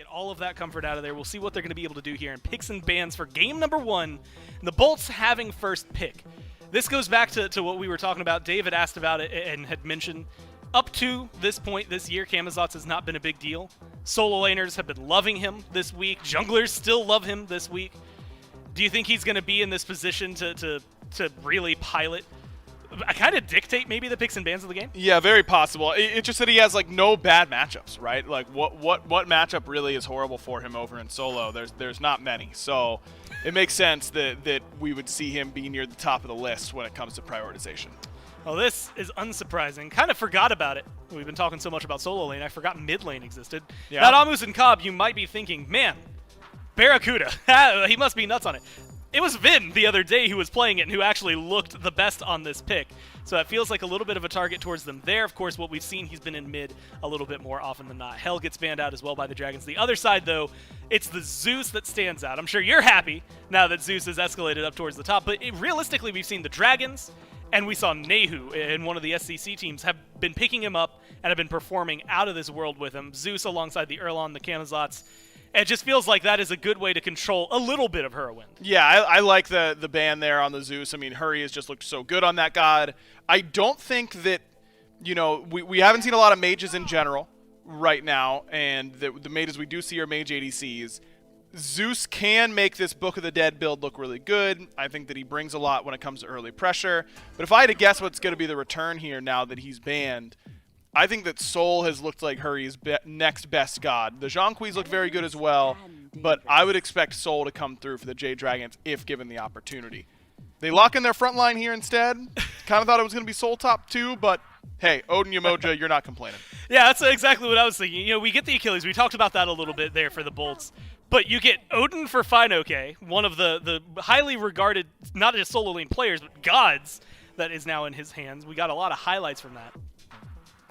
Get all of that comfort out of there. We'll see what they're going to be able to do here in picks and bans for game number 1. The Bolts having first pick. This goes back to what we were talking about. David asked about it and had mentioned up to this point this year, Camazotz has not been a big deal. Solo laners have been loving him this week. Junglers still love him this week. Do you think he's going to be in this position to really pilot, kind of dictate maybe the picks and bans of the game? Yeah, very possible. It's just that he has no bad matchups, right? Like what matchup really is horrible for him over in solo? There's not many. So it makes sense that we would see him be near the top of the list when it comes to prioritization. Well, this is unsurprising. Kind of forgot about it. We've been talking so much about solo lane, I forgot mid lane existed. Yeah. That Amus and Cobb, you might be thinking, man, Barracuda, he must be nuts on it. It was Vin the other day who was playing it and who actually looked the best on this pick. So it feels like a little bit of a target towards them there. Of course, what we've seen, he's been in mid a little bit more often than not. Hell gets banned out as well by the Dragons. The other side, though, it's the Zeus that stands out. I'm sure you're happy now that Zeus has escalated up towards the top. But realistically, we've seen the Dragons, and we saw Nehu in one of the SCC teams have been picking him up and have been performing out of this world with him. Zeus alongside the Erlon, the Camazotz. It just feels like that is a good way to control a little bit of Whirlwind. Yeah, I like the ban there on the Zeus. I mean, Hurry has just looked so good on that god. I don't think that, we haven't seen a lot of mages in general right now, and the mages we do see are mage ADCs. Zeus can make this Book of the Dead build look really good. I think that he brings a lot when it comes to early pressure. But if I had to guess what's going to be the return here now that he's banned, I think that Sol has looked like Hurry's next best god. The Zhongkui's looked very good as well, but I would expect Sol to come through for the Jade Dragons if given the opportunity. They lock in their front line here instead. Kind of thought it was going to be Sol top 2, but hey, Odin Yamoja, you're not complaining. Yeah, that's exactly what I was thinking. We get the Achilles. We talked about that a little bit there for the Bolts. But you get Odin for Fine-OK, one of the highly regarded, not just solo lane players, but gods that is now in his hands. We got a lot of highlights from that.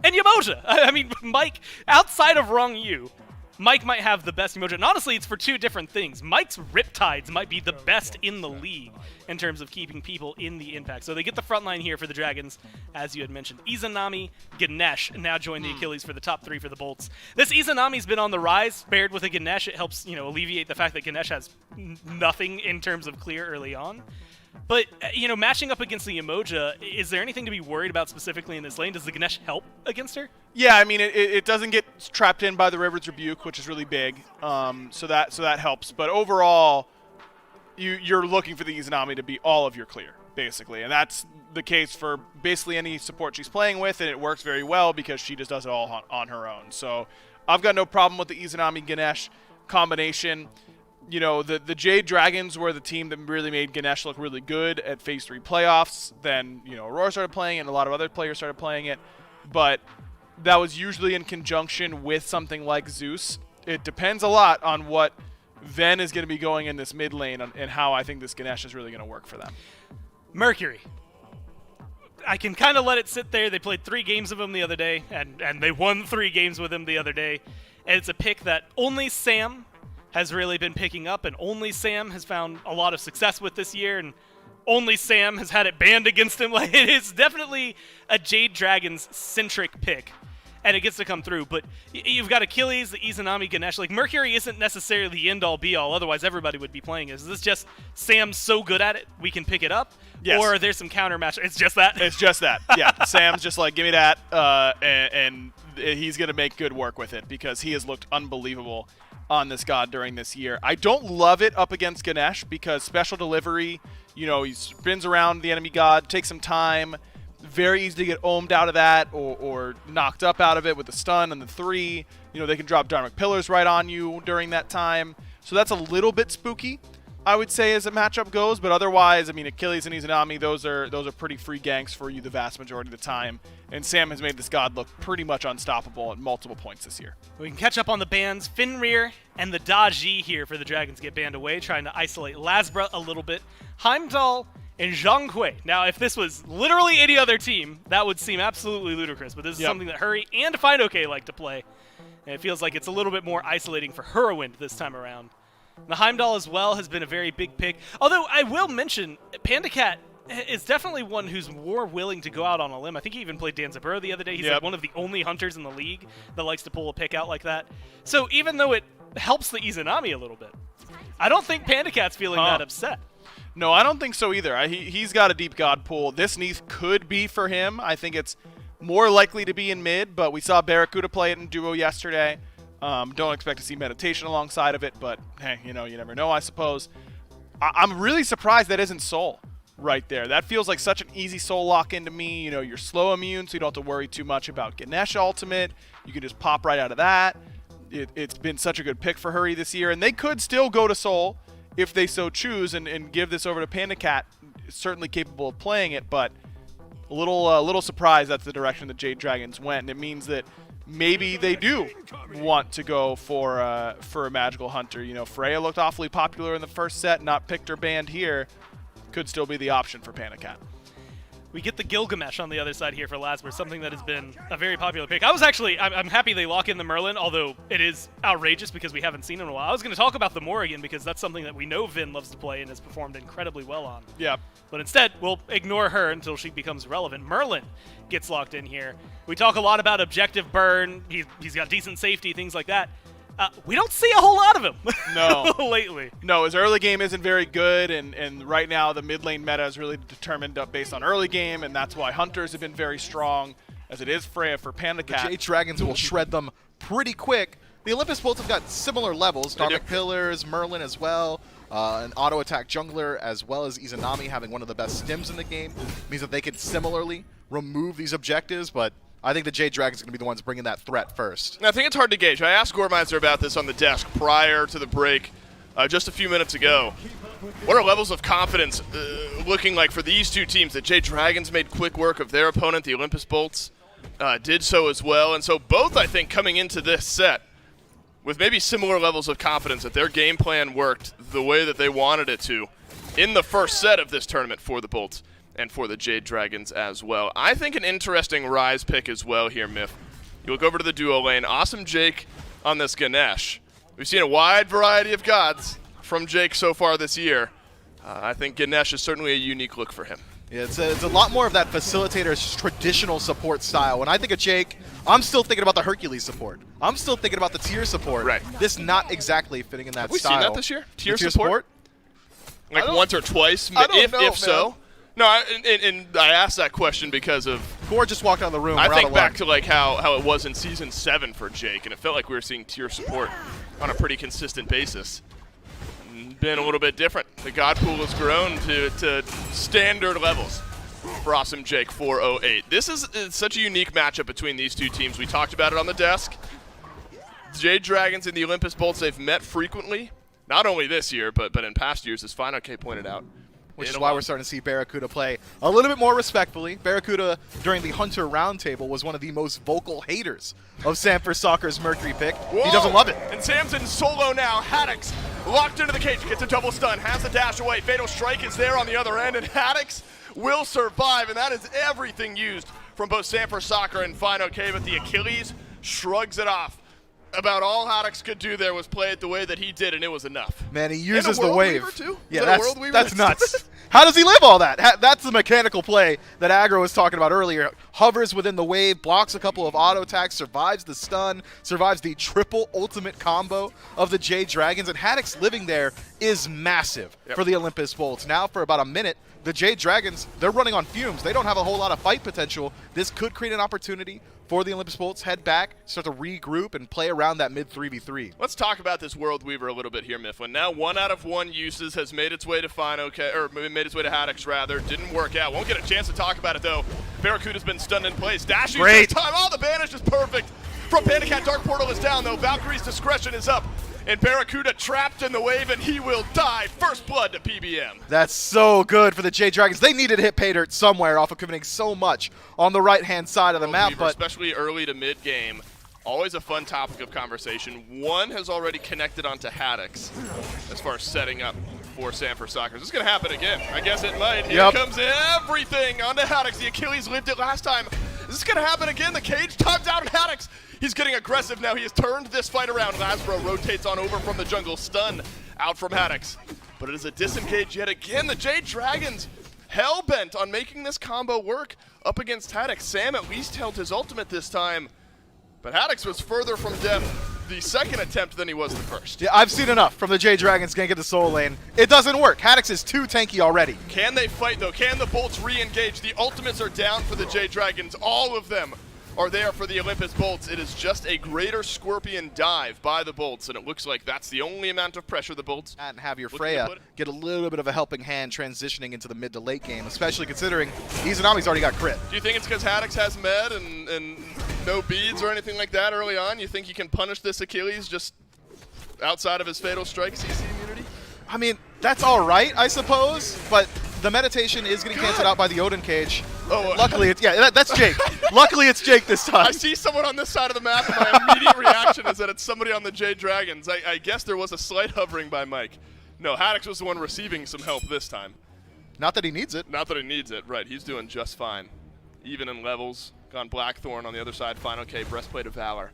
And Yamoja! I mean, Mike, outside of Wrong U, Mike might have the best Yamoja. And honestly, it's for two different things. Mike's Riptides might be the best in the league in terms of keeping people in the impact. So they get the front line here for the Dragons, as you had mentioned. Izanami, Ganesh now join the Achilles for the top 3 for the Bolts. This Izanami's been on the rise, paired with a Ganesh. It helps, alleviate the fact that Ganesh has nothing in terms of clear early on. But, matching up against the Yamoja, is there anything to be worried about specifically in this lane? Does the Ganesh help against her? Yeah, I mean, it doesn't get trapped in by the River's Rebuke, which is really big, so that helps. But overall, you're looking for the Izanami to be all of your clear, basically. And that's the case for basically any support she's playing with, and it works very well because she just does it all on her own. So I've got no problem with the Izanami-Ganesh combination. The Jade Dragons were the team that really made Ganesh look really good at Phase 3 playoffs. Then, Aurora started playing it, and a lot of other players started playing it. But that was usually in conjunction with something like Zeus. It depends a lot on what Ven is going to be going in this mid lane and how I think this Ganesh is really going to work for them. Mercury. I can kind of let it sit there. They played 3 games of him the other day, and they won 3 games with him the other day. And it's a pick that only Sam has really been picking up, and only Sam has found a lot of success with this year, and only Sam has had it banned against him. Like, it is definitely a Jade Dragons-centric pick, and it gets to come through. But you've got Achilles, the Izanami, Ganesh. Like, Mercury isn't necessarily the end-all, be-all, otherwise everybody would be playing it. Is this just Sam's so good at it, we can pick it up? Yes. Or there's some counter match? It's just that? It's just that, yeah. Sam's just like, give me that, and he's going to make good work with it because he has looked unbelievable on this god during this year. I don't love it up against Ganesh because special delivery, he spins around the enemy god, takes some time, very easy to get ohmed out of that or knocked up out of it with the stun and the 3. They can drop Dharmic Pillars right on you during that time. So that's a little bit spooky, I would say, as a matchup goes, but otherwise, I mean, Achilles and Izanami, those are pretty free ganks for you the vast majority of the time, and Sam has made this god look pretty much unstoppable at multiple points this year. We can catch up on the bans. Fenrir and the Daji here for the Dragons get banned away, trying to isolate Lasbra a little bit. Heimdall and Zhang Kui. Now, if this was literally any other team, that would seem absolutely ludicrous, but this is something that Hurry and Fine-OK like to play, and it feels like it's a little bit more isolating for Whirlwind this time around. The Heimdall as well has been a very big pick. Although I will mention, PandaCat is definitely one who's more willing to go out on a limb. I think he even played Danzaburo the other day. He's like one of the only hunters in the league that likes to pull a pick out like that. So even though it helps the Izanami a little bit. I don't think Panda Cat's feeling that upset. No, I don't think so either. He's got a deep God pool. This Neath could be for him. I think it's more likely to be in mid, but we saw Barracuda play it in duo yesterday. Don't expect to see Meditation alongside of it, but hey, you never know, I suppose. I'm really surprised that isn't Soul right there. That feels like such an easy Soul lock into me. You're slow immune, so you don't have to worry too much about Ganesh ultimate. You can just pop right out of that. It's been such a good pick for Hurry this year, and they could still go to Soul if they so choose and give this over to Panda Cat. Certainly capable of playing it, but a little surprised that's the direction the Jade Dragons went, and it means that maybe they do want to go for a Magical Hunter. Freya looked awfully popular in the first set, not picked or banned here. Could still be the option for Panda Cat. We get the Gilgamesh on the other side here for Lasmer, something that has been a very popular pick. I'm happy they lock in the Merlin, although it is outrageous because we haven't seen it in a while. I was going to talk about the Morrigan because that's something that we know Vin loves to play and has performed incredibly well on. Yeah. But instead, we'll ignore her until she becomes relevant. Merlin gets locked in here. We talk a lot about objective burn. He's got decent safety, things like that. We don't see a whole lot of him lately. No, his early game isn't very good, and right now the mid lane meta is really determined based on early game, and that's why Hunters have been very strong, as it is Freya for Panda Cat. The Jade Dragons will shred them pretty quick. The Olympus Bolts have got similar levels. Dharmic Pillars, Merlin as well, an auto attack jungler, as well as Izanami having one of the best stims in the game. Means that they could similarly remove these objectives, but I think the Jade Dragons are going to be the ones bringing that threat first. I think it's hard to gauge. I asked Gormeister about this on the desk prior to the break just a few minutes ago. What are levels of confidence looking like for these two teams? The Jade Dragons made quick work of their opponent. The Olympus Bolts did so as well. And so both, I think, coming into this set with maybe similar levels of confidence that their game plan worked the way that they wanted it to in the first set of this tournament for the Bolts and for the Jade Dragons as well. I think an interesting Rise pick as well here, Myth. You look over to the duo lane. Awesome Jake on this Ganesh. We've seen a wide variety of gods from Jake so far this year. I think Ganesh is certainly a unique look for him. Yeah, it's a lot more of that facilitator's traditional support style. When I think of Jake, I'm still thinking about the Hercules support. I'm still thinking about the tier support. Right. This not exactly fitting in that Have we style. seen that this year? Tier Tier support? Like once or twice, if so. No, I asked that question because of Gore just walked out of the room. I think back to like how it was in Season 7 for Jake, and it felt like we were seeing tier support on a pretty consistent basis. Been a little bit different. The God pool has grown to standard levels for Awesome Jake 408. This is such a unique matchup between these two teams. We talked about it on the desk. Jade Dragons and the Olympus Bolts, they've met frequently, not only this year, but in past years, as Final K pointed out. Which is why we're starting to see Barracuda play a little bit more respectfully. Barracuda, during the Hunter Roundtable, was one of the most vocal haters of Sanford Soccer's Mercury pick. Whoa. He doesn't love it. And Samson solo now. Haddix locked into the cage, gets a double stun, has the dash away. Fatal Strike is there on the other end, and Haddix will survive, and that is everything used from both Sanford Soccer and Final K, but the Achilles shrugs it off. About all Haddix could do there was play it the way that he did, and it was enough. Man, he uses and a the wave. Weaver too? Yeah, that's nuts. How does he live all that? That's the mechanical play that Aggro was talking about earlier. Hovers within the wave, blocks a couple of auto attacks, survives the stun, survives the triple ultimate combo of the Jade Dragons, and Haddix living there is massive for the Olympus Bolts. Now for about a minute, the Jade Dragons, they're running on fumes. They don't have a whole lot of fight potential. This could create an opportunity for the Olympus Bolts. Head back, start to regroup, and play around that mid 3v3. Let's talk about this World Weaver a little bit here, Mifflin. Now 1 out of 1 uses has made its way to Final K, or made its way to Haddix rather. Didn't work out. Won't get a chance to talk about it though. Barracuda's been stunned in place. Dashing this time. Oh, the banish is perfect from Panda Cat. Dark Portal is down though. Valkyrie's discretion is up. And Barracuda trapped in the wave, and he will die. First blood to PBM. That's so good for the Jade Dragons. They needed to hit pay dirt somewhere off of committing so much on the right-hand side of the map. Weaver, but especially early to mid-game, always a fun topic of conversation. One has already connected onto Haddix as far as setting up for Sanford Soccer. Is this going to happen again? I guess it might. Here comes everything onto Haddix. The Achilles lived it last time. Is this going to happen again? The cage times out on Haddix. He's getting aggressive now. He has turned this fight around. Lasbro rotates on over from the jungle. Stun out from Haddix. But it is a disengage yet again. The Jade Dragons hell-bent on making this combo work up against Haddix. Sam at least held his ultimate this time. But Haddix was further from death the second attempt than he was the first. Yeah, I've seen enough from the Jade Dragons gank into Soul Lane. It doesn't work. Haddix is too tanky already. Can they fight, though? Can the Bolts re-engage? The ultimates are down for the Jade Dragons. All of them are there for the Olympus Bolts. It is just a greater Scorpion dive by the Bolts, and it looks like that's the only amount of pressure the Bolts. And have your Freya get a little bit of a helping hand transitioning into the mid to late game, especially considering Izanami's already got crit. Do you think it's because Haddix has med and no beads or anything like that early on? You think he can punish this Achilles just outside of his Fatal Strike CC immunity? I mean, that's all right, I suppose, but the meditation is getting canceled out by the Odin cage. Oh, luckily, that's Jake. Luckily, it's Jake this time. I see someone on this side of the map, and my immediate reaction is that it's somebody on the Jade Dragons. I guess there was a slight hovering by Mike. No, Haddix was the one receiving some help this time. Not that he needs it. Not that he needs it, right. He's doing just fine. Even in levels. Gone Blackthorn on the other side. Final K, Breastplate of Valor.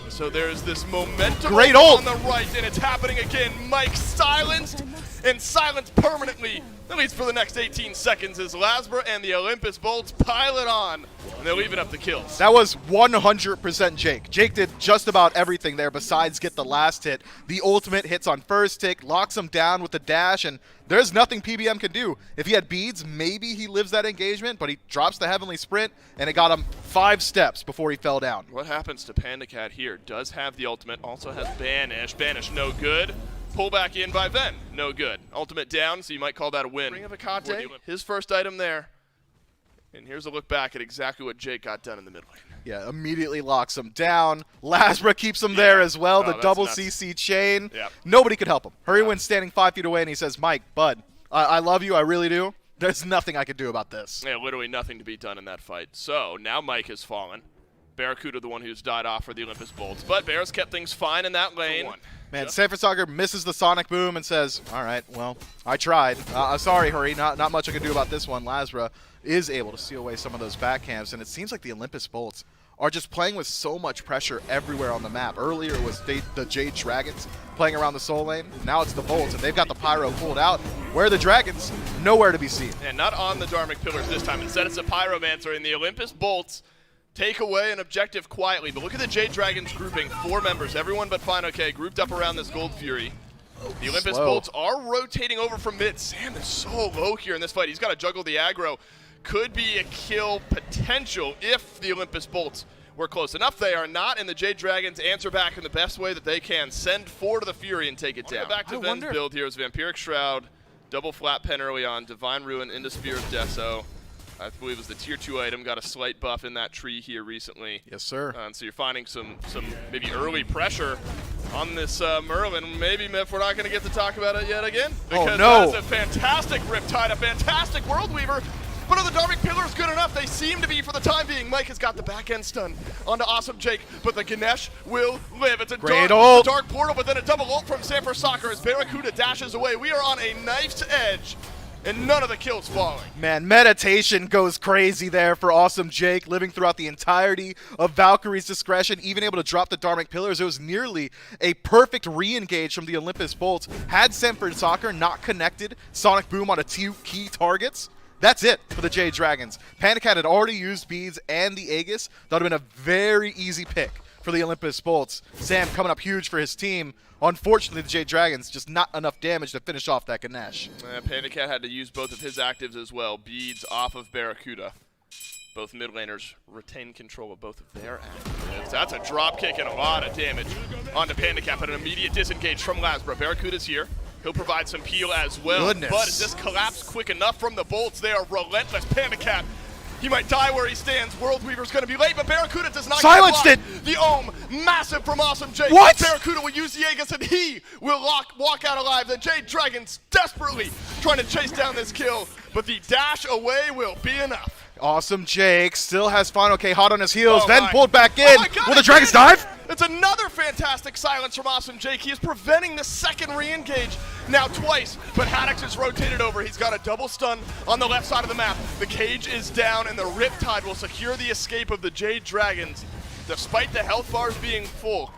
So there's this momentum Great ult on the right, and it's happening again. Mike silenced, and silenced permanently, at least for the next 18 seconds, as Lasbra and the Olympus Bolts pile it on, and they're leaving up the kills. That was 100% Jake. Jake did just about everything there besides get the last hit. The ultimate hits on first tick, locks him down with the dash, and there's nothing PBM can do. If he had beads, maybe he lives that engagement, but he drops the Heavenly Sprint, and it got him 5 steps before he fell down. What happens to Panda Cat here? Does have the ultimate, also has Banish. Banish no good. Pull back in by Ven, no good. Ultimate down, so you might call that a win. Ring of Akate, his first item there. And here's a look back at exactly what Jake got done in the mid lane. Yeah, immediately locks him down. Lasbra keeps him there as well. The double nuts. CC chain. Yep. Nobody could help him. Hurrywin's standing 5 feet away, and he says, Mike, bud, I love you. I really do. There's nothing I can do about this. Yeah, literally nothing to be done in that fight. So now Mike has fallen. Barracuda, the one who's died off for the Olympus Bolts. But Bears kept things fine in that lane. Man, Sanford Soccer misses the Sonic Boom and says, all right, well, I tried. Sorry, Hurry, not much I can do about this one. Lasbra is able to steal away some of those back camps, and it seems like the Olympus Bolts are just playing with so much pressure everywhere on the map. Earlier it was the Jade Dragons playing around the Soul Lane. Now it's the Bolts, and they've got the Pyro pulled out. Where are the Dragons? Nowhere to be seen. And not on the Dharmic Pillars this time. Instead, it's a Pyromancer, and the Olympus Bolts take away an objective quietly. But look at the Jade Dragons grouping. 4 members, everyone but Final K, grouped up around this Gold Fury. The Olympus Bolts are rotating over from mid. Sam is so low here in this fight. He's got to juggle the aggro. Could be a kill potential if the Olympus Bolts were close enough. They are not, and the Jade Dragons answer back in the best way that they can. Send 4 to the Fury and take it down. Back to Ven's build here is Vampiric Shroud, double flat pen early on, Divine Ruin into Spear of Deso. I believe it was the tier 2 item, got a slight buff in that tree here recently. Yes, sir. And so you're finding some maybe early pressure on this Merlin. Maybe if we're not going to get to talk about it yet again. Because that is a fantastic Riptide, a fantastic World Weaver. But are the Dharmic Pillars good enough? They seem to be for the time being. Mike has got the back end stun onto Awesome Jake, but the Ganesh will live. It's a dark portal, but then a double ult from Sanford Soccer as Barracuda dashes away. We are on a knife's edge, and none of the kills falling. Man, meditation goes crazy there for Awesome Jake, living throughout the entirety of Valkyrie's discretion, even able to drop the Dharmic Pillars. It was nearly a perfect re-engage from the Olympus Bolts. Had Sanford Soccer not connected Sonic Boom on 2 key targets, that's it for the Jade Dragons. Panda Cat had already used Beads and the Aegis. That would have been a very easy pick for the Olympus Bolts. Sam coming up huge for his team. Unfortunately, the Jade Dragons, just not enough damage to finish off that Ganesh. Panda Cat had to use both of his actives as well. Beads off of Barracuda. Both mid laners retain control of both of their actives. That's a drop kick and a lot of damage onto Panda Cat, but an immediate disengage from Lasbra. Barracuda's here. He'll provide some peel as well. Goodness. But is this collapse quick enough from the Bolts? They are relentless. Panda Cat, he might die where he stands. World Weaver's going to be late, but Barracuda does not silenced get it. The Ohm, massive from Awesome Jake. What? Barracuda will use the Aegis, and he will walk out alive. The Jade Dragons desperately trying to chase down this kill, but the dash away will be enough. Awesome Jake still has Final K hot on his heels. Oh Then my. pulled back in. God, Will the Dragons dive? It's another fantastic silence from Awesome Jake. He is preventing the second re-engage now twice, but Haddix is rotated over. He's got a double stun on the left side of the map. The cage is down, and the Riptide will secure the escape of the Jade Dragons. Despite the health bars being full,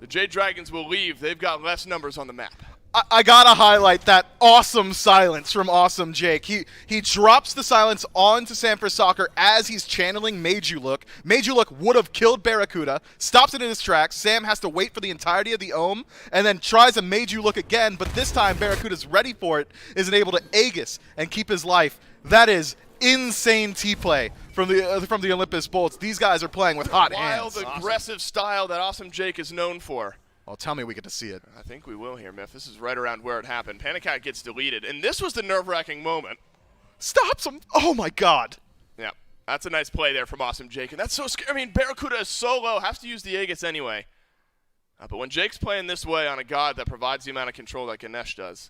the Jade Dragons will leave. They've got less numbers on the map. I gotta highlight that awesome silence from Awesome Jake. He drops the silence onto Sanford Soccer as he's channeling Made You Look. Made You Look would have killed Barracuda, stops it in his tracks. Sam has to wait for the entirety of the Ohm, and then tries a Made You Look again, but this time Barracuda's ready for it, isn't able to Aegis and keep his life. That is insane T-play from the Olympus Bolts. These guys are playing with hot hands. Wild, aggressive style that Awesome Jake is known for. Well, tell me we get to see it. I think we will here, Myth. This is right around where it happened. Panicat gets deleted, and this was the nerve-wracking moment. Stops him. Oh, my God. Yeah, that's a nice play there from Awesome Jake, and that's so scary. I mean, Barracuda is so low, has to use the Aegis anyway. But when Jake's playing this way on a god that provides the amount of control that Ganesh does,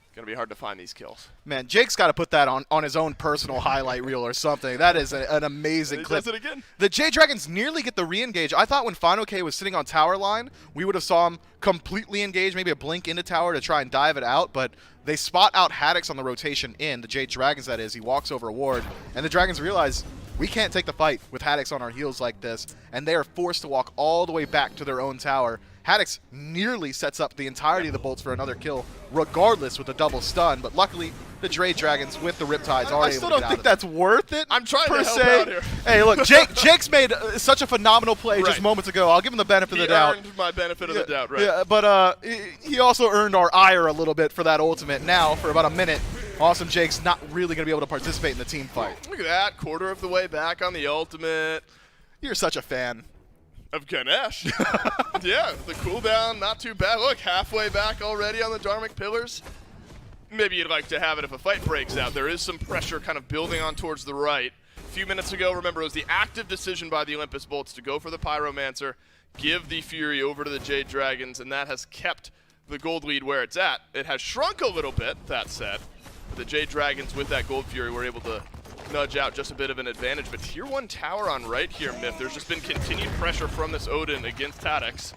it's going to be hard to find these kills. Man, Jake's got to put that on his own personal highlight reel or something. That is an amazing clip. Does it again. The J-Dragons nearly get the re-engage. I thought when Final K was sitting on tower line, we would have saw him completely engage, maybe a blink into tower to try and dive it out, but they spot out Haddix on the rotation in, the J-Dragons that is. He walks over a ward, and the Dragons realize we can't take the fight with Haddix on our heels like this, and they are forced to walk all the way back to their own tower. Haddix nearly sets up the entirety of the bolts for another kill, regardless with a double stun, but luckily the Dre Dragons with the Riptides are able to get out of it. I still don't think that's worth it. I'm trying to help out here. Hey, look, Jake's made such a phenomenal play just moments ago. I'll give him the benefit of the doubt. He earned my benefit of the doubt, right? Yeah, but he also earned our ire a little bit for that ultimate. Now, for about a minute, Awesome Jake's not really going to be able to participate in the team fight. Look at that, quarter of the way back on the ultimate. You're such a fan. Of Ganesh. Yeah, the cooldown, not too bad. Look, halfway back already on the Dharmic Pillars. Maybe you'd like to have it if a fight breaks out. There is some pressure kind of building on towards the right. A few minutes ago, remember, it was the active decision by the Olympus Bolts to go for the Pyromancer, give the Fury over to the Jade Dragons, and that has kept the gold lead where it's at. It has shrunk a little bit, that said. But the Jade Dragons with that gold Fury were able to nudge out just a bit of an advantage, but tier 1 tower on right here, Myth. There's just been continued pressure from this Odin against Haddix.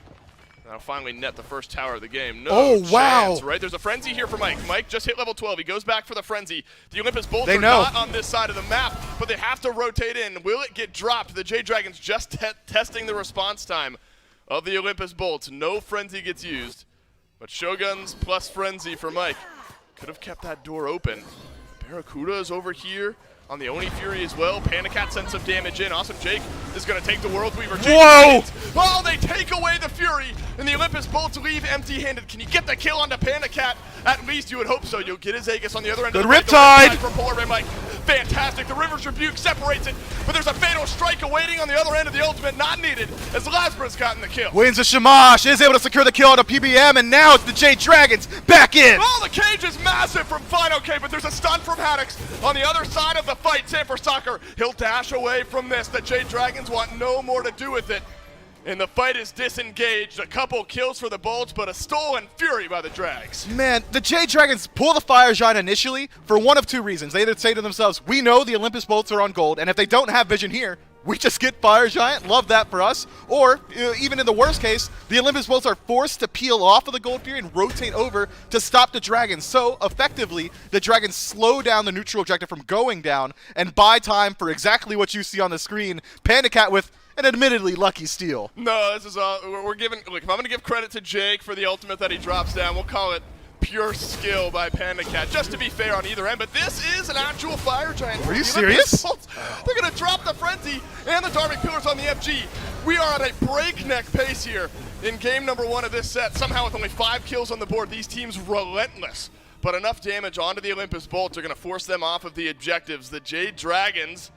That'll finally net the first tower of the game. No chance, right? There's a Frenzy here for Mike. Mike just hit level 12. He goes back for the Frenzy. The Olympus Bolts are not on this side of the map, but they have to rotate in. Will it get dropped? The J-Dragons just testing the response time of the Olympus Bolts. No Frenzy gets used, but Shoguns plus Frenzy for Mike could have kept that door open. Barracuda is over here on the Oni Fury as well. Panicat sends some damage in. Awesome Jake is going to take the World Weaver. Whoa! Oh, they take away the Fury, and the Olympus Bolts leave empty-handed. Can you get the kill onto Panicat? At least you would hope so. You'll get his Aegis on the other end of the Riptide for Polar Bear Mike. Fantastic. The River's Rebuke separates it, but there's a fatal strike awaiting on the other end of the ultimate. Not needed, as Lazarus gotten the kill. Wins a Shamash, is able to secure the kill on a PBM, and now it's the Jade Dragons back in. Oh, the cage is massive from Final K, but there's a stun from Haddix on the other side of the fight. Sanford Soccer, he'll dash away from this. The Jade Dragons want no more to do with it. And the fight is disengaged. A couple kills for the Bolts, but a stolen Fury by the Drags. Man, the Jade Dragons pull the Fire Giant initially for one of two reasons. They either say to themselves, we know the Olympus Bolts are on gold, and if they don't have vision here, we just get Fire Giant. Love that for us. Or, even in the worst case, the Olympus Bolts are forced to peel off of the gold Fury and rotate over to stop the Dragons. So, effectively, the Dragons slow down the neutral objective from going down and buy time for exactly what you see on the screen. Panicat with an admittedly lucky steal. No, this is we're giving. Look, if I'm going to give credit to Jake for the ultimate that he drops down, we'll call it pure skill by Panicat, just to be fair on either end. But this is an actual Fire Giant. Are you serious? They're going to drop the Frenzy and the Dharmic Pillars on the FG. We are at a breakneck pace here in game number 1 of this set. Somehow with only 5 kills on the board, these teams relentless. But enough damage onto the Olympus Bolts are going to force them off of the objectives. The Jade Dragons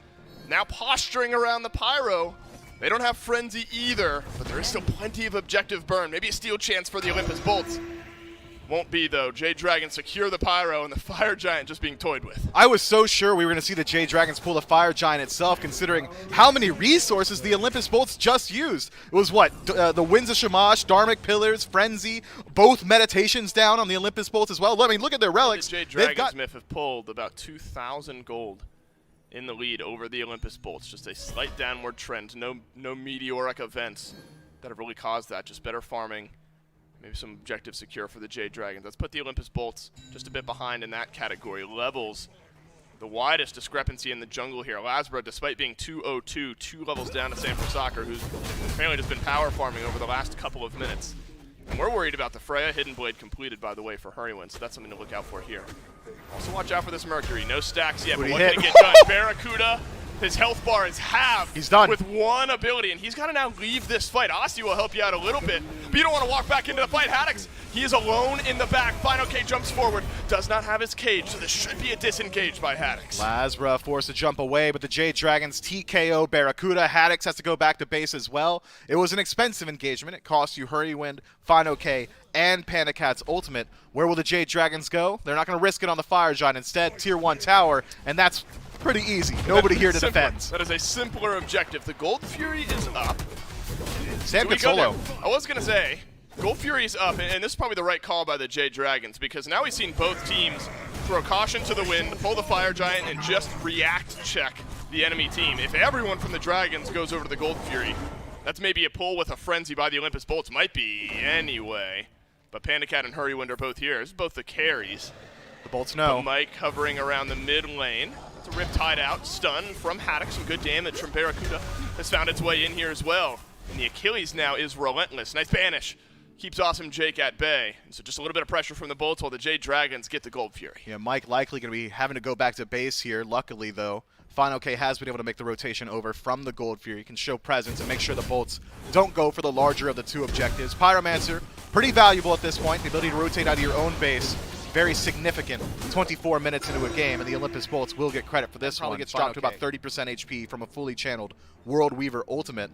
now posturing around the Pyro. They don't have Frenzy either, but there is still plenty of objective burn. Maybe a steal chance for the Olympus Bolts. Won't be, though. Jade Dragons secure the Pyro, and the Fire Giant just being toyed with. I was so sure we were going to see the Jade Dragons pull the Fire Giant itself, considering how many resources the Olympus Bolts just used. It was what? The Winds of Shamash, Dharmic Pillars, Frenzy, both Meditations down on the Olympus Bolts as well. I mean, look at their relics. The Jade Dragons, Myth, have pulled about 2,000 gold in the lead over the Olympus Bolts. Just a slight downward trend. No meteoric events that have really caused that. Just better farming. Maybe some objective secure for the Jade Dragons. Let's put the Olympus Bolts just a bit behind in that category. Levels, the widest discrepancy in the jungle here. Lazbra, despite being 202, 2 levels down to Sanford Soccer, who's apparently just been power farming over the last couple of minutes. And we're worried about the Freya. Hidden Blade completed, by the way, for Hurrywin, so that's something to look out for here. Also watch out for this Mercury. No stacks yet, but what can he get done? Barracuda, his health bar is halved. He's done. With one ability, and he's got to now leave this fight. Aussie will help you out a little bit, but you don't want to walk back into the fight. Haddix, he is alone in the back. Final K jumps forward, does not have his cage, so this should be a disengage by Haddix. Lazra forced to jump away, but the Jade Dragons TKO Barracuda. Haddix has to go back to base as well. It was an expensive engagement. It cost you Hurrywind, Final K, and Panda Cat's ultimate. Where will the Jade Dragons go? They're not going to risk it on the Fire Giant. Instead, Tier 1 tower, and that's pretty easy. Nobody here to defend. That is a simpler objective. The Gold Fury is up. Sam can solo. I was going to say, Gold Fury is up, and this is probably the right call by the Jade Dragons, because now we've seen both teams throw caution to the wind, pull the Fire Giant, and just react check the enemy team. If everyone from the Dragons goes over to the Gold Fury, that's maybe a pull with a frenzy by the Olympus Bolts. Might be, anyway. But Panda Cat and Hurrywind are both here. This is both the carries. The Bolts know. But Mike hovering around the mid lane. It's a Riptide out, stun from Haddix, some good damage from Barracuda. Has found its way in here as well. And the Achilles now is relentless. Nice banish. Keeps Awesome Jake at bay. And so just a little bit of pressure from the Bolts while the Jade Dragons get the Gold Fury. Yeah, Mike likely going to be having to go back to base here. Luckily, though, Final K has been able to make the rotation over from the Gold Fury. He can show presence and make sure the Bolts don't go for the larger of the two objectives. Pyromancer, pretty valuable at this point. The ability to rotate out of your own base, very significant. 24 minutes into a game, and the Olympus Bolts will get credit for this one. Gets dropped to about 30% HP from a fully channeled World Weaver ultimate.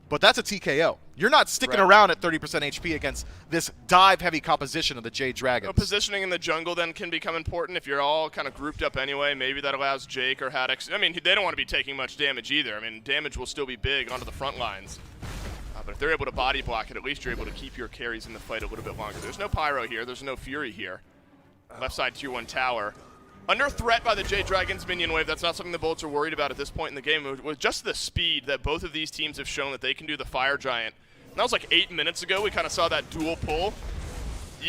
But that's a TKO. You're not sticking around at 30% HP against this dive-heavy composition of the Jade Dragons. Positioning in the jungle then can become important if you're all kind of grouped up anyway. Maybe that allows Jake or Haddix. I mean, they don't want to be taking much damage either. I mean, damage will still be big onto the front lines. But if they're able to body block it, at least you're able to keep your carries in the fight a little bit longer. There's no Pyro here. There's no Fury here. Left side Tier 1 tower. Under threat by the Jade Dragons minion wave. That's not something the Bolts are worried about at this point in the game. With just the speed that both of these teams have shown that they can do the Fire Giant. And that was like 8 minutes ago. We kind of saw that dual pull.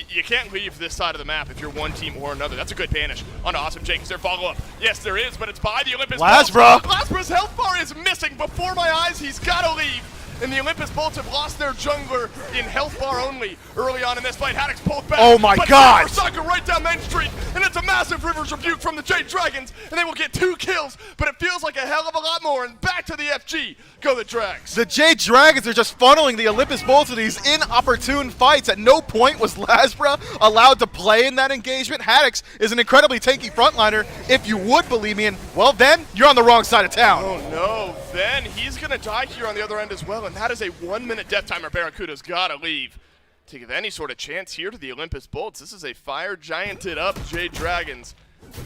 You can't leave this side of the map if you're one team or another. That's a good banish on Awesome Jake. Is there follow-up? Yes, there is, but it's by the Olympus Bolts. Lasbra's health bar is missing before my eyes. He's got to leave. And the Olympus Bolts have lost their jungler in health bar only early on in this fight. Haddix pulled back. Oh my God! Soccer right down Main Street, and it's a massive Rivers Rebuke from the Jade Dragons, and they will get 2 kills, but it feels like a hell of a lot more, and back to the FG go the Drags. The Jade Dragons are just funneling the Olympus Bolts to these inopportune fights. At no point was Lasbra allowed to play in that engagement. Haddix is an incredibly tanky frontliner, if you would believe me, and well then, you're on the wrong side of town. Oh no, then he's gonna die here on the other end as well, and that is a 1-minute death timer. Barracuda's gotta leave to give any sort of chance here to the Olympus Bolts. This is a Fire Gianted up Jade Dragons.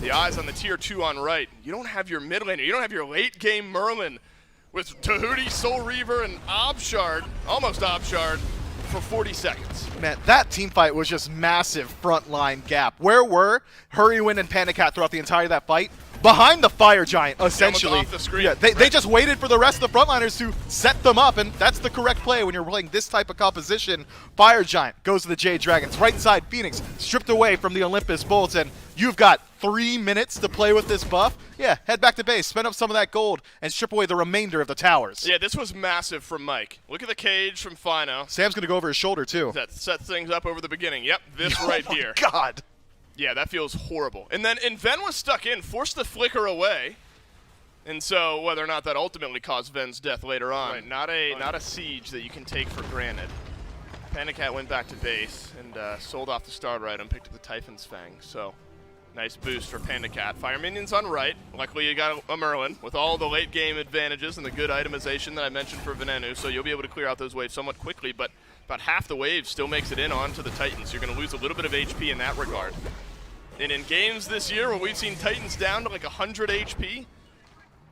The eyes on the Tier 2 on right. You don't have your mid laner. You don't have your late game Merlin with Tahuti, Soul Reaver, and Obshard, almost Obshard, for 40 seconds. Man, that team fight was just massive frontline gap. Where were Hurrywind and Panda Cat throughout the entirety of that fight? Behind the Fire Giant, essentially. Off the screen. Yeah, they just waited for the rest of the frontliners to set them up, and that's the correct play when you're playing this type of composition. Fire Giant goes to the Jade Dragons. Right side, Phoenix stripped away from the Olympus Bolts, and you've got 3 minutes to play with this buff. Yeah, head back to base, spend up some of that gold, and strip away the remainder of the towers. Yeah, this was massive from Mike. Look at the cage from Fino. Sam's going to go over his shoulder, too. That sets things up over the beginning. Yep, this right here. Oh, my God. Yeah, that feels horrible. And then Ven was stuck in, forced the flicker away. And so whether or not that ultimately caused Ven's death later on, right, not a siege that you can take for granted. Panda Cat went back to base and sold off the starter item, picked up the Typhon's Fang. So nice boost for Panda Cat. Fire minions on right. Luckily you got a Merlin with all the late game advantages and the good itemization that I mentioned for Venenu. So you'll be able to clear out those waves somewhat quickly, but about half the wave still makes it in onto the Titans. You're going to lose a little bit of HP in that regard. And in games this year where we've seen Titans down to like 100 HP,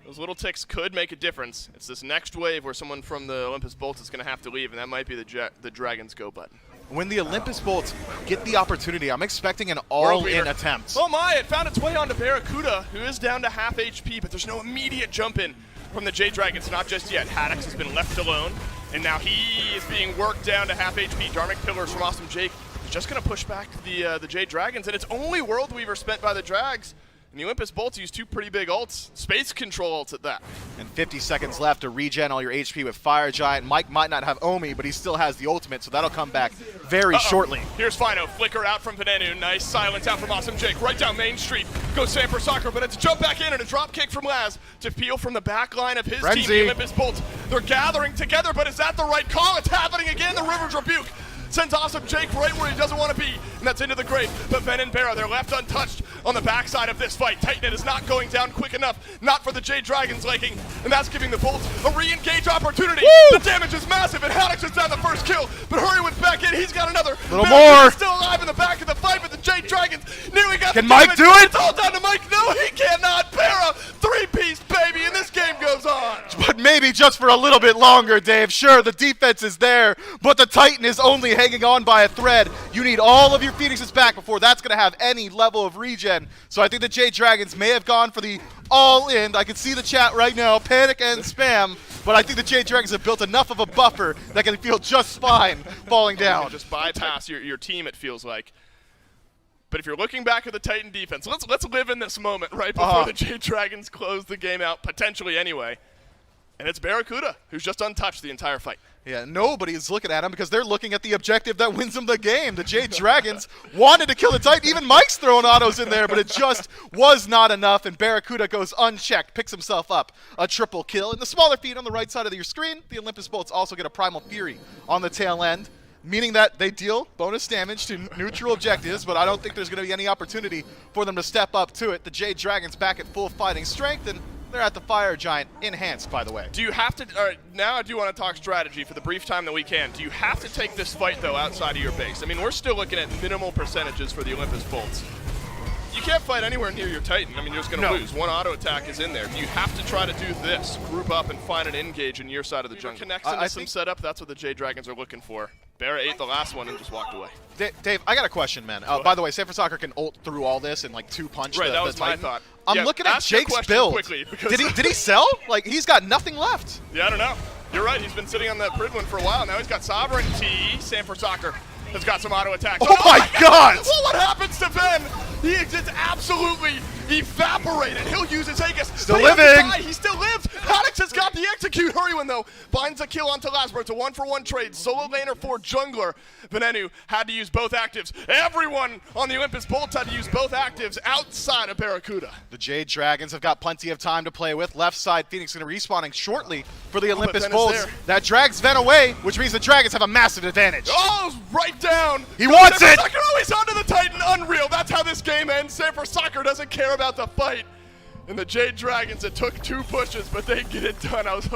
those little ticks could make a difference. It's this next wave where someone from the Olympus Bolts is going to have to leave, and that might be the Dragon's go button. When the Olympus Bolts get the opportunity, I'm expecting an all-in attempt. Oh my, it found its way onto Barracuda, who is down to half HP, but there's no immediate jump in from the Jade Dragons, not just yet. Haddix has been left alone, and now he is being worked down to half HP. Dharmic Pillars from Awesome Jake is just going to push back the Jade Dragons, and it's only World Weaver spent by the Drags. And the Olympus Bolts use 2 pretty big ults, space control ults at that. And 50 seconds left to regen all your HP with Fire Giant. Mike might not have Omi, but he still has the ultimate, so that'll come back very shortly. Here's Fino, flicker out from Venenu, nice silence out from Awesome Jake, right down Main Street, goes Sam for Soccer, but it's a jump back in and a drop kick from Laz to peel from the back line of his team, the Olympus Bolts. They're gathering together, but is that the right call? It's happening again, the Rivers Rebuke sends Awesome Jake right where he doesn't want to be, and that's into the grave. But Ven and Barra, they're left untouched on the backside of this fight. Titan is not going down quick enough, not for the Jade Dragons liking, and that's giving the Bolts a re-engage opportunity. Woo! The damage is massive, and Haddox is down the first kill, but Hurrywin's back in, he's got another. Little more. Still alive in the back of the fight, but the Jade Dragons nearly got Can the Mike damage. do it? It's all down to Mike. No, he cannot. Barra, 3-piece, baby, and this game goes on. But maybe just for a little bit longer, Dave. Sure, the defense is there, but the Titan is only hanging on by a thread. You need all of your Phoenixes back before that's going to have any level of regen. So I think the Jade Dragons may have gone for the all-in. I can see the chat right now, panic and spam, but I think the Jade Dragons have built enough of a buffer that can feel just fine falling down. Just bypass your team, it feels like. But if you're looking back at the Titan defense, let's live in this moment right before the Jade Dragons close the game out, potentially anyway. And it's Barracuda, who's just untouched the entire fight. Yeah, nobody's looking at him because they're looking at the objective that wins them the game. The Jade Dragons wanted to kill the Titan. Even Mike's throwing autos in there, but it just was not enough, and Barracuda goes unchecked, picks himself up a triple kill. In the smaller feed on the right side of your screen, the Olympus Bolts also get a Primal Fury on the tail end, meaning that they deal bonus damage to neutral objectives, but I don't think there's going to be any opportunity for them to step up to it. The Jade Dragons back at full fighting strength, and they're at the Fire Giant, enhanced, by the way. Do you have to, all right, now I do want to talk strategy for the brief time that we can. Do you have to take this fight, though, outside of your base? I mean, we're still looking at minimal percentages for the Olympus Bolts. You can't fight anywhere near your Titan. I mean, you're just going to lose. One auto attack is in there. Do you have to try to do this, group up and find an engage in your side of the jungle? Connects into some setup, that's what the Jade Dragons are looking for. Barra ate the last one and just walked away. Dave, I got a question, man. By the way, San Francisco can ult through all this and like 2-punch right, the that was the Titan. my thought. I'm looking at Jake's build. Quickly, Did he sell? Like, he's got nothing left. Yeah, I don't know. You're right, he's been sitting on that Prid one for a while. Now he's got Sovereignty. Sanford Soccer has got some auto attacks. Oh my God! Well, what happens to Ben? He is just absolutely evaporated. He'll use his Aegis. Still but living. He still lives. Haddox has got the execute. Hurrywin, though, binds a kill onto Lasbro. It's a 1-for-1 trade. Solo laner for jungler. Venenu had to use both actives. Everyone on the Olympus Bolts had to use both actives outside of Barracuda. The Jade Dragons have got plenty of time to play with. Left side, Phoenix going to respawning shortly for the Olympus Bolts. That drags Ven away, which means the Dragons have a massive advantage. Oh, right down. He wants it. He's onto the Titan. Unreal. That's how this game ends. Sanford Soccer doesn't care about the fight. And the Jade Dragons, it took 2 pushes, but they get it done. I was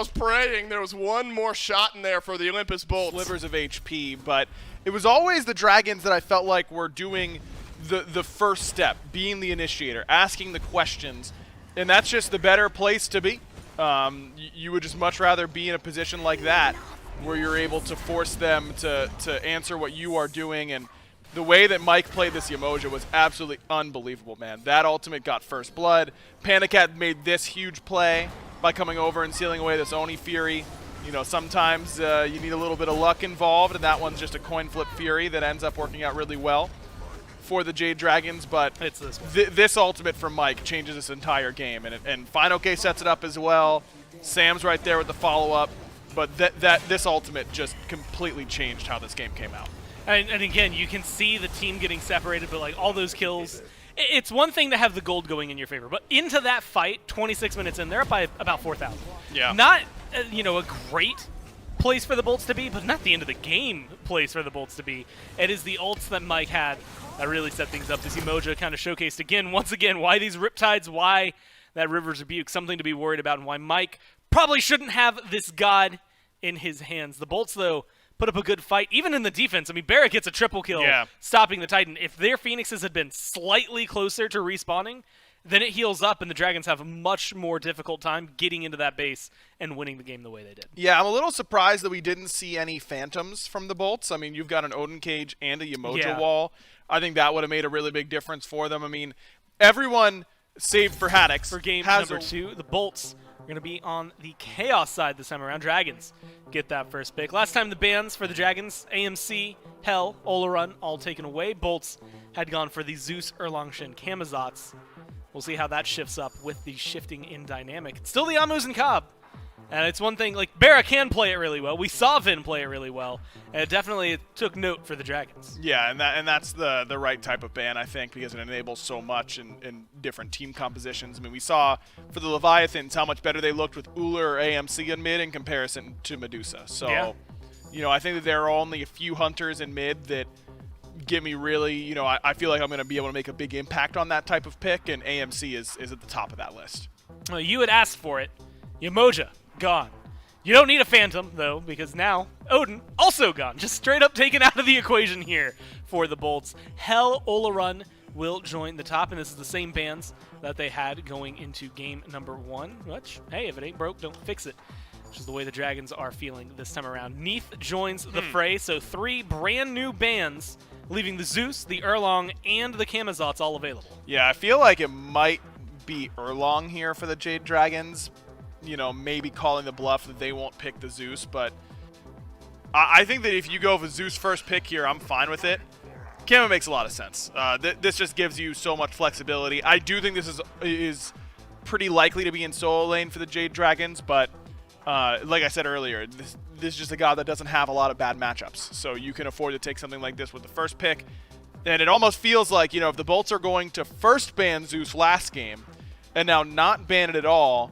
praying there was one more shot in there for the Olympus Bolts. Slivers of HP, but it was always the Dragons that I felt like were doing the first step, being the initiator, asking the questions, and that's just the better place to be. You would just much rather be in a position like that where you're able to force them to answer what you are doing, and the way that Mike played this Yemoja was absolutely unbelievable, man. That ultimate got first blood. Panicat made this huge play by coming over and sealing away this Oni Fury. You know, sometimes you need a little bit of luck involved, and that one's just a coin flip Fury that ends up working out really well for the Jade Dragons, but It's this one. this ultimate from Mike changes this entire game, and Fino K sets it up as well. Sam's right there with the follow-up, but this ultimate just completely changed how this game came out. And again, you can see the team getting separated, but like all those kills, it's one thing to have the gold going in your favor, but into that fight, 26 minutes in, they're up by about 4,000. Yeah. Not, a great place for the Bolts to be, but not the end of the game place for the Bolts to be. It is the ults that Mike had that really set things up. This Yemoja kind of showcased once again, why these Riptides, why that River's Rebuke, something to be worried about, and why Mike probably shouldn't have this god in his hands. The Bolts, though, put up a good fight, even in the defense. I mean, Barrett gets a triple kill, stopping the Titan. If their Phoenixes had been slightly closer to respawning, then it heals up, and the Dragons have a much more difficult time getting into that base and winning the game the way they did. Yeah, I'm a little surprised that we didn't see any Phantoms from the Bolts. I mean, you've got an Odin Cage and a Yemoja wall. I think that would have made a really big difference for them. I mean, everyone, save for Haddox, For game number 2, the Bolts are going to be on the Chaos side this time around. Dragons get that first pick. Last time the bans for the Dragons, AMC, Hell, Olarun, all taken away. Bolts had gone for the Zeus, Erlangshin, Camazotz. We'll see how that shifts up with the shifting in dynamic. It's still the Amus and Cobb. And it's one thing, like, Barra can play it really well. We saw Vin play it really well. And it definitely took note for the Dragons. Yeah, and that's the right type of ban, I think, because it enables so much in different team compositions. I mean, we saw for the Leviathans how much better they looked with Uller or AMC in mid in comparison to Medusa. So, yeah. I think that there are only a few hunters in mid that get me really, I feel like I'm going to be able to make a big impact on that type of pick, and AMC is at the top of that list. Well, you had asked for it. Yamoja, gone. You don't need a Phantom, though, because now Odin, also gone. Just straight up taken out of the equation here for the Bolts. Hell Olarun will join the top, and this is the same bans that they had going into game number 1, which, hey, if it ain't broke, don't fix it, which is the way the Dragons are feeling this time around. Neath joins the fray, so 3 brand new bans, leaving the Zeus, the Erlong, and the Camazotz all available. Yeah, I feel like it might be Erlong here for the Jade Dragons. Maybe calling the bluff that they won't pick the Zeus, but I think that if you go with Zeus first pick here, I'm fine with it. Kama makes a lot of sense. This just gives you so much flexibility. I do think this is pretty likely to be in solo lane for the Jade Dragons, but like I said earlier, this is just a god that doesn't have a lot of bad matchups, so you can afford to take something like this with the first pick. And it almost feels like, if the Bolts are going to first ban Zeus last game and now not ban it at all,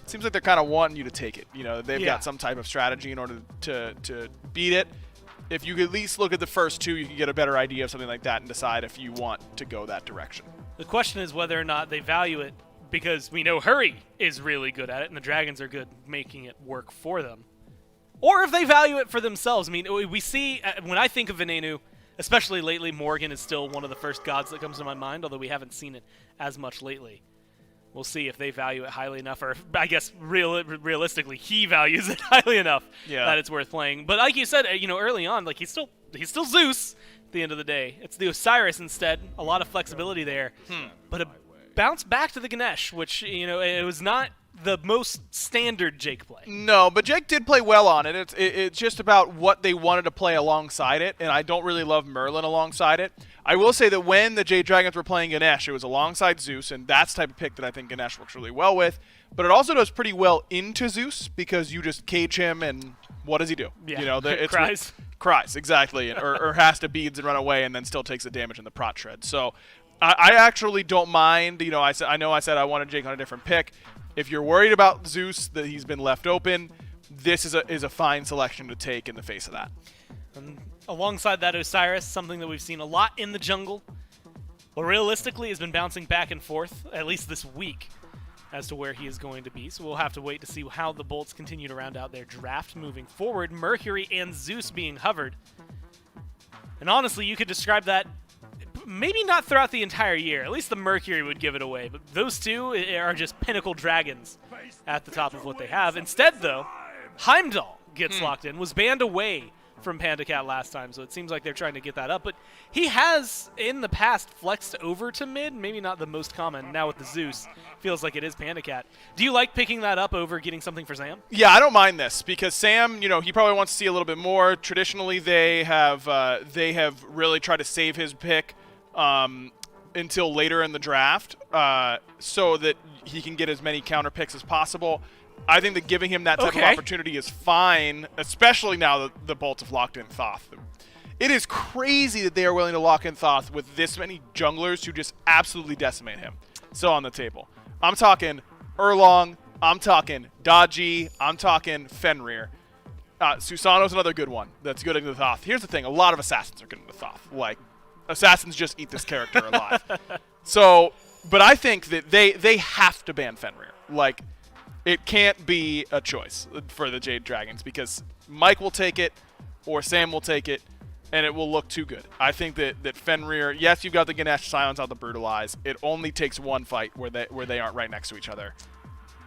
it seems like they're kind of wanting you to take it. They've got some type of strategy in order to beat it. If you could at least look at the first 2, you can get a better idea of something like that and decide if you want to go that direction. The question is whether or not they value it, because we know Hurry is really good at it, and the Dragons are good making it work for them. Or if they value it for themselves. I mean, we see, when I think of Venenu, especially lately, Morgan is still one of the first gods that comes to my mind, although we haven't seen it as much lately. We'll see if they value it highly enough, or if, I guess realistically he values it highly enough that it's worth playing. But like you said, early on, like he's still Zeus at the end of the day. It's the Osiris instead. A lot of flexibility there, but a bounce back to the Ganesh, which it was not the most standard Jake play. No, but Jake did play well on it. It's just about what they wanted to play alongside it, and I don't really love Merlin alongside it. I will say that when the Jade Dragons were playing Ganesh, it was alongside Zeus, and that's the type of pick that I think Ganesh works really well with. But it also does pretty well into Zeus, because you just cage him, and what does he do? Yeah, It's cries. Cries, exactly, or has to beads and run away, and then still takes the damage in the prot shred. So I actually don't mind. I know I said I wanted Jake on a different pick. If you're worried about Zeus, that he's been left open, this is a fine selection to take in the face of that. And alongside that, Osiris, something that we've seen a lot in the jungle, but realistically has been bouncing back and forth, at least this week, as to where he is going to be. So we'll have to wait to see how the Bolts continue to round out their draft moving forward. Mercury and Zeus being hovered. And honestly, you could describe that maybe not throughout the entire year. At least the Mercury would give it away. But those two are just pinnacle dragons at the top of what they have. Instead, though, Heimdall gets locked in, was banned away from Panda Cat last time, so it seems like they're trying to get that up. But he has, in the past, flexed over to mid. Maybe not the most common. Now with the Zeus, feels like it is Panda Cat. Do you like picking that up over getting something for Sam? Yeah, I don't mind this, because Sam, he probably wants to see a little bit more. Traditionally, they have really tried to save his pick until later in the draft, so that he can get as many counter picks as possible. I think that giving him that type of opportunity is fine, especially now that the Bolts have locked in Thoth. It is crazy that they are willing to lock in Thoth with this many junglers who just absolutely decimate him. So on the table. I'm talking Erlong, I'm talking Daji, I'm talking Fenrir. Susano's another good one that's good into Thoth. Here's the thing, a lot of assassins are good into Thoth. Like, assassins just eat this character alive. So, but I think that they have to ban Fenrir. Like, it can't be a choice for the Jade Dragons, because Mike will take it or Sam will take it, and it will look too good. I think that Fenrir, yes, you've got the Ganesh silence out the Brutalize. It only takes one fight where they aren't right next to each other.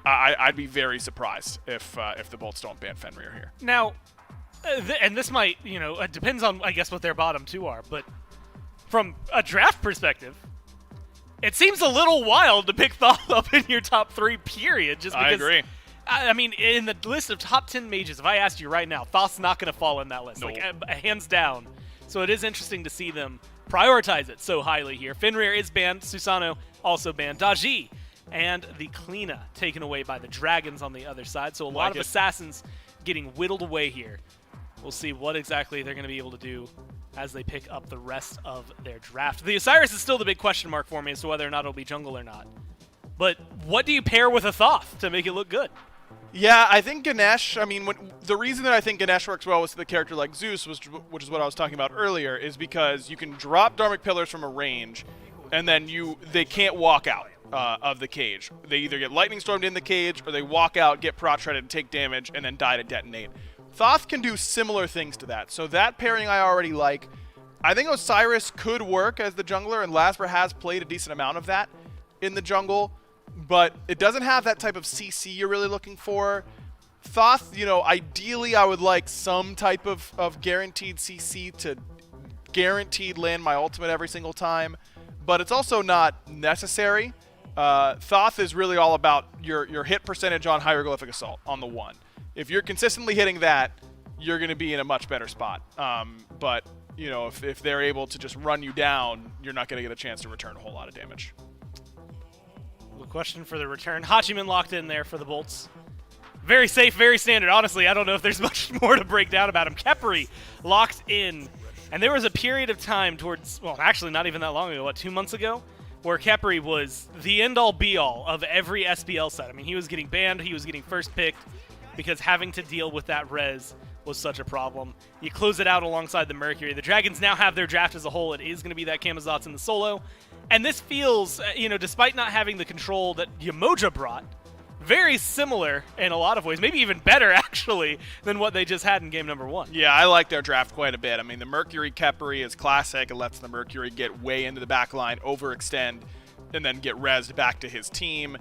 I'd be very surprised if the Bolts don't ban Fenrir here. Now, and this might, it depends on, I guess, what their bottom two are, but from a draft perspective, it seems a little wild to pick Thoth up in your top 3, period. Just because, I agree. I mean, in the list of top 10 mages, if I asked you right now, Thoth's not going to fall in that list. Nope. Like, hands down. So it is interesting to see them prioritize it so highly here. Fenrir is banned, Susano also banned, Daji and the Kleena taken away by the Dragons on the other side. So a lot of assassins getting whittled away here. We'll see what exactly they're going to be able to do as they pick up the rest of their draft. The Osiris is still the big question mark for me as to whether or not it'll be jungle or not. But what do you pair with a Thoth to make it look good? Yeah, I think Ganesh, I mean, the reason that I think Ganesh works well with the character like Zeus, which is what I was talking about earlier, is because you can drop Dharmic Pillars from a range, and then they can't walk out of the cage. They either get Lightning Stormed in the cage, or they walk out, get Prot Shredded, take damage, and then die to detonate. Thoth can do similar things to that, so that pairing I already like. I think Osiris could work as the jungler, and Lasper has played a decent amount of that in the jungle, but it doesn't have that type of CC you're really looking for. Thoth, ideally I would like some type of guaranteed CC to guaranteed land my ultimate every single time, but it's also not necessary. Thoth is really all about your hit percentage on Hieroglyphic Assault on the 1. If you're consistently hitting that, you're going to be in a much better spot. But, if they're able to just run you down, you're not going to get a chance to return a whole lot of damage. Question for the return. Hachiman locked in there for the bolts. Very safe, very standard. Honestly, I don't know if there's much more to break down about him. Khepri locked in. And there was a period of time towards, well, actually not even that long ago, 2 months ago, where Khepri was the end-all be-all of every SPL set. I mean, he was getting banned, he was getting first picked, because having to deal with that res was such a problem. You close it out alongside the Mercury. The Dragons now have their draft as a whole. It is going to be that Camazotz in the solo. And this feels, despite not having the control that Yamoja brought, very similar in a lot of ways, maybe even better, actually, than what they just had in game number 1. Yeah, I like their draft quite a bit. I mean, the Mercury Khepri is classic. It lets the Mercury get way into the back line, overextend, and then get rezzed back to his team.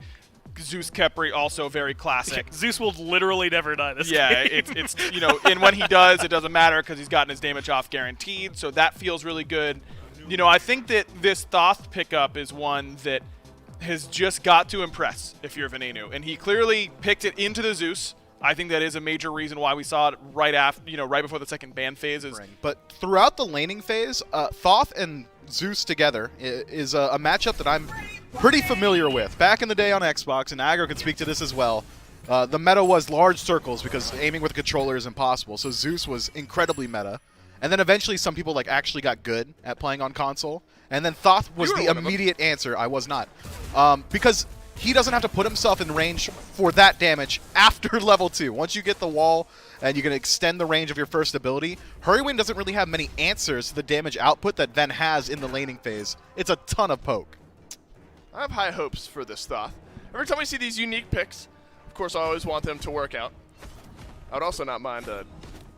Zeus Khepri, also very classic. Zeus will literally never die this game. Yeah, it's and when he does, it doesn't matter because he's gotten his damage off guaranteed, so that feels really good. I think that this Thoth pickup is one that has just got to impress if you're Venenu, and he clearly picked it into the Zeus. I think that is a major reason why we saw it right after, right before the second ban phase. But throughout the laning phase, Thoth and Zeus together is a matchup that I'm pretty familiar with. Back in the day on Xbox, and Aggro can speak to this as well, the meta was large circles because aiming with a controller is impossible. So Zeus was incredibly meta. And then eventually some people actually got good at playing on console. And then Thoth was the immediate answer. I was not. Because he doesn't have to put himself in range for that damage after level 2. Once you get the wall and you can extend the range of your first ability, Hurrywin doesn't really have many answers to the damage output that Ven has in the laning phase. It's a ton of poke. I have high hopes for this Thoth. Every time we see these unique picks, of course I always want them to work out. I would also not mind a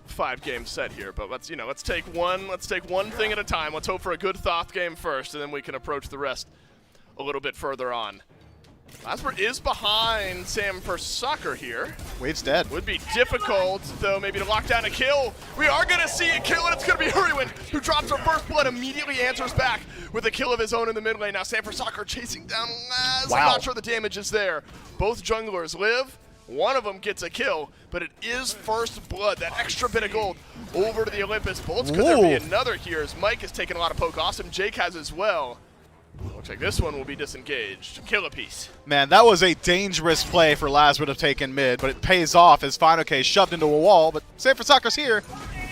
5-game set here, but let's take one thing at a time. Let's hope for a good Thoth game first, and then we can approach the rest a little bit further on. Lasper is behind Sam for Soccer here. Wave's dead. Would be difficult, though, maybe to lock down a kill. We are going to see a kill, and it's going to be Hurrywin, who drops her first blood, immediately answers back with a kill of his own in the mid lane. Now Sam for Soccer chasing down Laz. Wow. I'm not sure the damage is there. Both junglers live. One of them gets a kill, but it is first blood, that extra bit of gold over to the Olympus Bolts. Could there be another here as Mike has taken a lot of poke. Awesome Jake has as well. Looks like this one will be disengaged. Kill a piece. Man, that was a dangerous play for Laz would have taken mid, but it pays off as FinoK shoved into a wall. But Sam for Soccer's here.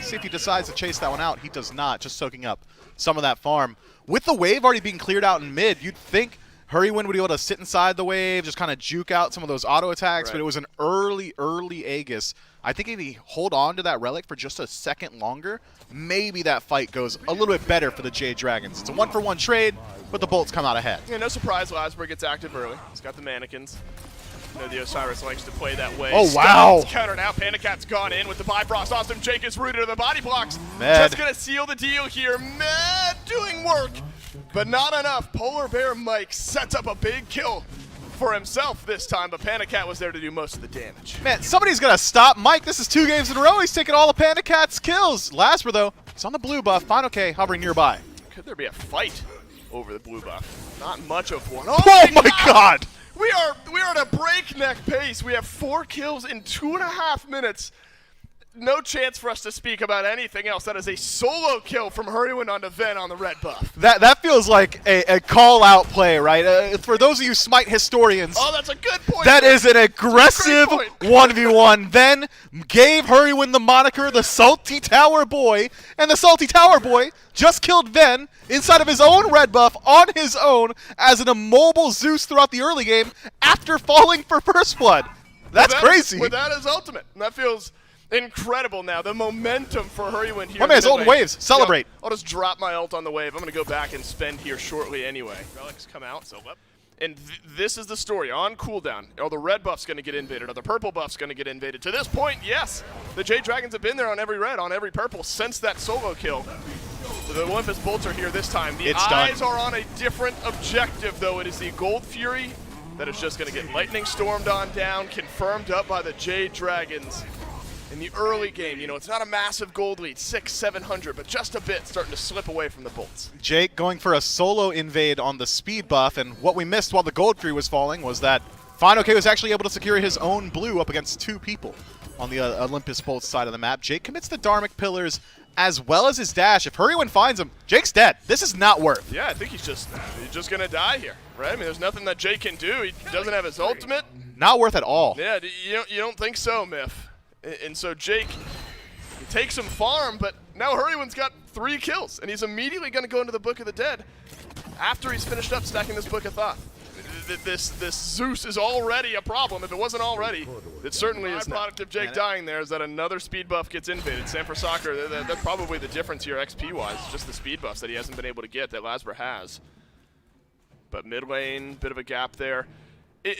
See if he decides to chase that one out. He does not, just soaking up some of that farm. With the wave already being cleared out in mid, you'd think Hurrywin would be able to sit inside the wave, just kind of juke out some of those auto attacks, but it was an early Aegis. I think if he hold on to that relic for just a second longer, maybe that fight goes a little bit better for the Jade Dragons. It's a 1-for-1 trade, but the Bolts come out ahead. Yeah, no surprise Lasberg gets active early. He's got the mannequins. The Osiris likes to play that way. Oh, wow. Countered out. Panda Cat's gone in with the Bifrost. Awesome Jake is rooted to the body blocks. Med. Just going to seal the deal here. Med doing work, but not enough. Polar Bear Mike sets up a big kill for himself this time, but Panda Cat was there to do most of the damage. Man, somebody's going to stop Mike. This is 2 games in a row. He's taking all of Panda Cat's kills. Lasper, though, he's on the blue buff. FinoK hovering nearby. Could there be a fight over the blue buff? Not much of one. Oh my God! We are at a breakneck pace. We have 4 kills in 2.5 minutes. no chance for us to speak about anything else. That is a solo kill from Hurrywin onto Ven on the red buff. That feels like a call-out play, right? For those of you Smite historians, Oh, that's a good point. that is an aggressive Great point. 1v1. Then gave Hurrywin the moniker the Salty Tower Boy, and the Salty Tower Boy just killed Ven inside of his own red buff on his own as an immobile Zeus throughout the early game after falling for First Blood. That's crazy. With that as ultimate. And that feels incredible now. The momentum for Hurrywin here. My man's holding waves. Celebrate. I'll just drop my ult on the wave. I'm going to go back and spend here shortly anyway. Relics come out, so and this is the story. On cooldown, are the red buff's going to get invaded? Are the purple buff's going to get invaded? To this point, yes. The Jade Dragons have been there on every red, on every purple since that solo kill. The Olympus Bolts are here this time. The eyes are on a different objective, though. It is the Gold Fury that is just going to get lightning stormed on down, confirmed up by the Jade Dragons. In the early game, you know, it's not a massive gold lead, 600-700, but just a bit starting to slip away from the Bolts. Jake going for a solo invade on the speed buff, and what we missed while the Gold Fury was falling was that FineOK was actually able to secure his own blue up against 2 people on the Olympus Bolts side of the map. Jake commits the Dharmic Pillars as well as his dash. If Hurrywin finds him, Jake's dead. This is not worth. Yeah, I think he's just going to die here, right? I mean, there's nothing that Jake can do. He doesn't have his ultimate. Not worth at all. Yeah, you don't think so, Miff. And so Jake takes some farm, but now Hurrywin's got 3 kills, and he's immediately going to go into the Book of the Dead after he's finished up stacking this Book of Thoth. This Zeus is already a problem. If it wasn't already, it certainly is. The product of Jake dying there is that another speed buff gets invaded. Sam for Soccer, that's probably the difference here XP-wise, just the speed buffs that he hasn't been able to get that Lasbra has. But mid lane, bit of a gap there.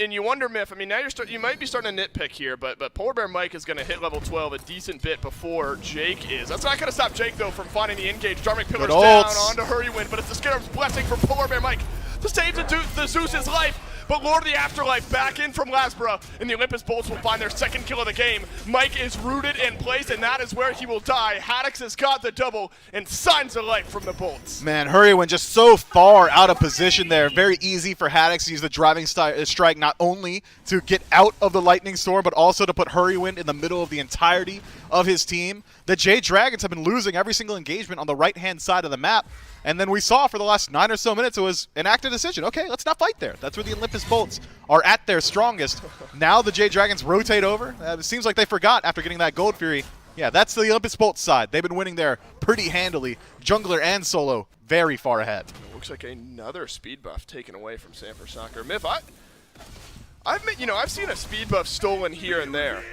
And you wonder, Miff, I mean, now you might be starting to nitpick here, but Polar Bear Mike is going to hit level 12 a decent bit before Jake is. That's not going to stop Jake, though, from finding the engage. Dharmic Pillars down onto Hurrywin, but it's the Scarab's blessing for Polar Bear Mike to save the Zeus's life. But Lord of the Afterlife back in from Lasbra, and the Olympus Bolts will find their 2nd kill of the game. Mike is rooted in place, and that is where he will die. Haddix has got the double and signs of life from the Bolts. Man, Hurrywin just so far out of position there. Very easy for Haddix to use the driving strike not only to get out of the lightning storm, but also to put Hurrywin in the middle of the entirety of his team. The Jade Dragons have been losing every single engagement on the right-hand side of the map. And then we saw for the last 9 or so minutes, it was an active decision. Okay, let's not fight there. That's where the Olympus Bolts are at their strongest. Now the Jade Dragons rotate over. It seems like they forgot after getting that Gold Fury. Yeah, that's the Olympus Bolts side. They've been winning there pretty handily. Jungler and solo very far ahead. Looks like another speed buff taken away from Sam for Soccer. Miff, I've seen a speed buff stolen here and there.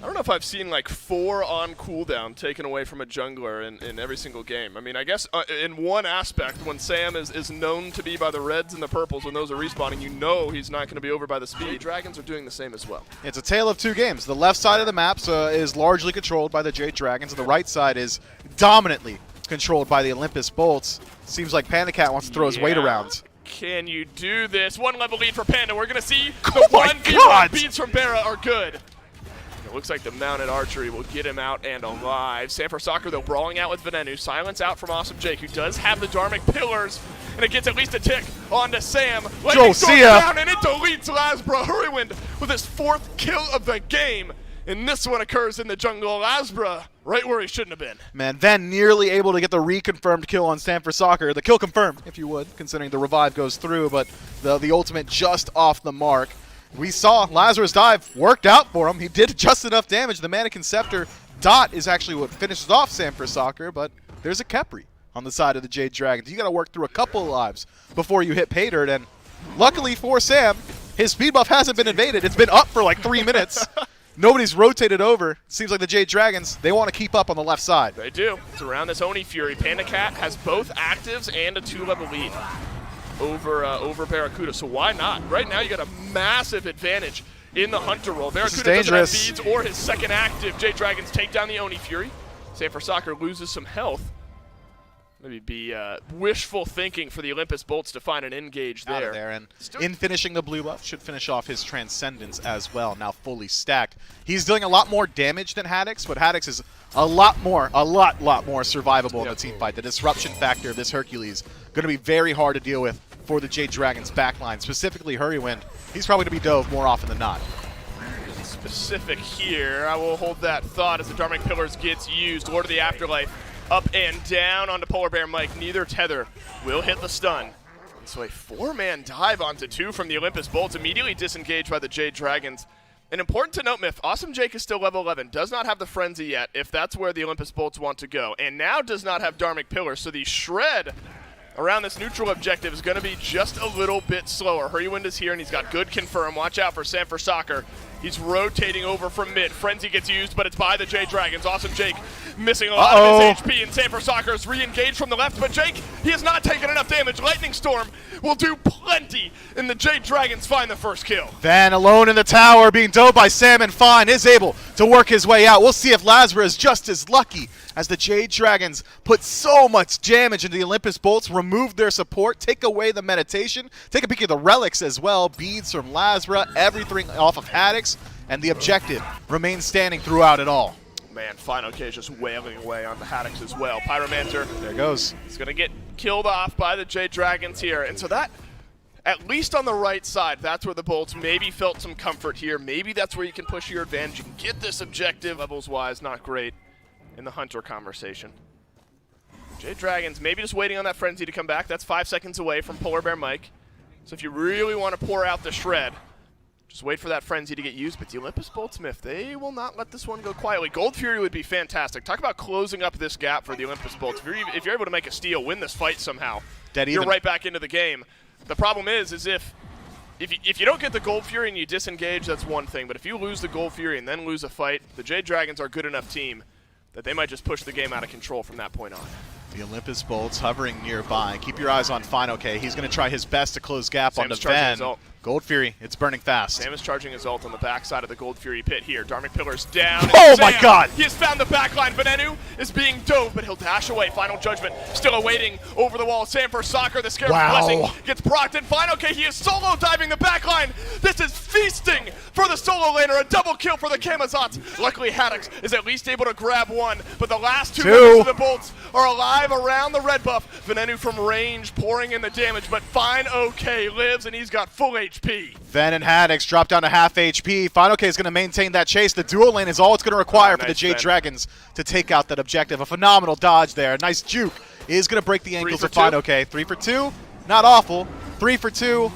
I don't know if I've seen like 4 on cooldown taken away from a jungler in every single game. I mean, I guess in one aspect, when Sam is known to be by the reds and the purples, when those are respawning, you know he's not going to be over by the speed. Dragons are doing the same as well. It's a tale of 2 games. The left side of the map is largely controlled by the Jade Dragons, and the right side is dominantly controlled by the Olympus Bolts. Seems like Panda Cat wants to throw his weight around. Can you do this? 1 level lead for Panda. We're going to see the 1v1 beats from Barra are good. Looks like the mounted archery will get him out and alive. Sam for Soccer, though, brawling out with Venenu. Silence out from Awesome Jake, who does have the Dharmic Pillars. And it gets at least a tick onto Sam. Lightning storm down, and it deletes Lasbra. Hurrywin with his 4th kill of the game. And this one occurs in the jungle. Lasbra right where he shouldn't have been. Man, Ven nearly able to get the reconfirmed kill on Sam for Soccer. The kill confirmed, if you would, considering the revive goes through, but the ultimate just off the mark. We saw Lazarus dive worked out for him. He did just enough damage. The Mannequin Scepter dot is actually what finishes off Sam for Soccer, but there's a Khepri on the side of the Jade Dragons. You got to work through a couple of lives before you hit pay dirt, and luckily for Sam, his speed buff hasn't been invaded. It's been up for like 3 minutes. Nobody's rotated over. Seems like the Jade Dragons, they want to keep up on the left side. They do. It's around this Oni Fury. Panda Cat has both actives and a 2-level lead over Barracuda, so why not? Right now you got a massive advantage in the Hunter role. Barracuda doesn't have beads or his 2nd active. Jade Dragons take down the Oni Fury. Sam for Soccer loses some health. Maybe be wishful thinking for the Olympus Bolts to find an engage there. Out of there, and in finishing the blue buff, should finish off his Transcendence as well, now fully stacked. He's doing a lot more damage than Haddix, but Haddix is a lot more survivable in the team fight. The disruption factor of this Hercules going to be very hard to deal with for the Jade Dragons backline, specifically Hurrywin. He's probably going to be dove more often than not. specific here. I will hold that thought as the Dharmic Pillars gets used. Lord of the Afterlife up and down onto Polar Bear Mike. Neither tether will hit the stun. And so a 4-man dive onto 2 from the Olympus Bolts, immediately disengaged by the Jade Dragons. And important to note, Myth, Awesome Jake is still level 11, does not have the Frenzy yet, if that's where the Olympus Bolts want to go. And now does not have Dharmic Pillars, so the shred around this neutral objective is going to be just a little bit slower. Hurrywind is here, and he's got good confirm. Watch out for Sanford Soccer. He's rotating over from mid. Frenzy gets used, but it's by the Jade Dragons. Awesome Jake missing a lot of his HP, and Sanford Soccer is re-engaged from the left, but Jake, he has not taken enough damage. Lightning Storm will do plenty, and the Jade Dragons find the first kill. Van alone in the tower, being dove by Sam, and Fine is able to work his way out. We'll see if Lazarus is just as lucky, as the Jade Dragons put so much damage into the Olympus Bolts, remove their support, take away the meditation, take a peek at the relics as well, beads from Lazarus, everything off of Haddix, and the objective remains standing throughout it all. Man, Final K is just wailing away on the Haddix as well. Pyromancer, there goes. He's going to get killed off by the Jade Dragons here. And so that, at least on the right side, that's where the Bolts maybe felt some comfort here. Maybe that's where you can push your advantage. You can get this objective. Levels-wise, not great in the Hunter conversation. Jade Dragons maybe just waiting on that Frenzy to come back. That's 5 seconds away from Polar Bear Mike. So if you really want to pour out the shred, just wait for that Frenzy to get used, but the Olympus Boltsmith, they will not let this one go quietly. Gold Fury would be fantastic. Talk about closing up this gap for the Olympus Bolts. If you're able to make a steal, win this fight somehow, you're right back into the game. The problem is if you don't get the Gold Fury and you disengage, that's one thing. But if you lose the Gold Fury and then lose a fight, the Jade Dragons are a good enough team that they might just push the game out of control from that point on. The Olympus Bolts hovering nearby. Keep your eyes on Final K. He's going to try his best to close gap on the Ven. Gold Fury, it's burning fast. Sam is charging his ult on the backside of the Gold Fury pit here. Dharmic Pillars down. Oh my god! He has found the backline. Venenu is being dove, but he'll dash away. Final Judgment still awaiting over the wall. Sam for Soccer, the Scarab Blessing gets procced. And Final K, he is solo diving the backline. This is feasting for the solo laner. A double kill for the Camazotz. Luckily, Haddix is at least able to grab one, but the last two members of the Bolts are alive around the red buff. Venenu from range pouring in the damage, but Fine OK lives, and he's got full HP. Ven and Haddix drop down to half HP. Final K is going to maintain that chase. The dual lane is all it's going to require for the Jade Dragons to take out that objective. A phenomenal dodge there. A nice juke is going to break the ankles of Final K. 3 for 2. Not awful. 3 for 2.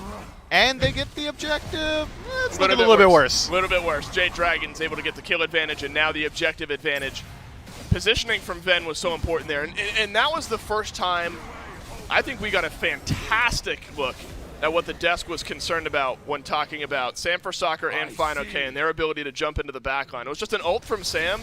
And they get the objective. It's looking a little bit worse. A little bit worse. Jade Dragons able to get the kill advantage and now the objective advantage. Positioning from Ven was so important there. And that was the first time I think we got a fantastic look at what the desk was concerned about when talking about Sam for Soccer and Final K and their ability to jump into the backline. It was just an ult from Sam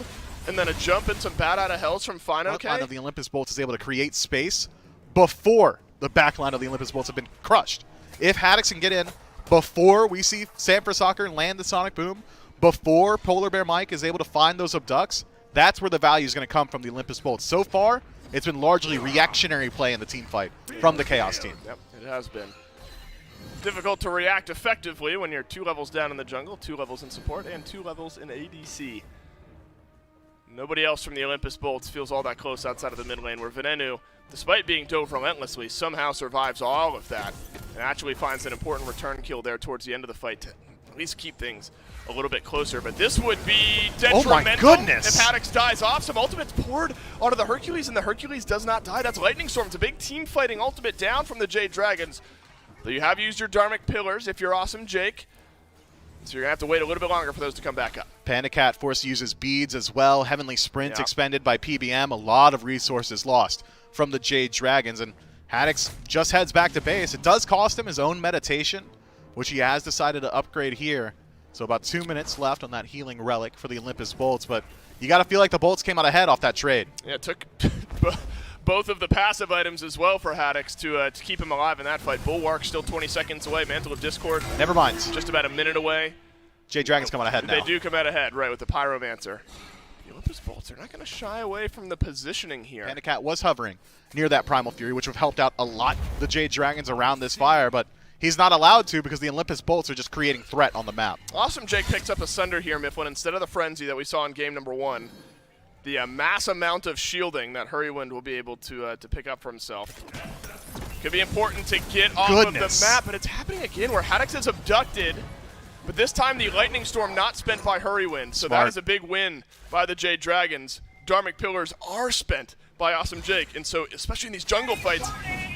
and then a jump and some bat out of hells from Final K. The backline of the Olympus Bolts is able to create space before the backline of the Olympus Bolts have been crushed. If Haddix can get in before we see Sam for Soccer land the Sonic Boom, before Polar Bear Mike is able to find those abducts, that's where the value is going to come from the Olympus Bolts. So far, it's been largely reactionary play in the team fight from the Chaos team. Yep, it has been. Difficult to react effectively when you're 2 levels down in the jungle, 2 levels in support, and 2 levels in ADC. Nobody else from the Olympus Bolts feels all that close outside of the mid lane, where Venenu, despite being dove relentlessly, somehow survives all of that and actually finds an important return kill there towards the end of the fight to at least keep things a little bit closer. But this would be detrimental if Haddix dies off. Some ultimates poured onto the Hercules, and the Hercules does not die. That's Lightning Storm. It's a big team fighting ultimate down from the Jade Dragons. So you have used your Dharmic Pillars if you're Awesome Jake. So you're going to have to wait a little bit longer for those to come back up. Panda Cat forced to use his beads as well. Heavenly Sprint expended by PBM. A lot of resources lost from the Jade Dragons. And Haddix just heads back to base. It does cost him his own meditation, which he has decided to upgrade here. So about 2 minutes left on that healing relic for the Olympus Bolts. But you got to feel like the Bolts came out ahead off that trade. Yeah, it took both of the passive items as well for Haddix to keep him alive in that fight. Bulwark still 20 seconds away. Mantle of Discord. Never mind. Just about a minute away. Jade Dragons come out ahead now. They do come out ahead, right, with the Pyromancer. The Olympus Bolts are not going to shy away from the positioning here. Panda Cat was hovering near that Primal Fury, which would have helped out a lot the Jade Dragons around this fire, but he's not allowed to because the Olympus Bolts are just creating threat on the map. Awesome Jake picks up a Sunder here, Mifflin, instead of the Frenzy that we saw in game number 1. The mass amount of shielding that Hurrywind will be able to pick up for himself. Could be important to get off of the map, but it's happening again where Haddix is abducted. But this time the Lightning Storm not spent by Hurrywind, so that is a big win by the Jade Dragons. Dharmic Pillars are spent by Awesome Jake, and so especially in these jungle fights,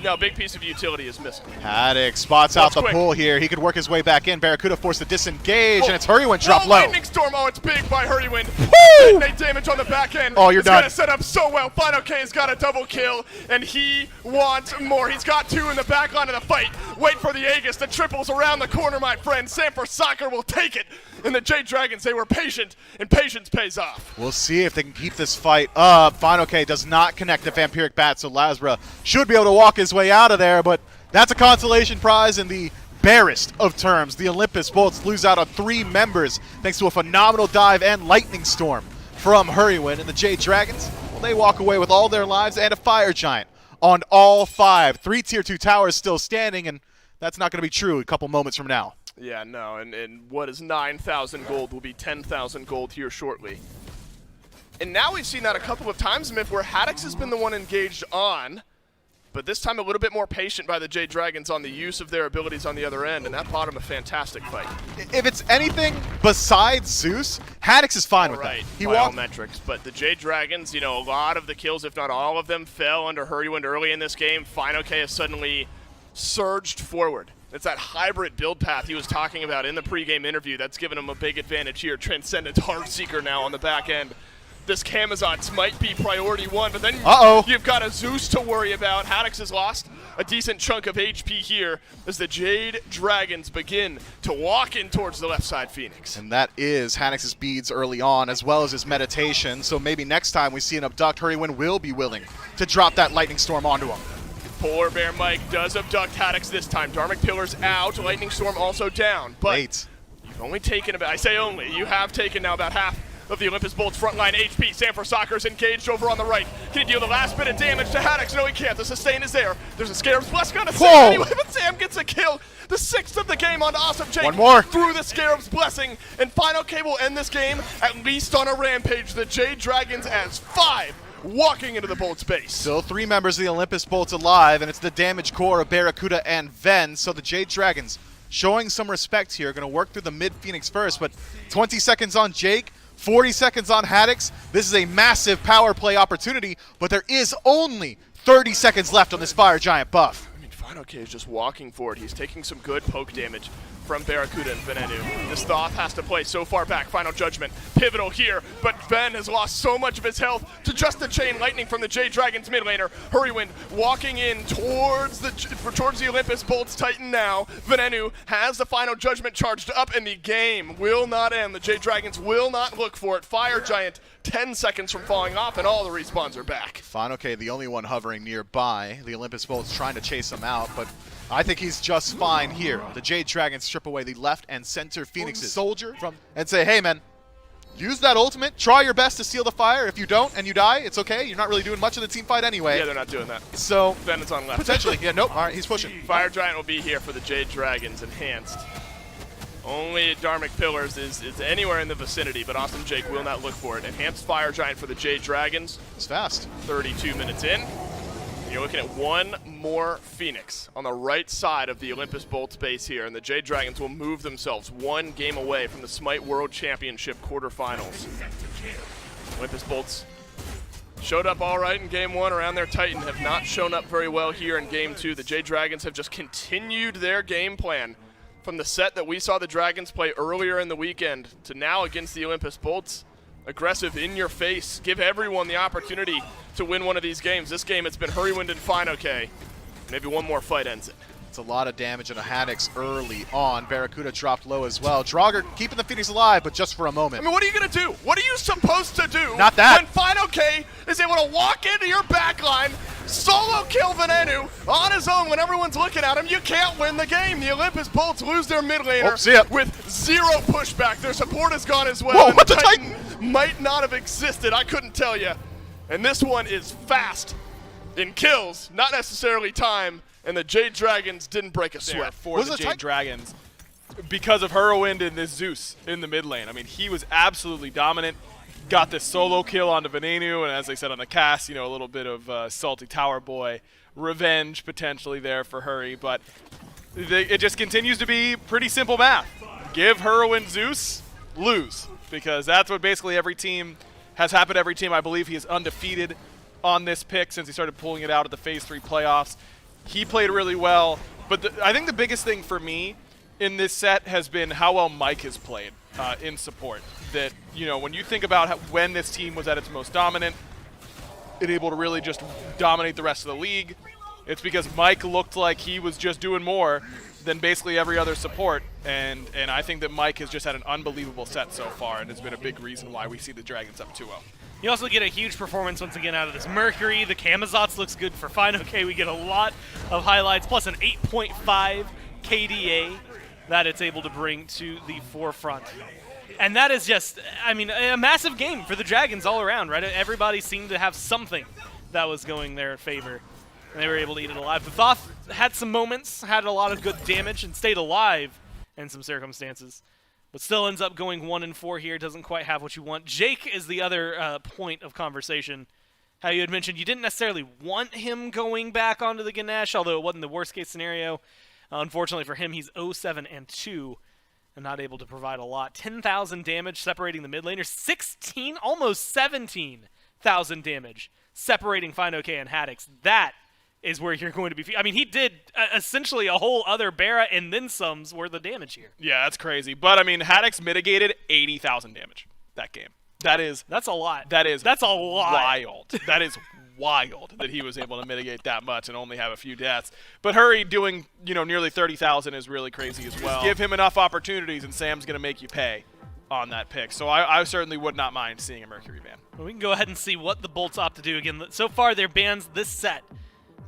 now a big piece of utility is missing. Haddock spots out the pull here. He could work his way back in. Barracuda forced to disengage, and it's Hurrywind drop low. Lightning Storm, oh, it's big by Hurrywind. Woo! 8 damage on the back end. Oh, you're done. It's going to set up so well. Final K has got a double kill, and he wants more. He's got 2 in the back line of the fight. Wait for the Aegis. The triple's around the corner, my friend. Sanford Soccer will take it. And the Jade Dragons, they were patient, and patience pays off. We'll see if they can keep this fight up. Final K does not connect the Vampiric Bat, so Lazra should be able to walk his way out of there, but that's a consolation prize in the barest of terms. The Olympus Bolts lose out on 3 members thanks to a phenomenal dive and Lightning Storm from Hurrywind, and the Jade Dragons, well, they walk away with all their lives and a Fire Giant on all 5. 3 Tier 2 towers still standing, and that's not going to be true a couple moments from now. Yeah, no, and what is 9,000 gold will be 10,000 gold here shortly. And now we've seen that a couple of times, Myth, where Haddox has been the one engaged on, but this time a little bit more patient by the Jade Dragons on the use of their abilities on the other end, and that bought him a fantastic fight. If it's anything besides Zeus, Haddox is fine with Right, that. He by all walked. metrics, but the Jade Dragons, you know, a lot of the kills, if not all of them, fell under Hurrywind early in this game. Final K has suddenly surged forward. It's that hybrid build path he was talking about in the pregame interview that's given him a big advantage here. Transcendent Heartseeker now on the back end. This Camazotz might be priority 1, but then you've got a Zeus to worry about. Haddox has lost a decent chunk of HP here as the Jade Dragons begin to walk in towards the left side Phoenix. And that is Haddox's beads early on, as well as his meditation, so maybe next time we see an abduct, Hurrywind will be willing to drop that Lightning Storm onto him. Polar Bear Mike does abduct Haddox this time. Dharmic Pillars out, Lightning Storm also down. But you've only taken about, I say only, you have taken now about half of the Olympus Bolts frontline HP. Sanford Soccer's engaged over on the right. Can he deal the last bit of damage to Haddox? No, he can't. The sustain is there. There's a Scarab's Blessing on a Sam anyway, but Sam gets a kill. The 6th of the game on Awesome Jake. One more. Through the Scarab's Blessing. And Final K will end this game at least on a rampage. The Jade Dragons as 5. Walking into the Bolts base. Still 3 members of the Olympus Bolts alive, and it's the damage core of Barracuda and Ven, so the Jade Dragons showing some respect here. Going to work through the mid-Phoenix first, but 20 seconds on Jake, 40 seconds on Haddox. This is a massive power play opportunity, but there is only 30 seconds left on this Fire Giant buff. I mean, Final K is just walking forward. He's taking some good poke damage from Barracuda and Venenu. This Thoth has to play so far back. Final Judgment, pivotal here, but Ven has lost so much of his health to just the Chain Lightning from the Jade Dragons mid laner. Hurrywind walking in towards the Olympus Bolts Titan now. Venenu has the Final Judgment charged up, and the game will not end. The Jade Dragons will not look for it. Fire Giant 10 seconds from falling off, and all the respawns are back. Final K, the only one hovering nearby. The Olympus Bolts trying to chase him out, but I think he's just fine here. The Jade Dragons strip away the left and center Phoenix's soldier and say, hey man, use that ultimate, try your best to steal the fire. If you don't and you die, it's okay. You're not really doing much of the team fight anyway. Yeah, they're not doing that. So Ven is on left. potentially, yeah, nope. All right, he's pushing. Fire Giant will be here for the Jade Dragons enhanced. Only Dharmic Pillars is anywhere in the vicinity, but Awesome Jake will not look for it. Enhanced Fire Giant for the Jade Dragons. It's fast. 32 minutes in. You're looking at one more Phoenix on the right side of the Olympus Bolts base here, and the Jade Dragons will move themselves 1 game away from the Smite World Championship quarterfinals. Olympus Bolts showed up all right in Game 1 around their Titan, have not shown up very well here in Game 2. The Jade Dragons have just continued their game plan from the set that we saw the Dragons play earlier in the weekend to now against the Olympus Bolts. Aggressive, in your face, give everyone the opportunity to win one of these games. This game, it's been Hurrywind and Final K. Maybe one more fight ends it. It's a lot of damage on a Haddox early on. Barracuda dropped low as well. Draugr keeping the Phoenix alive, but just for a moment. I mean, what are you going to do? What are you supposed to do Not that. when Final K is able to walk into your backline, solo kill Venenu on his own when everyone's looking at him? You can't win the game. The Olympus Bolts lose their mid laner with 0 pushback. Their support has gone as well. Whoa, and what the the Titan might not have existed. I couldn't tell you. And this one is fast in kills, not necessarily time. And the Jade Dragons didn't break a sweat. For the Jade Dragons because of Hurrywind and this Zeus in the mid lane. I mean, he was absolutely dominant. Got this solo kill onto Venenu, and as I said on the cast, you know, a little bit of salty tower boy revenge potentially there for Hurry, but it just continues to be pretty simple math. give Heroin Zeus, lose. Because that's what basically every team has happened to every team. I believe he is undefeated on this pick since he started pulling it out of the Phase 3 playoffs. He played really well. But I think the biggest thing for me in this set has been how well Mike has played in support. That, you know, when you think about when this team was at its most dominant and able to really just dominate the rest of the league, it's because Mike looked like he was just doing more than basically every other support. And I think that Mike has just had an unbelievable set so far and has been a big reason why we see the Dragons up 2-0. You also get a huge performance once again out of this Mercury. The Camazotz looks good for fine. Okay, we get a lot of highlights, plus an 8.5 KDA that it's able to bring to the forefront. And that is just, I mean, a massive game for the Dragons all around, right? Everybody seemed to have something that was going their favor, and they were able to eat it alive. The Thoth had some moments, had a lot of good damage, and stayed alive in some circumstances, but still ends up going 1-4 here. Doesn't quite have what you want. Jake is the other point of conversation. How you had mentioned you didn't necessarily want him going back onto the Ganesh, although it wasn't the worst-case scenario. Unfortunately for him, he's 0-7-2. And not able to provide a lot. 10,000 damage separating the mid laner. 16, almost 17,000 damage separating FineOK and Haddix. That is where you're going to be. I mean, he did essentially a whole other Bara and then some's worth of damage here. Yeah, that's crazy. But, I mean, Haddix mitigated 80,000 damage that game. That's a lot. That's a lot. Wild. That is wild that he was able to mitigate that much and only have a few deaths. But Hurry doing, you know, nearly 30,000 is really crazy as well. Just give him enough opportunities and Sam's going to make you pay on that pick. So I certainly would not mind seeing a Mercury ban. Well, we can go ahead and see what the Bolts opt to do again. So far, their bans this set: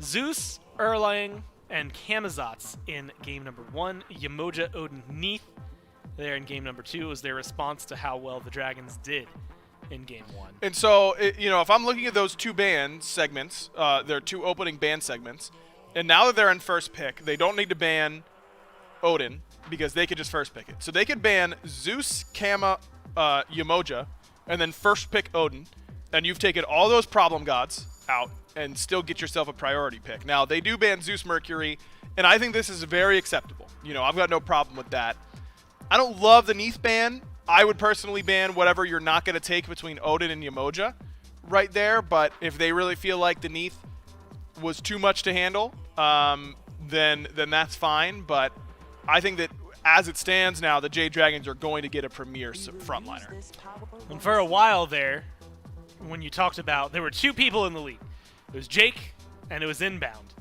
Zeus, Erlang, and Camazotz in game number 1. Yamoja, Odin, Neath there in game number 2 was their response to how well the Dragons did in game 1. And so, you know, if I'm looking at those two ban segments, their two opening ban segments, and now that they're in first pick, they don't need to ban Odin because they could just first pick it. So they could ban Zeus, Kama, Yamoja, and then first pick Odin, and you've taken all those problem gods out and still get yourself a priority pick. Now, they do ban Zeus Mercury, and I think this is very acceptable. You know, I've got no problem with that. I don't love the Neath ban. I would personally ban whatever you're not going to take between Odin and Yamoja right there, but if they really feel like the Neath was too much to handle, then that's fine. But I think that as it stands now, the Jade Dragons are going to get a premier frontliner. And for a while there, when you talked about, there were two people in the league. It was Jake and it was Inbound.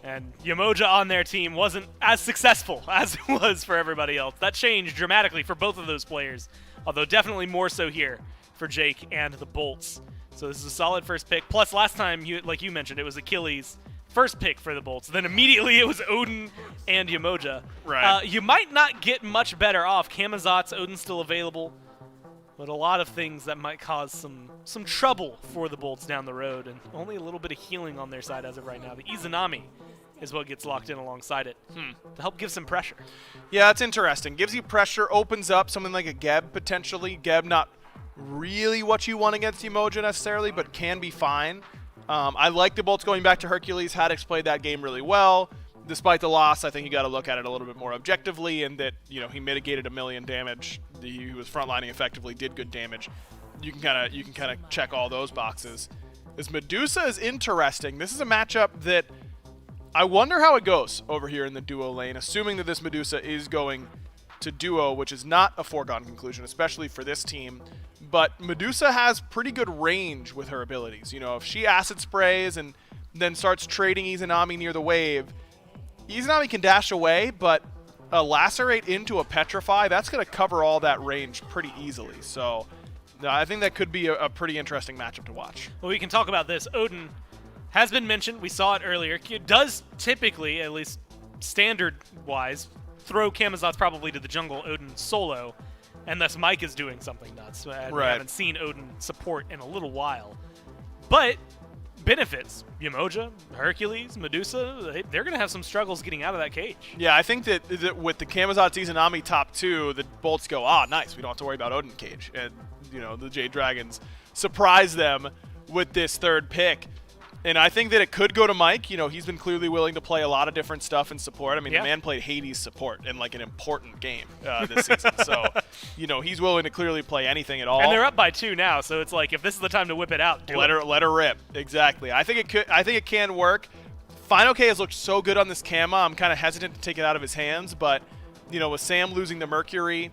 And Yamoja on their team wasn't as successful as it was for everybody else. That changed dramatically for both of those players, although definitely more so here for Jake and the Bolts. So this is a solid first pick. Plus, last time, like you mentioned, it was Achilles' first pick for the Bolts. Then immediately it was Odin and Yamoja. Right. You might not get much better off. Camazotz, Odin's still available, but a lot of things that might cause some trouble for the Bolts down the road, and only a little bit of healing on their side as of right now. The Izanami is what gets locked in alongside it to help give some pressure. Yeah, it's interesting. Gives you pressure, opens up something like a Geb potentially. Geb not really what you want against Yamoja necessarily, but can be fine. I like the Bolts going back to Hercules. Haddix played that game really well. Despite the loss, I think you got to look at it a little bit more objectively, and that, you know, he mitigated 1 million damage. He was frontlining effectively, did good damage. You can kind of check all those boxes. This Medusa is interesting. This is a matchup that I wonder how it goes over here in the duo lane, assuming that this Medusa is going to duo, which is not a foregone conclusion, especially for this team. But Medusa has pretty good range with her abilities. You know, if she acid sprays and then starts trading Izanami near the wave, Izanami can dash away, but a lacerate into a petrify, that's going to cover all that range pretty easily. So I think that could be a pretty interesting matchup to watch. Well, we can talk about this. Odin has been mentioned. We saw it earlier. It does typically, at least standard-wise, throw Camazotz probably to the jungle, Odin solo, unless Mike is doing something nuts. And we haven't seen Odin support in a little while. But benefits. Yamoja, Hercules, Medusa, they're going to have some struggles getting out of that cage. Yeah, I think that with the Camazotz Izanami top 2, the Bolts go, nice, we don't have to worry about Odin cage. And, you know, the Jade Dragons surprise them with this third pick. And I think that it could go to Mike. You know, he's been clearly willing to play a lot of different stuff in support. I mean, Yeah. the man played Hades support in like an important game this season. So, you know, he's willing to clearly play anything at all. And they're up by 2 now, so it's like if this is the time to whip it out, do let it. her rip. Exactly. I think it can work. Final K has looked so good on this Kama. I'm kind of hesitant to take it out of his hands, but you know, with Sam losing the Mercury,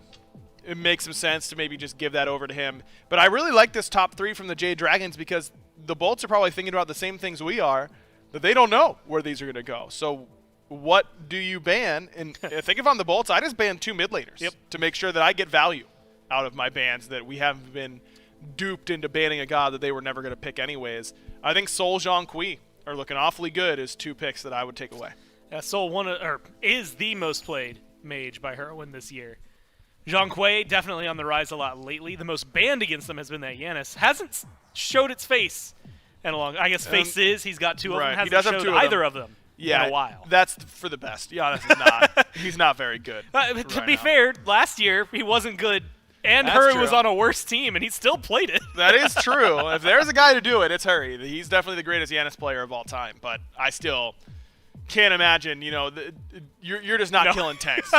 it makes some sense to maybe just give that over to him. But I really like this top 3 from the Jade Dragons because the Bolts are probably thinking about the same things we are, that they don't know where these are going to go. So what do you ban? And I think if I'm the Bolts, I just ban 2 mid laners to make sure that I get value out of my bans, that we haven't been duped into banning a god that they were never going to pick anyways. I think Sol Zhang Kui are looking awfully good as 2 picks that I would take away. Sol is the most played mage by Heroin this year. Zhang Kui definitely on the rise a lot lately. The most banned against them has been that Yanis. Hasn't showed its face in a long. I guess faces. He's got 2 of them. Right. Hasn't He does have showed 2 of either them. of them Yeah, in a while. That's for the best. Giannis is not. He's not very good. To right be now. fair, last year he wasn't good, and That's Hurry true. was on a worse team, and he still played it. That is true. If there's a guy to do it, it's Hurry. He's definitely the greatest Giannis player of all time. But I still can't imagine. You know, you're just not killing tanks.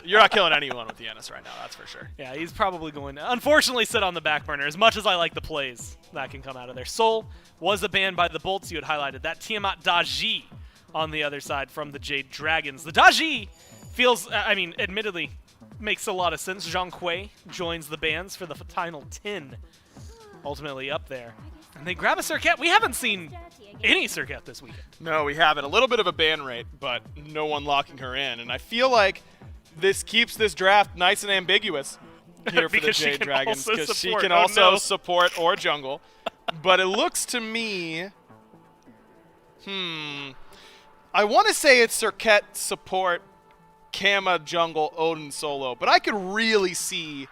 You're not killing anyone with Giannis right now. That's for sure. Yeah, he's probably going to, unfortunately, sit on the back burner. As much as I like the plays that can come out of there. Sol was a ban by the Bolts. You had highlighted that. Tiamat Daji on the other side from the Jade Dragons. The Daji feels, I mean, admittedly, makes a lot of sense. Zhang Kui joins the bans for the final 10, ultimately up there. And they grab a Circuit. We haven't seen any Circuit this weekend. No, we haven't. A little bit of a ban rate, but no one locking her in. And I feel like this keeps this draft nice and ambiguous here for the Because she Jade can Dragons also because she support. can Oh, also no. support or jungle. But it looks to me, I want to say it's Circuit support, Kama jungle, Odin solo, but I could really see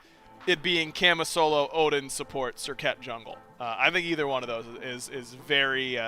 it being Kama solo, Odin support, Circuit jungle. I think either one of those is very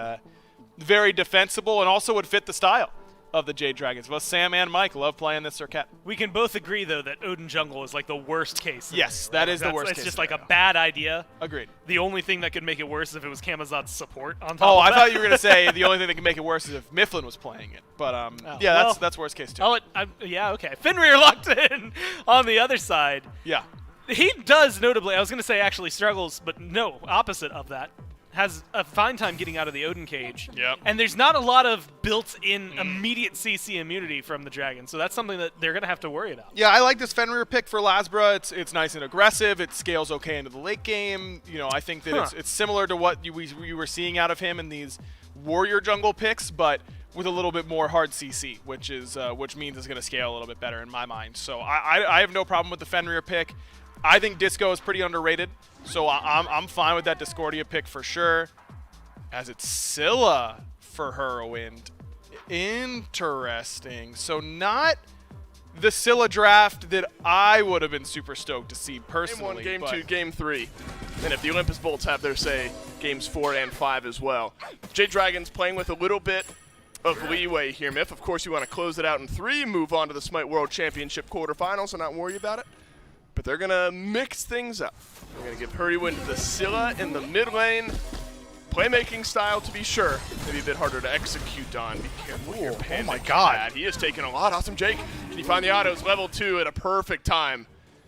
very defensible and also would fit the style of the Jade Dragons. Both Sam and Mike love playing this Circuit. We can both agree, though, that Odin jungle is like the worst case. Yes, that is the worst It's case just like a scenario. bad idea. Agreed. The only thing that could make it worse is if it was Camazot's support on top Oh, of I that. thought you were going to say the only thing that can make it worse is if Mifflin was playing it. But yeah, well, that's worst case too. Yeah, okay. Fenrir locked in on the other side. Yeah. He does notably, I was going to say actually struggles, but no, opposite of that. Has a fine time getting out of the Odin cage. Yep. And there's not a lot of built-in immediate CC immunity from the Dragon, so that's something that they're going to have to worry about. Yeah, I like this Fenrir pick for Lasbra. It's nice and aggressive. It scales okay into the late game. You know, I think that it's similar to what you were seeing out of him in these warrior jungle picks, but with a little bit more hard CC, which means it's going to scale a little bit better in my mind. So I have no problem with the Fenrir pick. I think Disco is pretty underrated, so I'm fine with that Discordia pick for sure. As it's Scylla for Whirlwind. Interesting. So not the Scylla draft that I would have been super stoked to see personally. Game 1, Game but 2, Game 3. And if the Olympus Bolts have their say, Games 4 and 5 as well. Jade Dragons playing with a little bit of leeway here, Miff. Of course, you want to close it out in 3, move on to the Smite World Championship quarterfinals and not worry about it. But they're going to mix things up. They're going to give Hurrywin the Scylla in the mid lane. Playmaking style, to be sure. Maybe a bit harder to execute on. Be careful here, Panda. my God. Cat. He is taking a lot. Awesome, Jake. Can you find the autos? Level 2 at a perfect time.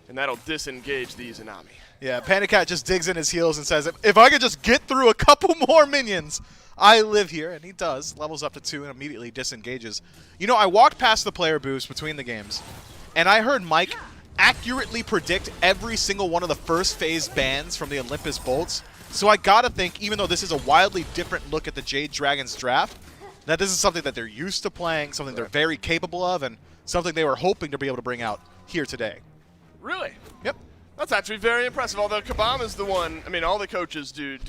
And that'll disengage the Izanami. Yeah, Panda Cat just digs in his heels and says, if I could just get through a couple more minions, I live here. And he does. Levels up to 2 and immediately disengages. You know, I walked past the player booths between the games, and I heard Mike accurately predict every single one of the first phase bans from the Olympus Bolts. So I gotta think, even though this is a wildly different look at the Jade Dragons draft, that this is something that they're used to playing, something they're very capable of, and something they were hoping to be able to bring out here today. Really? Yep. That's actually very impressive. Although Kabama's the one, I mean, all the coaches do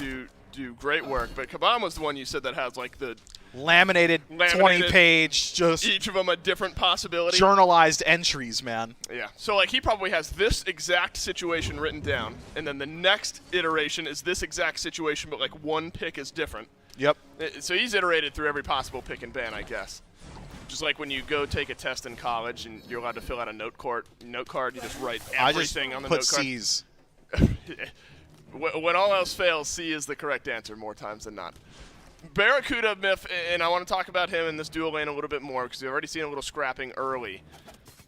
great work, but Kabama's the one you said that has like the Laminated 20-page, just each of them a different possibility. journalized entries, man. Yeah. So like he probably has this exact situation written down, and then the next iteration is this exact situation, but like one pick is different. Yep. So he's iterated through every possible pick and ban, I guess. Just like when you go take a test in college and you're allowed to fill out a note card, you just write everything on the put note card. C's. When all else fails, C is the correct answer more times than not. Barracuda, Myth, and I want to talk about him in this dual lane a little bit more because we've already seen a little scrapping early.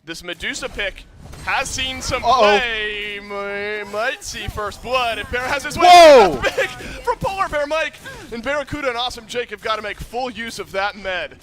This Medusa pick has seen some play. Might see first blood. If Bear has his way, Whoa! that's big from Polar Bear Mike. And Barracuda and Awesome Jake have got to make full use of that med.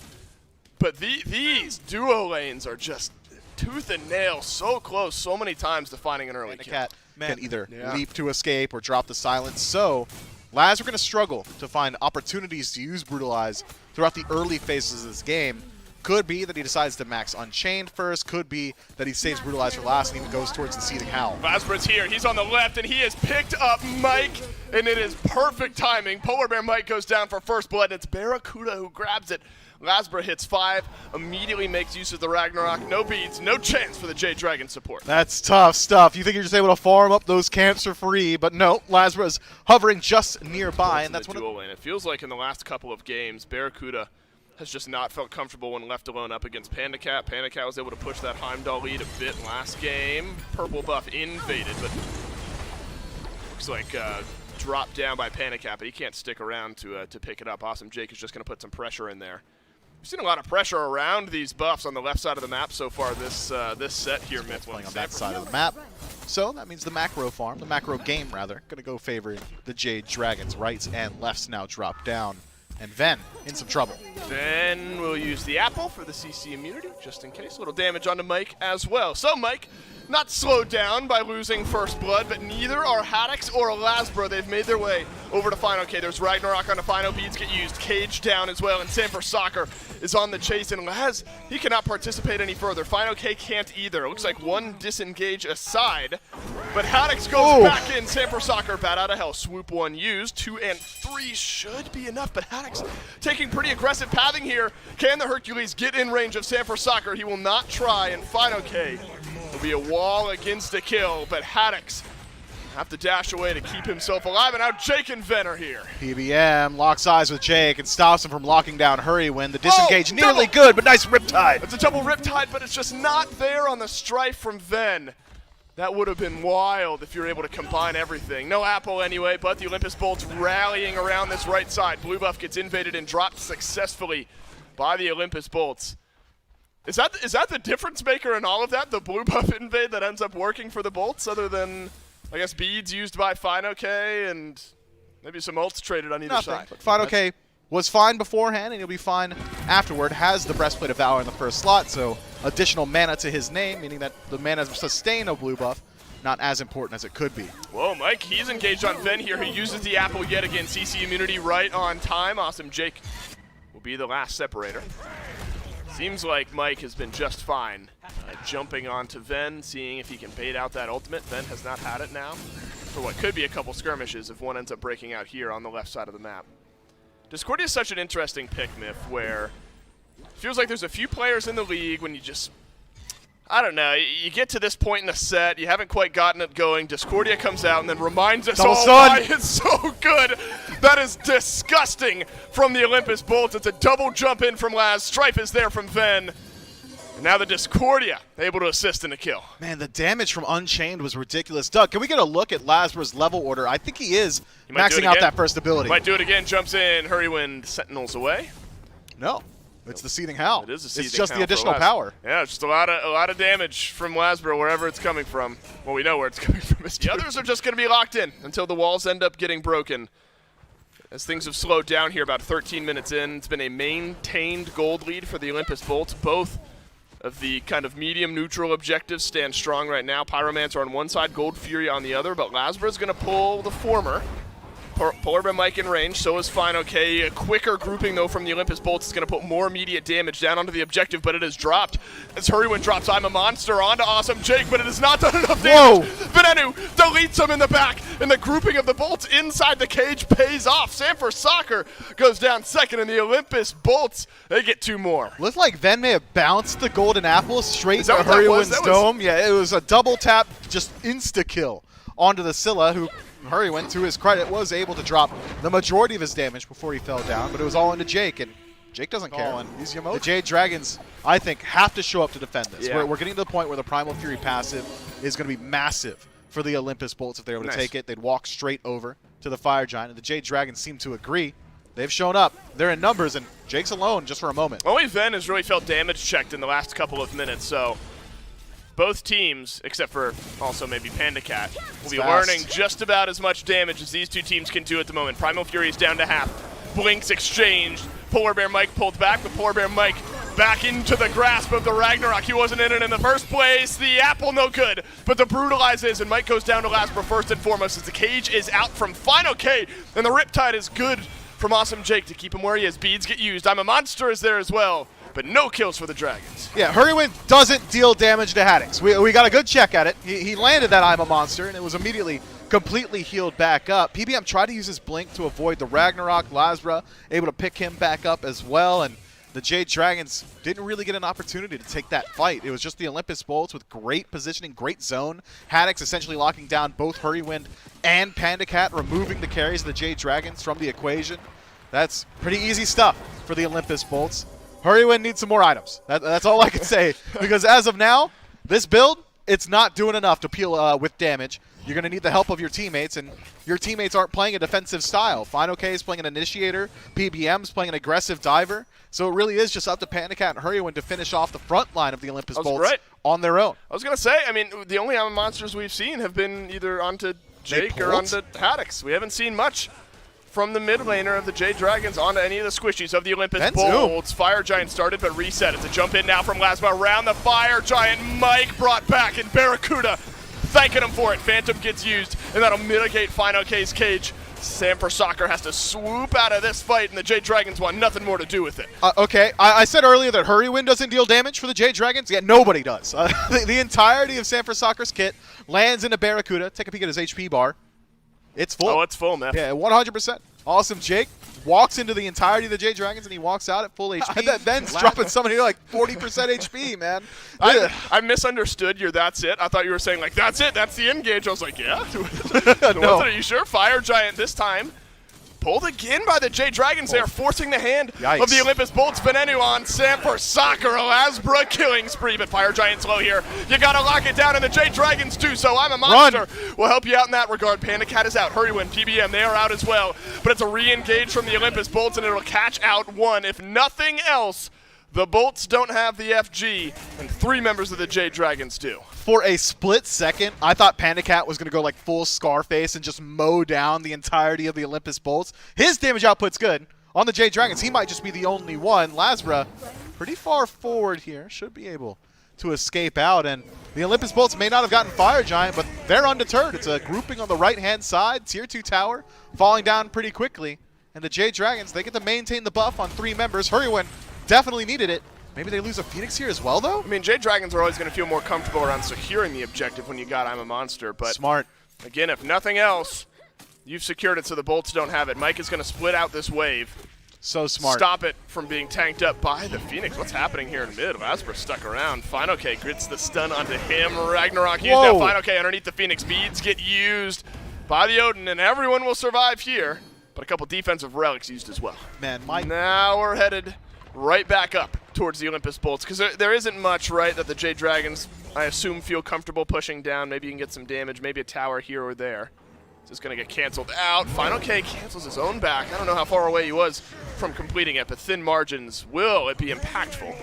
But these duo lanes are just tooth and nail, so close so many times to finding an early kill. Cat can either leap to escape or drop the silence. So Laz are going to struggle to find opportunities to use Brutalize throughout the early phases of this game. Could be that he decides to max Unchained first. Could be that he saves Brutalize for last and even goes towards the Seething Howl. Lasbro's here. He's on the left, and he has picked up Mike, and it is perfect timing. Polar Bear Mike goes down for first blood, and it's Barracuda who grabs it. Lasbro hits 5, immediately makes use of the Ragnarok. No beads, no chance for the Jade Dragon support. That's tough stuff. You think you're just able to farm up those camps for free, but no, Lasbro's hovering just nearby, and that's one dual lane. It feels like in the last couple of games, Barracuda has just not felt comfortable when left alone up against Panda Cat. Panda Cat was able to push that Heimdall lead a bit last game. Purple buff invaded, but looks like dropped down by Panda Cat, but he can't stick around to pick it up. Awesome Jake is just going to put some pressure in there. We've seen a lot of pressure around these buffs on the left side of the map so far this set here. Myth playing on that side of the map. So that means the macro farm, the macro game rather, going to go favoring the Jade Dragons. Rights and lefts now drop down. And Ven in some trouble. Then we'll use the apple for the CC immunity, just in case. A little damage onto Mike as well. So Mike, not slowed down by losing first blood, but neither are Haddix or Lasbro. They've made their way over to Final. Okay, there's Ragnarok on the Final. Beads get used. Cage down as well, and Sanford Soccer is on the chase. And Laz, he cannot participate any further. Final K can't either. It looks like one disengage aside, but Haddix goes back in. Sanford Soccer, bat out of hell. Swoop 1 used. 2 and 3 should be enough, but Haddix taking pretty aggressive pathing here. Can the Hercules get in range of Sanford Soccer? He will not try, and Final K will be a wall against a kill, but Haddix have to dash away to keep himself alive, and now Jake and Ven are here. PBM locks eyes with Jake and stops him from locking down Hurrywin. The disengage nearly good, but nice Riptide. It's a double Riptide, but it's just not there on the strife from Ven. That would have been wild if you're able to combine everything. No apple anyway, but the Olympus Bolts rallying around this right side. Blue buff gets invaded and dropped successfully by the Olympus Bolts. Is that the difference maker in all of that? The blue buff invade that ends up working for the Bolts, other than, I guess, beads used by Fino K and maybe some ults traded on either side. But Fino K was fine beforehand, and he'll be fine afterward. Has the Breastplate of Valor in the first slot, so additional mana to his name, meaning that the mana sustain of blue buff, not as important as it could be. Whoa, Mike, he's engaged on Ven here. He uses the apple yet again. CC immunity right on time. Awesome Jake will be the last separator. Seems like Mike has been just fine at jumping onto Ven, seeing if he can bait out that ultimate. Ven has not had it now for what could be a couple skirmishes if one ends up breaking out here on the left side of the map. Discordia is such an interesting pick, Myth, where it feels like there's a few players in the league when you just, I don't know, you get to this point in the set, you haven't quite gotten it going, Discordia comes out and then reminds us all why it's so good. That is disgusting from the Olympus Bolts. It's a double jump in from Laz. Strife is there from Ven. And now the Discordia able to assist in the kill. Man, the damage from Unchained was ridiculous. Doug, can we get a look at Lasbro's level order? I think he is maxing out that first ability. Might do it again, jumps in, Hurrywin Sentinels away. No. It's the Seething Howl. It is the Seething Howl. It's just the additional power. Yeah, just a lot of damage from Lasbro wherever it's coming from. Well, we know where it's coming from. The others are just going to be locked in until the walls end up getting broken. As things have slowed down here about 13 minutes in, it's been a maintained gold lead for the Olympus Bolts. Both of the kind of medium-neutral objectives stand strong right now. Pyromancer on one side, Gold Fury on the other, but Lasbro's going to pull the former. Polar Bear Mike in range, so is Fine OK. A quicker grouping, though, from the Olympus Bolts is going to put more immediate damage down onto the objective, but it is dropped. As Hurrywin drops I'm a Monster onto Awesome Jake, but it has not done enough damage. Venenu deletes him in the back, and the grouping of the Bolts inside the cage pays off. Sanford Soccer goes down second, and the Olympus Bolts, they get 2 more. Looked like Ven may have bounced the golden apple straight to Hurrywin's dome. Yeah, it was a double tap, just insta-kill onto the Scylla, who Hurrywin, to his credit, was able to drop the majority of his damage before he fell down, but it was all into Jake, and Jake doesn't care. The Jade Dragons, I think, have to show up to defend this. Yeah. We're getting to the point where the Primal Fury passive is going to be massive for the Olympus Bolts if they're able to take it. They'd walk straight over to the Fire Giant, and the Jade Dragons seem to agree. They've shown up. They're in numbers, and Jake's alone just for a moment. Only Ven has really felt damage checked in the last couple of minutes, so both teams, except for also maybe Panda Cat, will be learning just about as much damage as these two teams can do at the moment. Primal Fury is down to half. Blinks exchanged. Polar Bear Mike pulled back, but Polar Bear Mike back into the grasp of the Ragnarok. He wasn't in it in the first place. The apple no good, but the Brutalize is, and Mike goes down to Lasper first and foremost as the cage is out from Final K, and the Riptide is good from Awesome Jake to keep him where he is. Beads get used. I'm a Monster is there as well, but no kills for the Dragons. Yeah, Hurrywin doesn't deal damage to Haddix. We got a good check at it. He landed that I'm a Monster, and it was immediately completely healed back up. PBM tried to use his blink to avoid the Ragnarok. Lasbra able to pick him back up as well, and the Jade Dragons didn't really get an opportunity to take that fight. It was just the Olympus Bolts with great positioning, great zone. Haddix essentially locking down both Hurrywind and Panda Cat, removing the carries of the Jade Dragons from the equation. That's pretty easy stuff for the Olympus Bolts. Hurrywind needs some more items. That's all I can say. Because as of now, this build, it's not doing enough to peel with damage. You're going to need the help of your teammates, and your teammates aren't playing a defensive style. Final K is playing an initiator. PBM's playing an aggressive diver. So it really is just up to Panda Cat and Hurrywin to finish off the front line of the Olympus Bolts on their own. I was going to say, I mean, the only monsters we've seen have been either onto Jake or onto Haddix. We haven't seen much from the mid laner of the Jade Dragons onto any of the squishies of the Olympus Bolts. Fire Giant started but reset. It's a jump in now from Lasma around the Fire Giant. Mike brought back, and Barracuda thanking him for it. Phantom gets used, and that'll mitigate Final K's cage. Sam for Soccer has to swoop out of this fight, and the Jade Dragons want nothing more to do with it. Okay, I said earlier that Hurrywin doesn't deal damage for the Jade Dragons. Yeah, nobody does. The entirety of Sam for Soccer's kit lands into Barracuda. Take a peek at his HP bar. It's full. Oh, it's full, man. Yeah, 100%. Awesome Jake walks into the entirety of the Jade Dragons, and he walks out at full HP. I bet Ben's dropping somebody like 40% HP, man. I misunderstood your that's it. I thought you were saying, like, that's it, that's the engage. I was like, yeah? No. Are you sure? Fire Giant this time. Pulled again by the Jade Dragons. They are forcing the hand of the Olympus Bolts. Benenu on Sam for Soccer. Lasbra killing spree, but Fire Giant's low here. You gotta lock it down, and the Jade Dragons do so. I'm a Monster. We'll help you out in that regard. Panda Cat is out. Hurrywin, PBM, they are out as well. But it's a re-engage from the Olympus Bolts, and it'll catch out one. If nothing else, the Bolts don't have the FG, and 3 members of the Jade Dragons do. For a split second, I thought Panda Cat was going to go like full Scarface and just mow down the entirety of the Olympus Bolts. His damage output's good. On the Jade Dragons, he might just be the only one. Lasbra, pretty far forward here, should be able to escape out. And the Olympus Bolts may not have gotten Fire Giant, but they're undeterred. It's a grouping on the right-hand side. Tier 2 tower falling down pretty quickly. And the Jade Dragons, they get to maintain the buff on 3 members. Hurrywin definitely needed it. Maybe they lose a Phoenix here as well, though? I mean, Jade Dragons are always going to feel more comfortable around securing the objective when you got I'm a Monster, but smart. Again, if nothing else, you've secured it so the Bolts don't have it. Mike is going to split out this wave. So smart. Stop it from being tanked up by the Phoenix. What's happening here in mid? Lasper stuck around. Final K grits the stun onto him. Ragnarok used now. Final K underneath the Phoenix. Beads get used by the Odin, and everyone will survive here. But a couple defensive relics used as well. Man, Mike. Now we're headed right back up towards the Olympus Bolts, because there isn't much, right, that the Jade Dragons, I assume, feel comfortable pushing down. Maybe you can get some damage, maybe a tower here or there. It's just going to get canceled out. Final K cancels his own back. I don't know how far away he was from completing it, but thin margins, will it be impactful?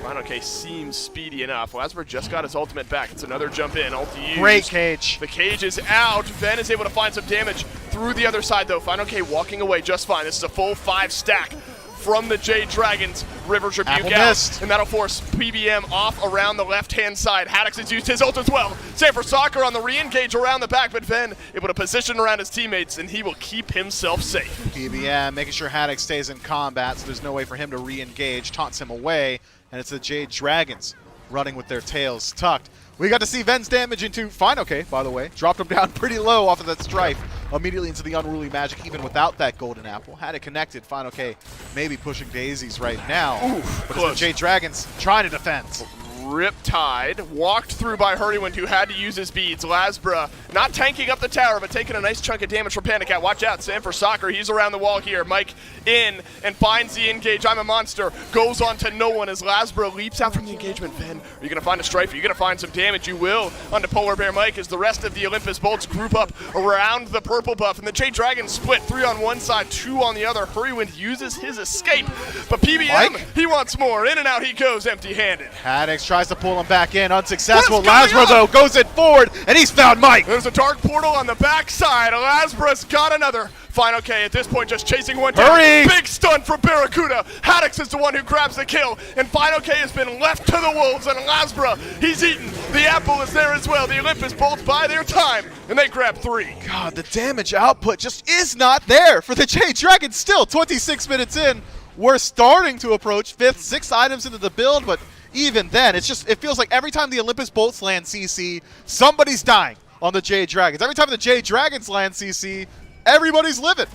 Final K seems speedy enough. Lasper just got his ultimate back. It's another jump in, ulti used. Great cage. The cage is out. Ven is able to find some damage through the other side, though. Final K walking away just fine. This is a full 5 stack from the Jade Dragons. River's Rebuke out, and that'll force PBM off around the left-hand side. Haddix has used his ult as well. Save for Soccer on the re-engage around the back, but Ven able to position around his teammates, and he will keep himself safe. PBM making sure Haddix stays in combat, so there's no way for him to re-engage, taunts him away, and it's the Jade Dragons running with their tails tucked. We got to see Ven's damage into Final K, by the way. Dropped him down pretty low off of that Strife. Immediately into the Unruly Magic, even without that Golden Apple. Had it connected. Final K maybe pushing daisies right now. Oof, but it's the Jade Dragons trying to defend. Riptide walked through by Hurrywind, who had to use his beads. Lasbra not tanking up the tower, but taking a nice chunk of damage from Panda Cat. Watch out, Sam for Soccer. He's around the wall here. Mike in and finds the engage. I'm a monster. Goes on to no one as Lasbra leaps out from the engagement. Ven, are you going to find a strife? Are you going to find some damage? You will onto Polar Bear Mike as the rest of the Olympus Bolts group up around the purple buff. And the Jade Dragons split 3 on one side, 2 on the other. Hurrywind uses his escape, but PBM, Mike? he wants more. In and out he goes empty-handed. Haddix tries to pull him back in, unsuccessful. What is going Lasbra, though, on? goes it forward, and he's found Mike. There's a dark portal on the backside. Lasbra's got another. Final K at this point just chasing one down. Hurry! Big stun for Barracuda. Haddix is the one who grabs the kill. And Final K has been left to the wolves. And Lasbra, he's eaten. The apple is there as well. The Olympus Bolts buy their time. And they grab 3. God, the damage output just is not there for the Jade Dragons. Still 26 minutes in. We're starting to approach 5th, 6 items into the build, but even then, it feels like every time the Olympus Bolts land CC, somebody's dying on the Jade Dragons. Every time the Jade Dragons land CC, everybody's living.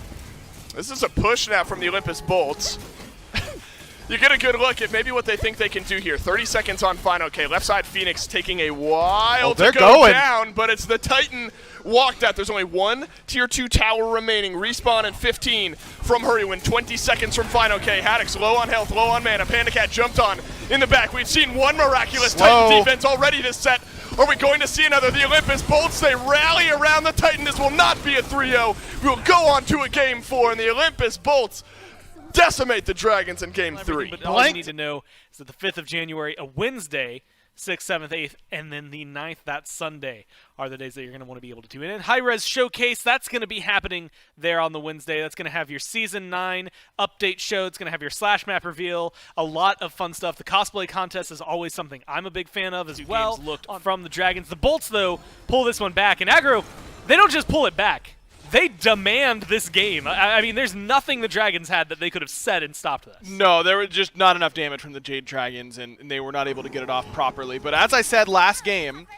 This is a push now from the Olympus Bolts. You get a good look at maybe what they think they can do here. 30 seconds on Final K. Left side Phoenix taking a while to go down, but it's the Titan walked out. There's only one Tier 2 tower remaining. Respawn in 15 from Hurrywind. 20 seconds from Final K. Haddix low on health, low on mana. Panda Cat jumped on in the back. We've seen one miraculous Titan defense already this set. Are we going to see another? The Olympus Bolts, they rally around the Titan. This will not be a 3-0. We will go on to a Game 4, and the Olympus Bolts decimate the Dragons in Game 3. But all you need to know is that the 5th of January, a Wednesday, 6th, 7th, 8th, and then the 9th, that Sunday, are the days that you're going to want to be able to tune in. High-Res Showcase, that's going to be happening there on the Wednesday. That's going to have your Season 9 update show. It's going to have your Slash Map reveal. A lot of fun stuff. The cosplay contest is always something I'm a big fan of as well. Looked from the Dragons. The Bolts, though, pull this one back. And Aggro, they don't just pull it back. They demand this game. I mean, there's nothing the Dragons had that they could have said and stopped this. No, there was just not enough damage from the Jade Dragons, and they were not able to get it off properly. But as I said last game,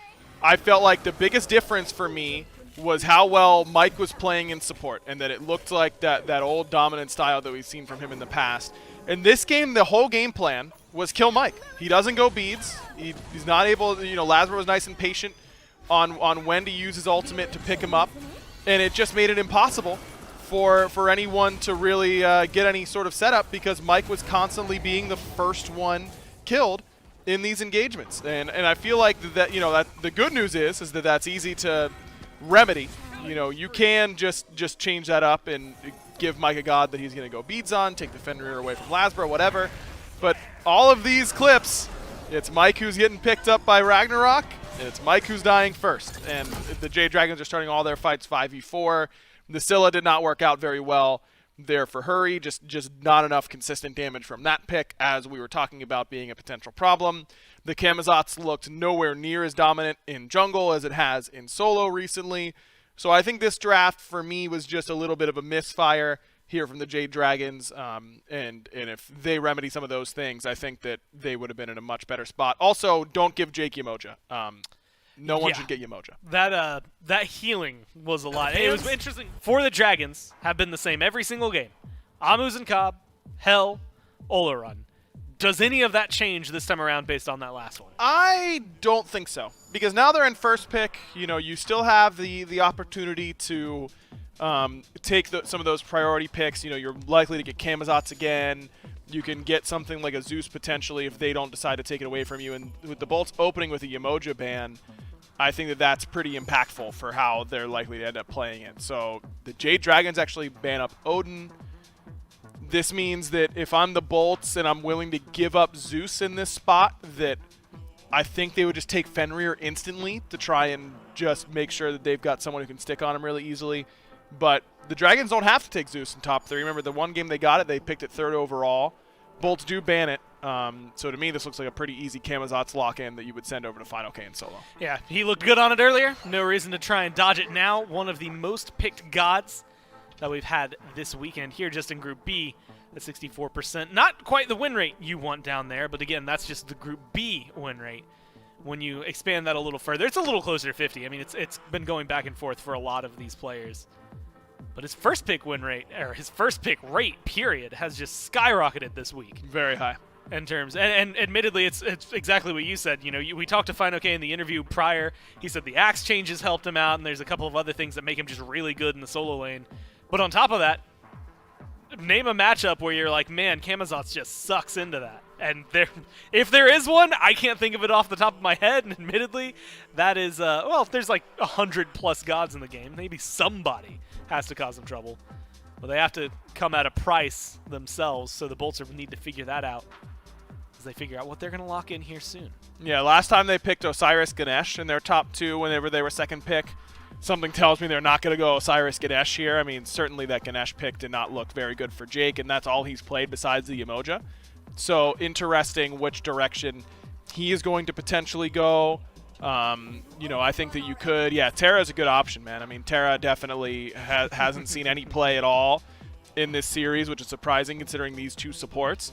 I felt like the biggest difference for me was how well Mike was playing in support, and that it looked like that old dominant style that we've seen from him in the past. In this game, the whole game plan was kill Mike. He doesn't go beads. He's not able to, Lasbra was nice and patient on when to use his ultimate to pick him up. And it just made it impossible for anyone to really get any sort of setup because Mike was constantly being the first one killed in these engagements. And I feel like that the good news is that that's easy to remedy. You can just change that up and give Mike a god that he's going to go beads on, take the Fenrir away from Lasbra, whatever. But all of these clips, it's Mike who's getting picked up by Ragnarok, and it's Mike who's dying first. And the Jade Dragons are starting all their fights 5v4. The Scylla did not work out very well there for Hurry. Just not enough consistent damage from that pick, as we were talking about being a potential problem. The Camazotz looked nowhere near as dominant in jungle as it has in solo recently. So I think this draft for me was just a little bit of a misfire here from the Jade Dragons, and if they remedy some of those things, I think that they would have been in a much better spot. Also, don't give Jake Yamoja. No one should get Yamoja. That healing was a lot. It was interesting. For the Dragons have been the same every single game. Amu's and Cobb, Hell, Oleron. Does any of that change this time around based on that last one? I don't think so, because now they're in first pick. You still have the opportunity to take some of those priority picks. You're likely to get Camazotz again. You can get something like a Zeus potentially if they don't decide to take it away from you. And with the Bolts opening with a Yamoja ban, I think that that's pretty impactful for how they're likely to end up playing it. So the Jade Dragons actually ban up Odin. This means that if I'm the Bolts and I'm willing to give up Zeus in this spot, that I think they would just take Fenrir instantly to try and just make sure that they've got someone who can stick on him really easily. But the Dragons don't have to take Zeus in top 3. Remember, the one game they got it, they picked it 3rd overall. Bolts do ban it. So to me, this looks like a pretty easy Camazotz lock-in that you would send over to Final K and solo. Yeah, he looked good on it earlier. No reason to try and dodge it now. One of the most picked gods that we've had this weekend here just in Group B at 64%. Not quite the win rate you want down there, but again, that's just the Group B win rate. When you expand that a little further, it's a little closer to 50. I mean, it's been going back and forth for a lot of these players. But his first pick win rate, or his first pick rate, period, has just skyrocketed this week. Very high. in terms, and admittedly, it's exactly what you said. You know, we talked to Fine in the interview prior. He said the axe changes helped him out, and there's a couple of other things that make him just really good in the solo lane. But on top of that, name a matchup where you're like, man, Camazotz just sucks into that. And if there is one, I can't think of it off the top of my head. And admittedly, that is well, if there's like 100+ gods in the game, maybe somebody has to cause them trouble. Well, they have to come at a price themselves, so the Bolts need to figure that out as they figure out what they're going to lock in here soon. Yeah, last time they picked Osiris Ganesh in their top 2 whenever they were second pick. Something tells me they're not going to go Osiris Ganesh here. I mean, certainly that Ganesh pick did not look very good for Jake, and that's all he's played besides the Emoja. So interesting which direction he is going to potentially go. You know, I think that you could. Yeah, Terra's a good option, man. I mean, Terra definitely hasn't seen any play at all in this series, which is surprising considering these 2 supports.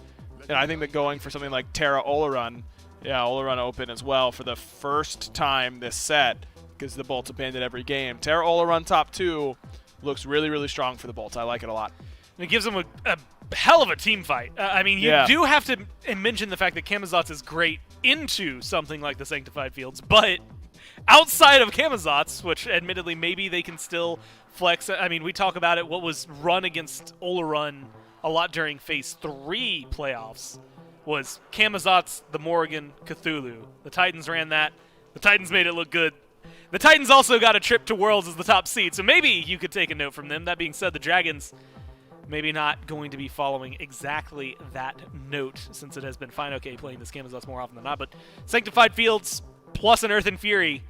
And I think that going for something like Terra Olorun, yeah, Olorun open as well for the first time this set, because the Bolts abandoned every game. Terra Olorun top 2 looks really, really strong for the Bolts. I like it a lot. And it gives them a hell of a team fight. I mean, you do have to mention the fact that Camazotz is great into something like the Sanctified Fields, but outside of Camazotz, which admittedly maybe they can still flex. I mean, we talk about it, what was run against Olorun a lot during Phase 3 playoffs was Camazotz, the Morrigan, Cthulhu. The Titans ran that. The Titans made it look good. The Titans also got a trip to Worlds as the top seed, so maybe you could take a note from them. That being said, the Dragons maybe not going to be following exactly that note, since it has been Fine playing this Camazotz more often than not. But Sanctified Fields plus an Earth and Fury,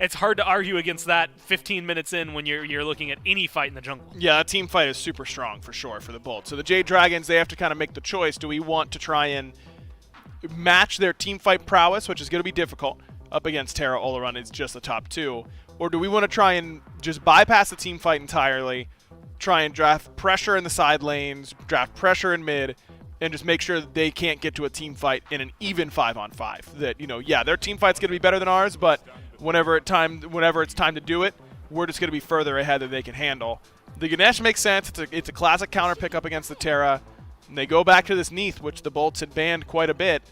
it's hard to argue against that 15 minutes in when you're looking at any fight in the jungle. Yeah, that team fight is super strong for sure for the Bolts. So the Jade Dragons, they have to kind of make the choice. Do we want to try and match their team fight prowess, which is going to be difficult up against Terra Olorun, it's just the top 2, or do we want to try and just bypass the team fight entirely, try and draft pressure in the side lanes, draft pressure in mid, and just make sure that they can't get to a team fight in an even 5-on-5. That, you know, yeah, their team fight's going to be better than ours, but whenever it's time to do it, we're just going to be further ahead than they can handle. The Ganesh makes sense. It's a classic counter pick up against the Terra. And they go back to this Neath, which the Bolts had banned quite a bit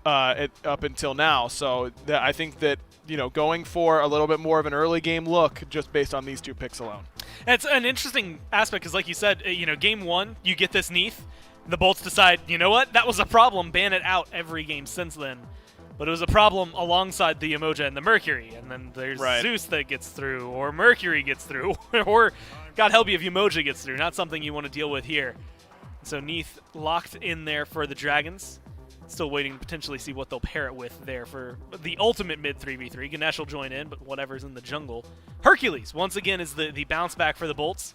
up until now. So I think that, you know, going for a little bit more of an early game look just based on these 2 picks alone. It's an interesting aspect because, like you said, you know, game 1, you get this Neath. The Bolts decide, you know what, that was a problem, ban it out every game since then. But it was a problem alongside the Emoja and the Mercury. And then there's Zeus that gets through, or Mercury gets through, or God help you if Emoja gets through. Not something you want to deal with here. So Neath locked in there for the Dragons. Still waiting to potentially see what they'll pair it with there for the ultimate mid 3v3. Ganesh will join in, but whatever's in the jungle. Hercules, once again, is the bounce back for the Bolts.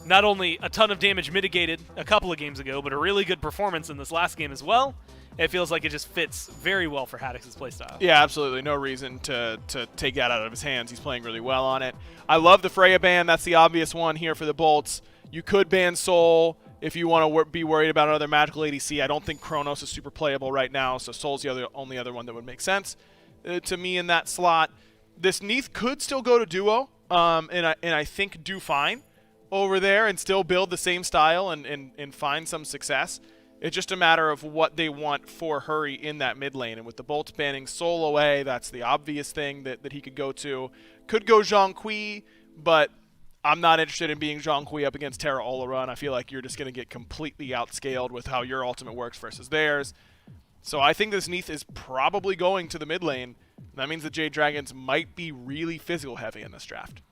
Not only a ton of damage mitigated a couple of games ago, but a really good performance in this last game as well. It feels like it just fits very well for Haddix's playstyle. Yeah, absolutely. No reason to take that out of his hands. He's playing really well on it. I love the Freya ban. That's the obvious one here for the Bolts. You could ban Soul if you want to be worried about another magical ADC. I don't think Kronos is super playable right now, so Soul's the only other one that would make sense to me in that slot. This Neath could still go to duo, and I think do fine over there and still build the same style and find some success. It's just a matter of what they want for Hurry in that mid lane. And with the Bolts banning Soul away, that's the obvious thing that he could go to. Could go Zhong Kui, but I'm not interested in being Zhong Kui up against Terra Olorun. I feel like you're just going to get completely outscaled with how your ultimate works versus theirs. So I think this Neath is probably going to the mid lane. That means the Jade Dragons might be really physical heavy in this draft.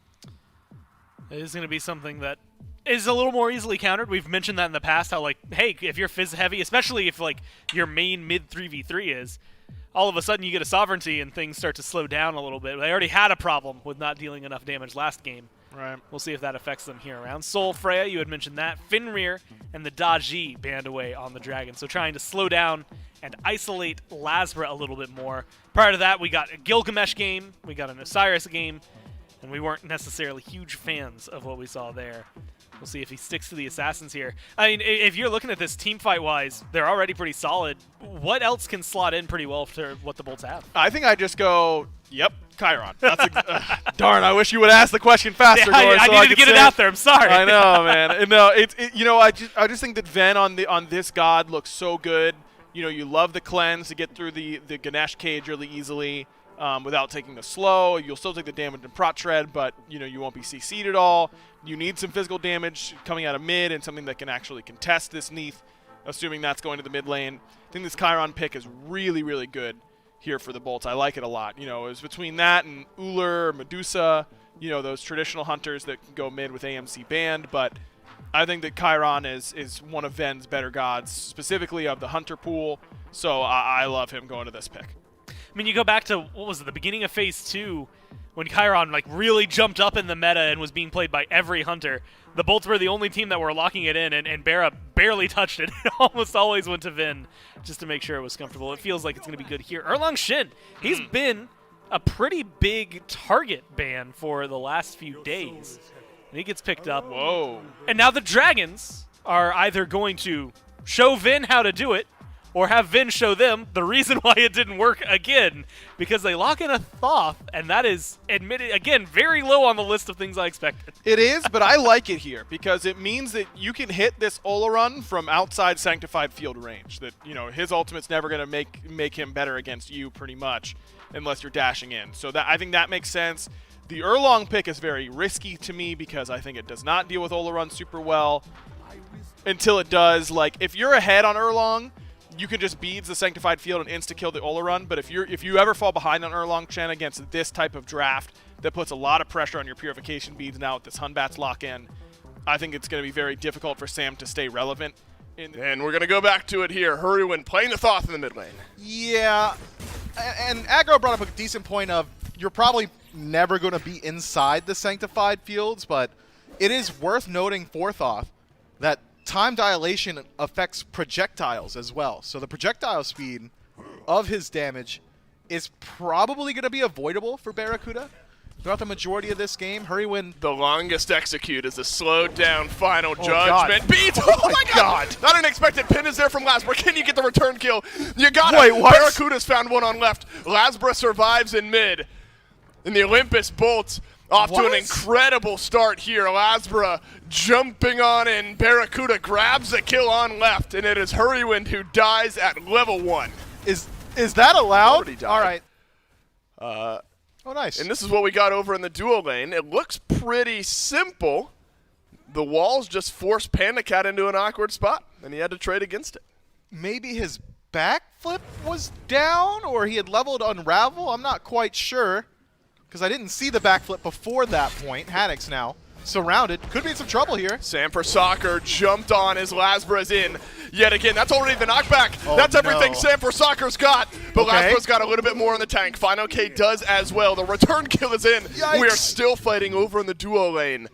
It is going to be something that is a little more easily countered. We've mentioned that in the past, how, like, hey, if you're fizz heavy, especially if, like, your main mid 3v3 is, all of a sudden you get a sovereignty and things start to slow down a little bit. They already had a problem with not dealing enough damage last game. Right. We'll see if that affects them here around. Soul, Freya, you had mentioned that. Fenrir and the Daji banned away on the Dragon. So trying to slow down and isolate Lasbra a little bit more. Prior to that, we got a Gilgamesh game, we got an Osiris game, and we weren't necessarily huge fans of what we saw there. We'll see if he sticks to the Assassins here. I mean, if you're looking at this team fight-wise, they're already pretty solid. What else can slot in pretty well for what the Bolts have? I think I just go, yep, Chiron. That's darn, I wish you would ask the question faster. Yeah, I needed to get it out there. I'm sorry. I know, man. No, you know, I just think that Ven on this god looks so good You love the cleanse to get through the Ganesh cage really easily without taking the slow. You'll still take the damage in Prot Shred, but you won't be CC'd at all. You need some physical damage coming out of mid and something that can actually contest this Neath, assuming that's going to the mid lane. I think this Chiron pick is really, really good here for the Bolts. I like it a lot. It was between that and Uller, Medusa, those traditional hunters that can go mid with AMC banned, but I think that Chiron is one of Ven's better gods, specifically of the hunter pool, so I love him going to this pick. I mean, you go back to, what was it, the beginning of Phase 2, when Chiron really jumped up in the meta and was being played by every hunter. The Bolts were the only team that were locking it in, and Barra barely touched it. It almost always went to Vin just to make sure it was comfortable. It feels like it's going to be good here. Erlang Shin, he's been a pretty big target ban for the last few days. And he gets picked up. Whoa. And now the Dragons are either going to show Vin how to do it, or have Vin show them the reason why it didn't work again, because they lock in a Thoth, and that is, admitted again, very low on the list of things I expected. It is, but I like it here because it means that you can hit this Ola run from outside Sanctified Field range. That, his ultimate's never going to make him better against you pretty much unless you're dashing in. So I think that makes sense. The Erlang pick is very risky to me because I think it does not deal with Ola run super well until it does. Like, if you're ahead on Erlang, you can just beads the Sanctified Field and insta-kill the Ola run, but if you ever fall behind on Erlang Chen against this type of draft that puts a lot of pressure on your Purification beads now with this Hunbats lock-in, I think it's going to be very difficult for Sam to stay relevant. And we're going to go back to it here. Hurrywin playing the Thoth in the mid lane. Yeah, and Aggro brought up a decent point of you're probably never going to be inside the Sanctified Fields, but it is worth noting for Thoth that time dilation affects projectiles as well. So the projectile speed of his damage is probably going to be avoidable for Barracuda throughout the majority of this game. Hurrywin. The longest execute is a slowed down final God. judgment. Beat! Oh my God! Not an expected pin is there from Lasbra. Can you get the return kill? You got it. Wait, what? Barracuda's found one on left. Lasbra survives in mid. And the Olympus Bolts off to an incredible start here. Lasbra jumping on in. Barracuda grabs the kill on left, and it is Hurrywin who dies at level 1. Is that allowed? Already died. All right. Oh, nice. And this is what we got over in the duo lane. It looks pretty simple. The walls just forced Panda Cat into an awkward spot, and he had to trade against it. Maybe his backflip was down, or he had leveled Unravel? I'm not quite sure, because I didn't see the backflip before that point. Haddock's now surrounded. Could be in some trouble here. Sam for Soccer jumped on as Lasbra's in. Yet again, that's already the knockback. Oh, that's everything no. Sam for Soccer's got. But Okay. Lasbra's got a little bit more in the tank. Final K does as well. The return kill is in. Yikes. We are still fighting over in the duo lane.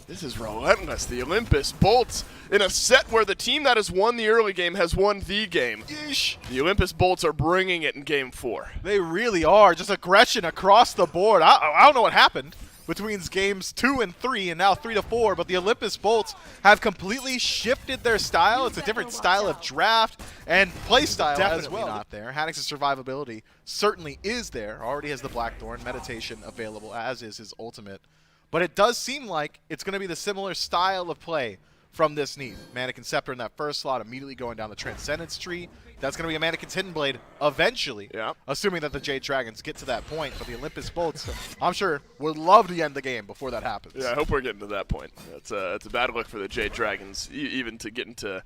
This is relentless. The Olympus Bolts in a set where the team that has won the early game has won the game. Yeesh. The Olympus Bolts are bringing it in game 4. They really are. Just aggression across the board. I don't know what happened between games 2 and 3 and now 3 to 4, but the Olympus Bolts have completely shifted their style. It's a different style of draft and play style as well. Not there. Haddock's survivability certainly is there. Already has the Blackthorn meditation available, as is his ultimate. But it does seem like it's going to be the similar style of play from this Neath. Mannequin Scepter in that first slot, immediately going down the Transcendence tree. That's going to be a Mannequin's Hidden Blade eventually, assuming that the Jade Dragons get to that point. But the Olympus Bolts, I'm sure, would love to end the game before that happens. Yeah, I hope we're getting to that point. It's a bad look for the Jade Dragons, even to get into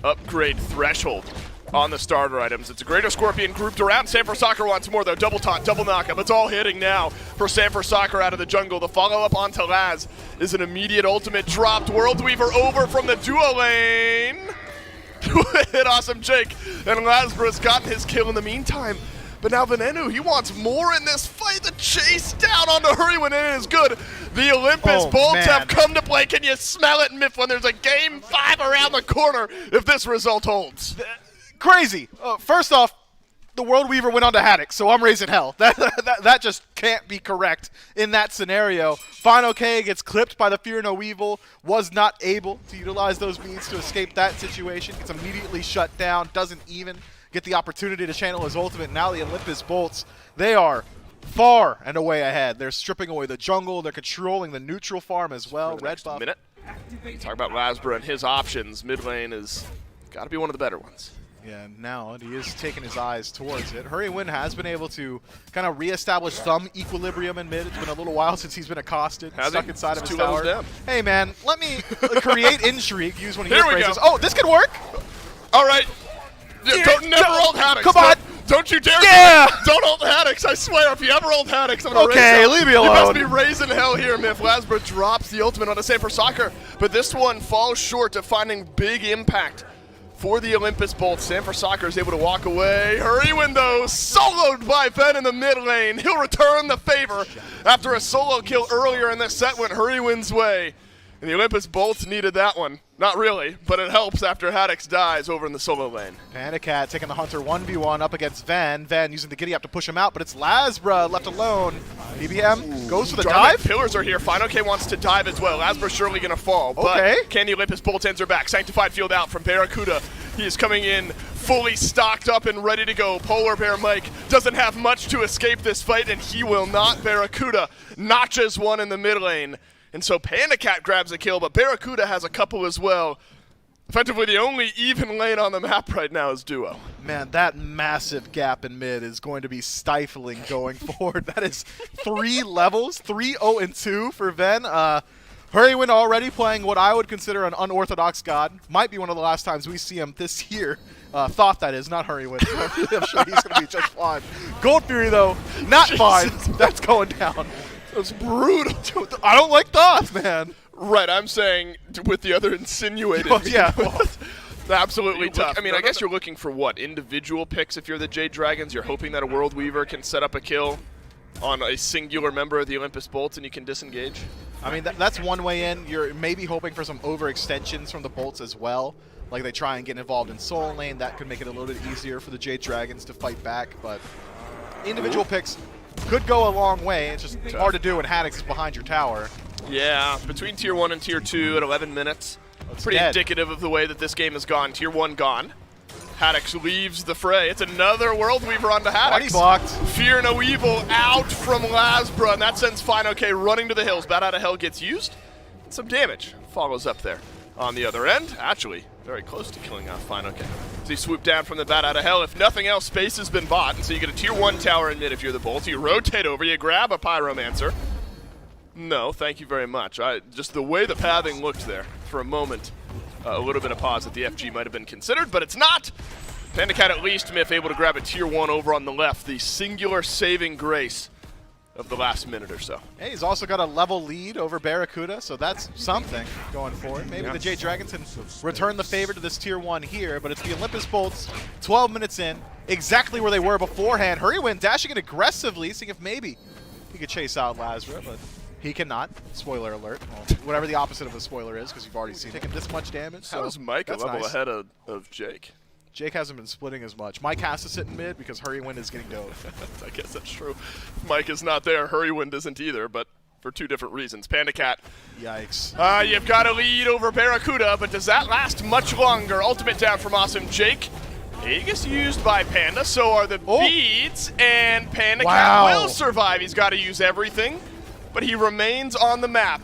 upgrade threshold on the starter items. It's a Greater Scorpion grouped around. Sam for Soccer wants more, though. Double taunt, double knockup. It's all hitting now for Sam for Soccer out of the jungle. The follow-up onto Laz is an immediate ultimate dropped. World Weaver over from the duo lane. Hit awesome Jake. And Lasbra's gotten his kill in the meantime. But now Venenu, he wants more in this fight. The chase down onto Hurrywin, and it is good. The Olympus Bolts have come to play. Can you smell it, Mifflin? There's a game 5 around the corner if this result holds. Crazy. First off, the World Weaver went on to Haddock, so I'm raising hell. That just can't be correct in that scenario. Final K gets clipped by the Fear No Evil, was not able to utilize those beads to escape that situation. Gets immediately shut down, doesn't even get the opportunity to channel his ultimate. Now the Olympus Bolts, they are far and away ahead. They're stripping away the jungle. They're controlling the neutral farm as well. Red buff. Talk about Lasbra and his options. Mid lane has got to be one of the better ones. Yeah, now he is taking his eyes towards it. Hurrywin has been able to kind of reestablish some equilibrium in mid. It's been a little while since he's been accosted, stuck inside of his tower. Down. Hey man, let me create intrigue, use one of Here your we phrases. go. Oh, this could work! All right. Yeah, don't never hold Haddix. Come on. Don't you dare. Yeah. Don't hold Haddix. I swear, if you ever hold Haddix, I'm going to Okay, raise leave me You must alone. be raising hell here, Miff. Lasbro drops the ultimate on a Sanford Soccer, but this one falls short of finding big impact for the Olympus Bolts. Sanford Soccer is able to walk away. Hurrywin, though, soloed by Ben in the mid lane. He'll return the favor after a solo kill earlier in this set went Hurrywin's way. And the Olympus Bolts needed that one. Not really, but it helps after Haddix dies over in the solo lane. Panicat taking the Hunter 1v1 up against Van. Van using the giddy up to push him out, but it's Lasbra left alone. BBM goes for the dive. Pillars are here. Final K wants to dive as well. Lasbro's surely going to fall. Okay. But can the Olympus Bolts ends are back. Sanctified field out from Barracuda. He is coming in fully stocked up and ready to go. Polar Bear Mike doesn't have much to escape this fight, and he will not. Barracuda notches one in the mid lane. And so Pandacat grabs a kill, but Barracuda has a couple as well. Effectively, the only even lane on the map right now is Duo. Man, that massive gap in mid is going to be stifling going forward. That is 3 levels, 3-0-2 for Ven. Hurrywin already playing what I would consider an unorthodox god. Might be one of the last times we see him this year. Thought that is, not Hurrywin. I'm sure he's going to be just fine. Gold Fury, though, not fine. That's going down. That's brutal. I don't like Thoth, man. Right, I'm saying with the other insinuated. Well, yeah. Well, absolutely tough. I mean, I guess you're looking for what? Individual picks if you're the Jade Dragons? You're hoping that a World Weaver can set up a kill on a singular member of the Olympus Bolts and you can disengage? I mean, that's one way in. You're maybe hoping for some overextensions from the Bolts as well. Like they try and get involved in Soul Lane. That could make it a little bit easier for the Jade Dragons to fight back. But individual picks could go a long way. It's just hard to do when Haddix is behind your tower. Yeah, between Tier 1 and Tier 2 at 11 minutes. It's Pretty dead. indicative of the way that this game has gone. Tier 1 gone. Haddix leaves the fray. It's another World Weaver onto Body Haddix. blocked. Fear no evil out from Lasbra, and that sends Fine OK running to the hills. Bat Out of Hell gets used. Some damage follows up there. On the other end, actually, very close to killing off Fine OK. As he swooped down from the Bat Out of Hell, if nothing else, space has been bought, and so you get a Tier 1 tower in mid if you're the Bolts. You rotate over, you grab a Pyromancer. No, thank you very much. Just the way the pathing looked there for a moment, a little bit of pause that the FG might have been considered, but it's not. Pandacat at least, Miff, able to grab a Tier 1 over on the left, the singular saving grace of the last minute or so. Hey, he's also got a level lead over Barracuda, so that's something going forward. Maybe the Jade Dragons can return the favor to this Tier 1 here, but it's the Olympus Bolts, 12 minutes in, exactly where they were beforehand. Hurrywin dashing in aggressively, seeing if maybe he could chase out Lasra, but he cannot. Spoiler alert. Well, whatever the opposite of a spoiler is, because you've already seen taking this much damage. So is Mike a that's level nice. ahead of Jake? Jake hasn't been splitting as much. Mike has to sit in mid because Hurrywin is getting dove. I guess that's true. Mike is not there. Hurrywin isn't either, but for two different reasons. Pandacat, Yikes. you've got a lead over Barracuda, but does that last much longer? Ultimate down from Awesome Jake. Aegis used by Panda, so are the beads, and Pandacat will survive. He's got to use everything, but he remains on the map.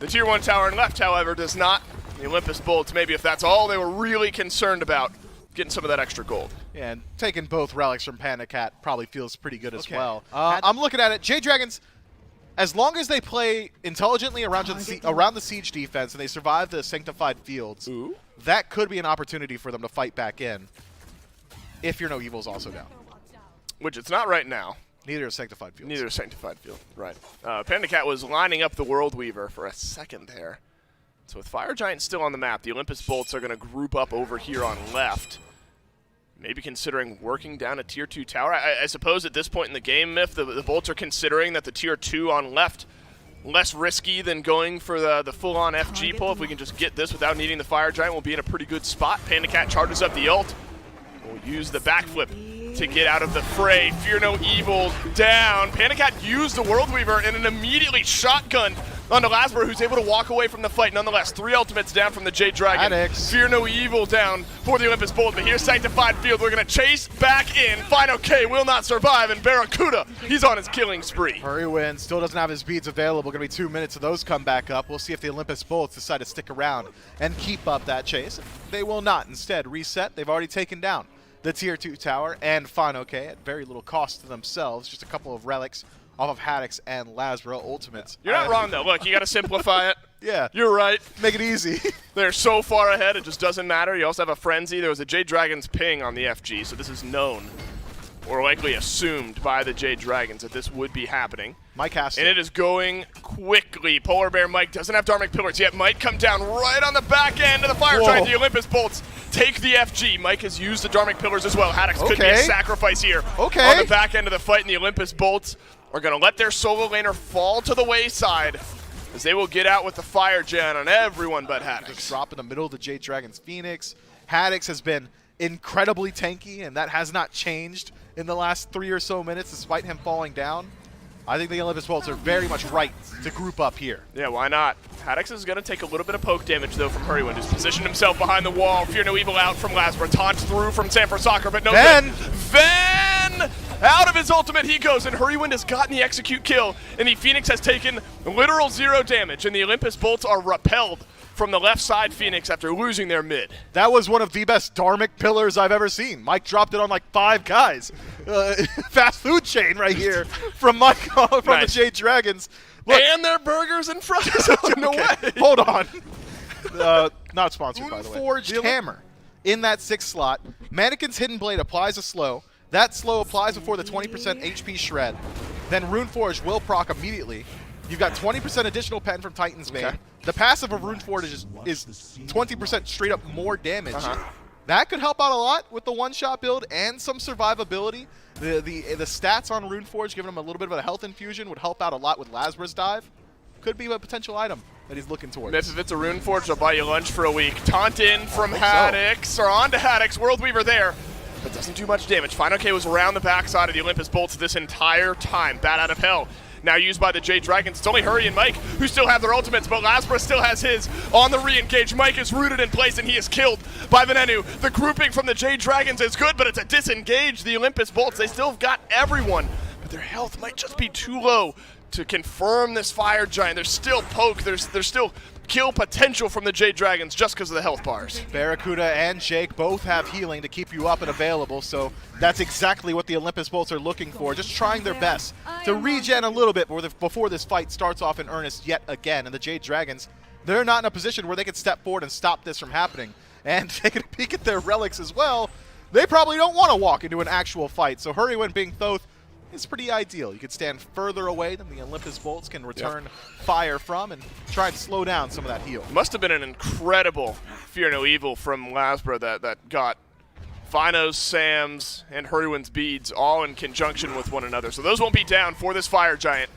The Tier 1 tower and left, however, does not. The Olympus Bolts, maybe if that's all they were really concerned about, getting some of that extra gold. Yeah, and taking both relics from Pandacat probably feels pretty good as well. I'm looking at it. Jade Dragons, as long as they play intelligently around the siege defense and they survive the sanctified fields, that could be an opportunity for them to fight back in if Fear No Evil is also down. Which it's not right now. Neither is Sanctified Fields. Neither is Sanctified Field, right. Pandacat was lining up the World Weaver for a second there. So with Fire Giant still on the map, the Olympus Bolts are going to group up over here on left. Maybe considering working down a Tier 2 tower. I suppose at this point in the game, Miff, the Bolts are considering that the Tier 2 on left less risky than going for the full-on FG pull. If we can just get this without needing the Fire Giant, we'll be in a pretty good spot. Pandacat charges up the ult. We'll use the backflip to get out of the fray. Fear No Evil down. Pandacat used the World Weaver and then immediately shotgunned onto Lasbro, who's able to walk away from the fight nonetheless. 3 ultimates down from the Jade Dragon. Haddix. Fear no evil down for the Olympus Bolt, but here's Sanctified Field. We're going to chase back in. Final K will not survive, and Barracuda, he's on his killing spree. Hurrywin still doesn't have his beads available. Going to be 2 minutes of those come back up. We'll see if the Olympus Bolts decide to stick around and keep up that chase. They will not. Instead, reset. They've already taken down the Tier 2 tower and Final K at very little cost to themselves. Just a couple of relics off of Haddix and Lasbro ultimates. You're not wrong, though. Look, you got to simplify it. Yeah. You're right. Make it easy. They're so far ahead, it just doesn't matter. You also have a Frenzy. There was a Jade Dragon's ping on the FG, so this is known, or likely assumed by the Jade Dragons that this would be happening. Mike has to. And it is going quickly. Polar Bear Mike doesn't have Dharmic Pillars yet. Might come down right on the back end of the Fire Giant. The Olympus Bolts take the FG. Mike has used the Dharmic Pillars as well. Haddix could be a sacrifice here on the back end of the fight, and the Olympus Bolts are going to let their solo laner fall to the wayside as they will get out with the Fire Giant on everyone but Haddix. Just drop in the middle of the Jade Dragon's Phoenix. Haddix has been incredibly tanky, and that has not changed in the last 3 or so minutes despite him falling down. I think the Olympus Bolts are very much right to group up here. Yeah, why not? Haddix is going to take a little bit of poke damage, though, from Hurrywin, who's positioned himself behind the wall. Fear no evil out from Lasbro. Taunt through from Sanford Soccer, but no good. Then, out of his ultimate he goes, and Hurrywin has gotten the execute kill, and the Phoenix has taken literal 0 damage, and the Olympus Bolts are repelled from the left side Phoenix after losing their mid. That was one of the best Dharmic Pillars I've ever seen. Mike dropped it on like 5 guys. Fast food chain right here from Mike from the Jade Dragons. Look, and their burgers in front of no way. Hold on. Not sponsored, by the way. Forged Hammer in that 6th slot. Mannequin's Hidden Blade applies a slow. That slow applies before the 20% HP shred. Then Runeforge will proc immediately. You've got 20% additional pen from Titan's Bane. Okay. The passive of Runeforge is 20% straight up more damage. That could help out a lot with the one-shot build and some survivability. The stats on Runeforge, giving him a little bit of a health infusion, would help out a lot with Lasbro's dive. Could be a potential item that he's looking towards. If it's a Runeforge, they'll buy you lunch for a week. Taunt in from Haddix, or on to Haddix. World Weaver there, but doesn't do much damage. Final K was around the backside of the Olympus Bolts this entire time. Bat out of hell. Now used by the Jade Dragons. It's only Hurry and Mike who still have their ultimates, but Lasbro still has his on the re-engage. Mike is rooted in place, and he is killed by Venenu. The grouping from the Jade Dragons is good, but it's a disengage. The Olympus Bolts, they still have got everyone, but their health might just be too low to confirm this Fire Giant. There's still poke. There's still kill potential from the Jade Dragons just because of the health bars. Barracuda and Jake both have healing to keep you up and available, so that's exactly what the Olympus Bolts are looking for, just trying their best to regen a little bit before this fight starts off in earnest yet again. And the Jade Dragons, they're not in a position where they can step forward and stop this from happening. And taking a peek at their relics as well, they probably don't want to walk into an actual fight. So Hurrywin being Thoth is pretty ideal. You can stand further away than the Olympus Bolts can return fire from and try and slow down some of that heal. Must have been an incredible Fear No Evil from Lasbro that got Fino's, Sam's, and Hurrywin's beads all in conjunction with one another. So those won't be down for this Fire Giant.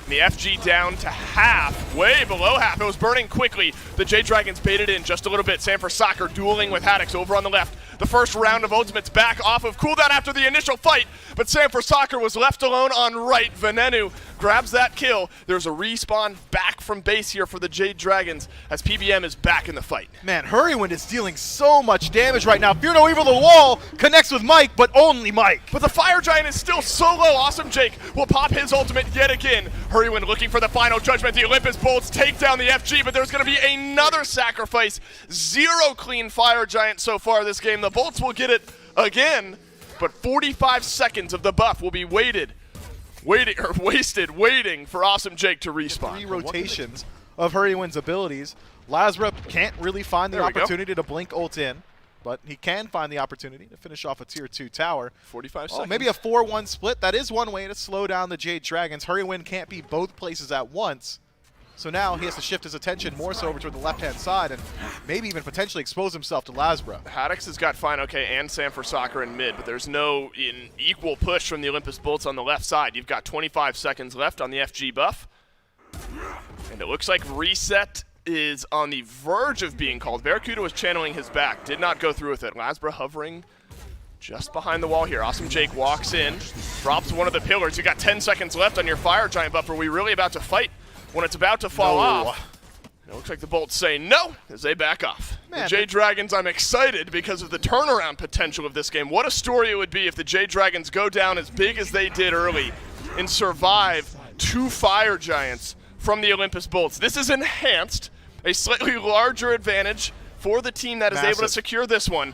And the FG down to half, way below half. It was burning quickly. The Jade Dragons baited in just a little bit. Sanford Soccer dueling with Haddix over on the left. The first round of ultimates back off of cooldown after the initial fight, but Sanford Soccer was left alone on right. Venenu grabs that kill. There's a respawn back from base here for the Jade Dragons as PBM is back in the fight. Man, Hurrywin is dealing so much damage right now. Fear No Evil, the wall connects with Mike, but only Mike. But the Fire Giant is still so low. Awesome Jake will pop his ultimate yet again. Hurrywin looking for the final judgment. The Olympus Bolts take down the FG, but there's going to be another sacrifice. 0 clean Fire Giant so far this game. The Bolts will get it again, but 45 seconds of the buff will be wasted waiting for Awesome Jake to respawn. 3 rotations of Hurrywin's abilities. Lasbro can't really find the opportunity to blink ult in, but he can find the opportunity to finish off a tier 2 tower. 45 seconds. Maybe a 4-1 split. That is one way to slow down the Jade Dragons. Hurrywin can't be both places at once. So now he has to shift his attention more so over toward the left-hand side and maybe even potentially expose himself to Lasbro. Haddix has got Fine OK and Sanford Soccer in mid, but there's no equal push from the Olympus Bolts on the left side. You've got 25 seconds left on the FG buff. And it looks like Reset is on the verge of being called. Barracuda was channeling his back, did not go through with it. Lasbro hovering just behind the wall here. Awesome Jake walks in, drops one of the pillars. You got 10 seconds left on your Fire Giant buff. Are we really about to fight when it's about to fall off, it looks like the Bolts say no as they back off. Man, the J-Dragons, I'm excited because of the turnaround potential of this game. What a story it would be if the J-Dragons go down as big as they did early and survive 2 Fire Giants from the Olympus Bolts. This is enhanced, a slightly larger advantage for the team that is able to secure this one.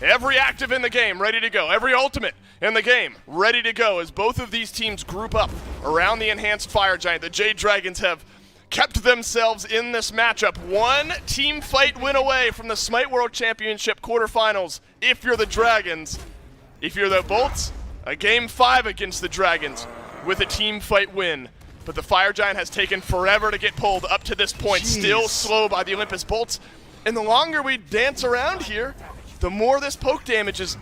Every active in the game ready to go. Every ultimate in the game ready to go as both of these teams group up around the enhanced Fire Giant. The J-Dragons have kept themselves in this matchup. 1 team fight win away from the Smite World Championship quarterfinals if you're the Dragons. If you're the Bolts, a game 5 against the Dragons with a team fight win. But the Fire Giant has taken forever to get pulled up to this point. Jeez. Still slow by the Olympus Bolts. And the longer we dance around here, the more this poke damage is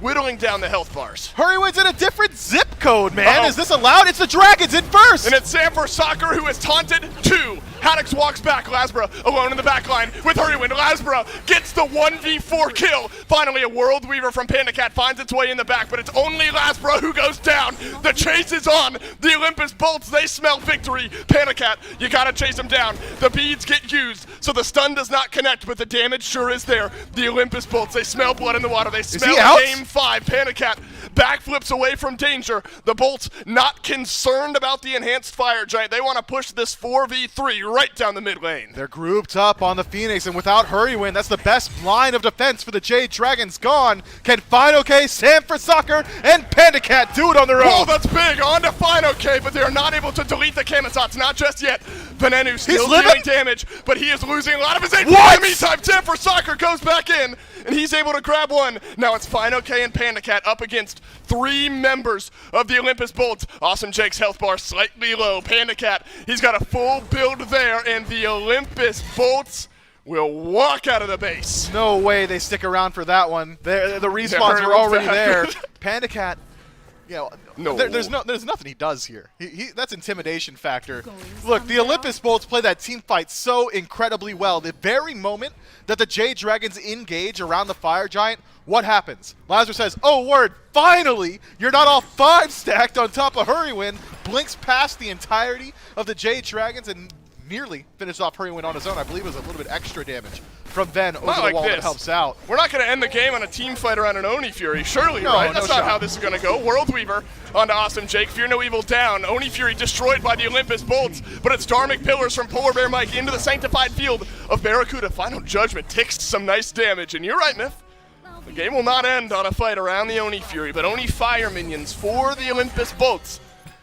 whittling down the health bars. Hurrywin's in a different zip code, man. Uh-oh. Is this allowed? It's the Dragons in first. And it's Sanford Soccer who is taunted. 2. Haddix walks back. Lasbra alone in the back line with Hurrywin. Lasbra gets the 1v4 kill. Finally, a World Weaver from Panda Cat finds its way in the back, but it's only Lasbra who goes down. The chase is on. The Olympus Bolts, they smell victory. Panda Cat, you gotta chase him down. The beads get used, so the stun does not connect, but the damage sure is there. The Olympus Bolts, they smell blood in the water. They smell he out? game 5. Panda Cat backflips away from danger. The Bolts not concerned about the enhanced Fire Giant. They want to push this 4v3 right down the mid lane. They're grouped up on the Phoenix, and without Hurrywin, that's the best line of defense for the J-Dragons gone. Can FineOK, Sam for Soccer, and Panda Cat do it on their Oh, own? that's big. On to FineOK, but they are not able to delete the Kamazats. Not just yet. Venenu still living? dealing damage, but he is losing a lot of his HP. What? In the meantime, Sam for Soccer goes back in, and he's able to grab one. Now it's FineOK and Panda Cat up against 3 members of the Olympus Bolts. Awesome Jake's health bar slightly low. Panda Cat, he's got a full build there, and the Olympus Bolts will walk out of the base. No way they stick around for that one. The respawns Hurrywin's were already back. there. Panda Cat, you know, No. there's nothing he does here. That's intimidation factor. Look, the Olympus Bolts play that team fight so incredibly well. The very moment that the J-Dragons engage around the Fire Giant, what happens? Lazarus says, oh word, finally, you're not all 5 stacked on top of Hurrywin, blinks past the entirety of the J-Dragons and nearly finished off Hurrywin on his own. I believe it was a little bit extra damage from Ven over the like wall that this. helps out. We're not going to end the game on a team fight around an Oni Fury, surely, No, right? no That's not shot. how this is going to go. World Weaver onto Awesome Jake. Fear No Evil down. Oni Fury destroyed by the Olympus Bolts, but it's Dharmic Pillars from Polar Bear Mike into the sanctified field of Barracuda. Final Judgment takes some nice damage, and you're right, Myth. The game will not end on a fight around the Oni Fury, but Oni Fire minions for the Olympus Bolts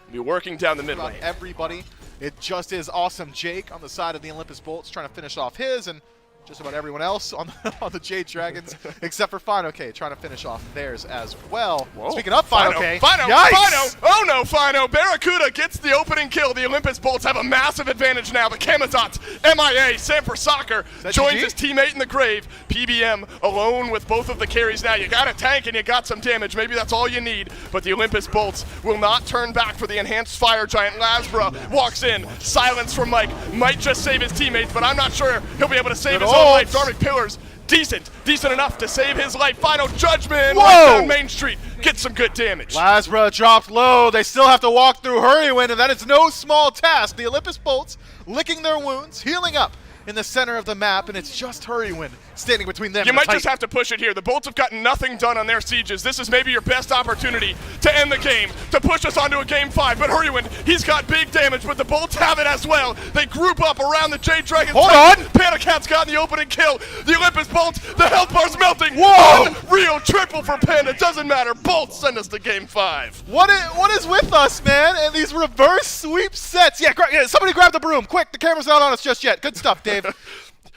will be working down the mid About lane. everybody. It just is Awesome Jake on the side of the Olympus Bolts trying to finish off his, and just about everyone else on the J-Dragons, except for FineOK, trying to finish off theirs as well. Whoa. Speaking of FineOK, Fino, yikes! Fino. Oh no, Fino. Barracuda gets the opening kill. The Olympus Bolts have a massive advantage now. The Kamazats, MIA, Sam for Soccer, that joins GG? his teammate in the grave. PBM alone with both of the carries now. You got a tank and you got some damage. Maybe that's all you need. But the Olympus Bolts will not turn back for the enhanced Fire Giant. Lasbra walks in. Silence from Mike. Might just save his teammates, but I'm not sure he'll be able to save his own life. Dharmic Pillars, decent enough to save his life. Final Judgment, Whoa! right down Main Street, gets some good damage. Lasbra dropped low. They still have to walk through Hurrywin, and that is no small task. The Olympus Bolts licking their wounds, healing up in the center of the map, and it's just Hurrywin standing between them You and might the just have to push it here. The Bolts have gotten nothing done on their sieges. This is maybe your best opportunity to end the game, to push us onto a game 5. But Hurrywin, he's got big damage, but the Bolts have it as well. They group up around the J-Dragons. Hold on! Panda Cat's gotten the opening kill. The Olympus Bolts, the health bar's melting. Whoa! Real triple for Panda. Doesn't matter. Bolts send us to game 5. What is with us, man? And these reverse sweep sets. Yeah, somebody grab the broom. Quick, the camera's not on us just yet. Good stuff, Dave.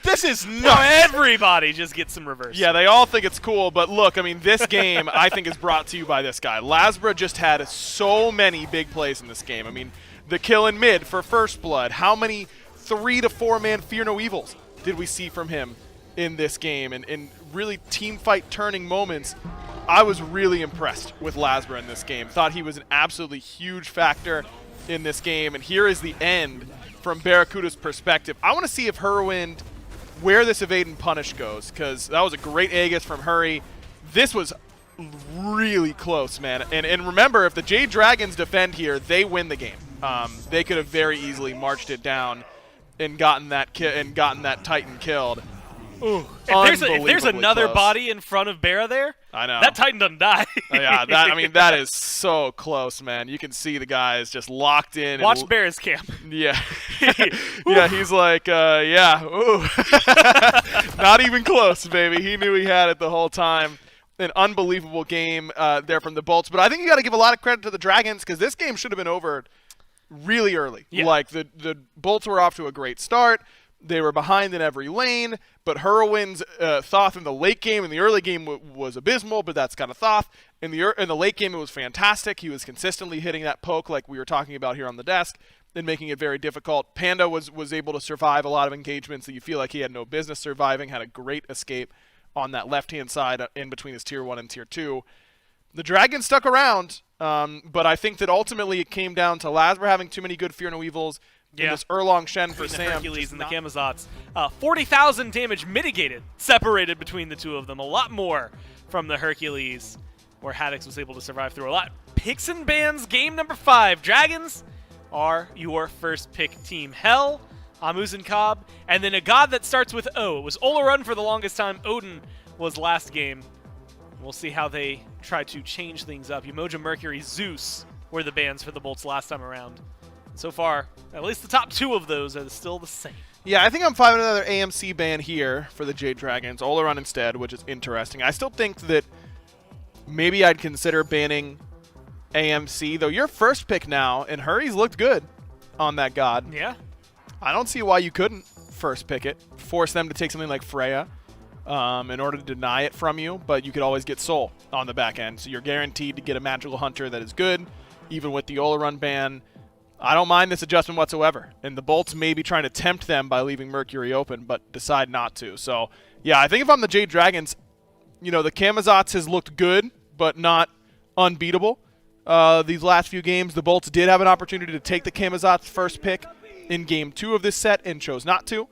This is nuts. No, everybody just gets some reverse. Yeah, they all think it's cool, but look, I mean, this game, I think, is brought to you by this guy. Lasbra just had so many big plays in this game. I mean, the kill in mid for First Blood. How many 3 to 4 man Fear No Evils did we see from him in this game? And really team fight turning moments. I was really impressed with Lasbra in this game. Thought he was an absolutely huge factor in this game. And here is the end from Barracuda's perspective. I want to see if Hurrywin, where this evade and punish goes, because that was a great Aegis from Hurry. This was really close, man. And remember, if the J-Dragons defend here, they win the game. They could have very easily marched it down and gotten that Titan killed. Ooh. If there's Unbelievably another close. body in front of Barra there, I know. that Titan doesn't die. Yeah, that is so close, man. You can see the guys just locked in. Watch Barra's camp. Yeah. Yeah, he's like, yeah, ooh. Not even close, baby. He knew he had it the whole time. An unbelievable game there from the Bolts. But I think you got to give a lot of credit to the Dragons because this game should have been over really early. Yeah. Like, the Bolts were off to a great start. They were behind in every lane, but Hurwin's Thoth in the late game, in the early game was abysmal, but that's kind of Thoth. In the late game, it was fantastic. He was consistently hitting that poke like we were talking about here on the desk and making it very difficult. Panda was able to survive a lot of engagements that you feel like he had no business surviving, had a great escape on that left-hand side in between his Tier 1 and Tier 2. The Dragons stuck around, but I think that ultimately it came down to Lasber having too many good Fear No Evils, and this Erlong Shen for The Sam. Hercules and the Camazotz. 40,000 damage mitigated, separated between the two of them. A lot more from the Hercules, where Haddix was able to survive through a lot. Picks and bans, game number 5. Dragons are your first pick team. Hell, Amuz and Cobb, and then a god that starts with O. It was Olarun for the longest time. Odin was last game. We'll see how they try to change things up. Umoja Mercury, Zeus were the bans for the Bolts last time around. So far, at least the top 2 of those are still the same. Yeah, I think I'm fine with another AMC ban here for the Jade Dragons. Olarun instead, which is interesting. I still think that maybe I'd consider banning AMC, though your first pick now, and Hurry's looked good on that god. Yeah. I don't see why you couldn't first pick it. Force them to take something like Freya in order to deny it from you, but you could always get Soul on the back end. So you're guaranteed to get a Magical Hunter that is good, even with the Olarun ban. I don't mind this adjustment whatsoever. And the Bolts may be trying to tempt them by leaving Mercury open, but decide not to. So, yeah, I think if I'm the Jade Dragons, the Camazotz has looked good, but not unbeatable. These last few games, the Bolts did have an opportunity to take the Camazotz first pick in Game 2 of this set and chose not to.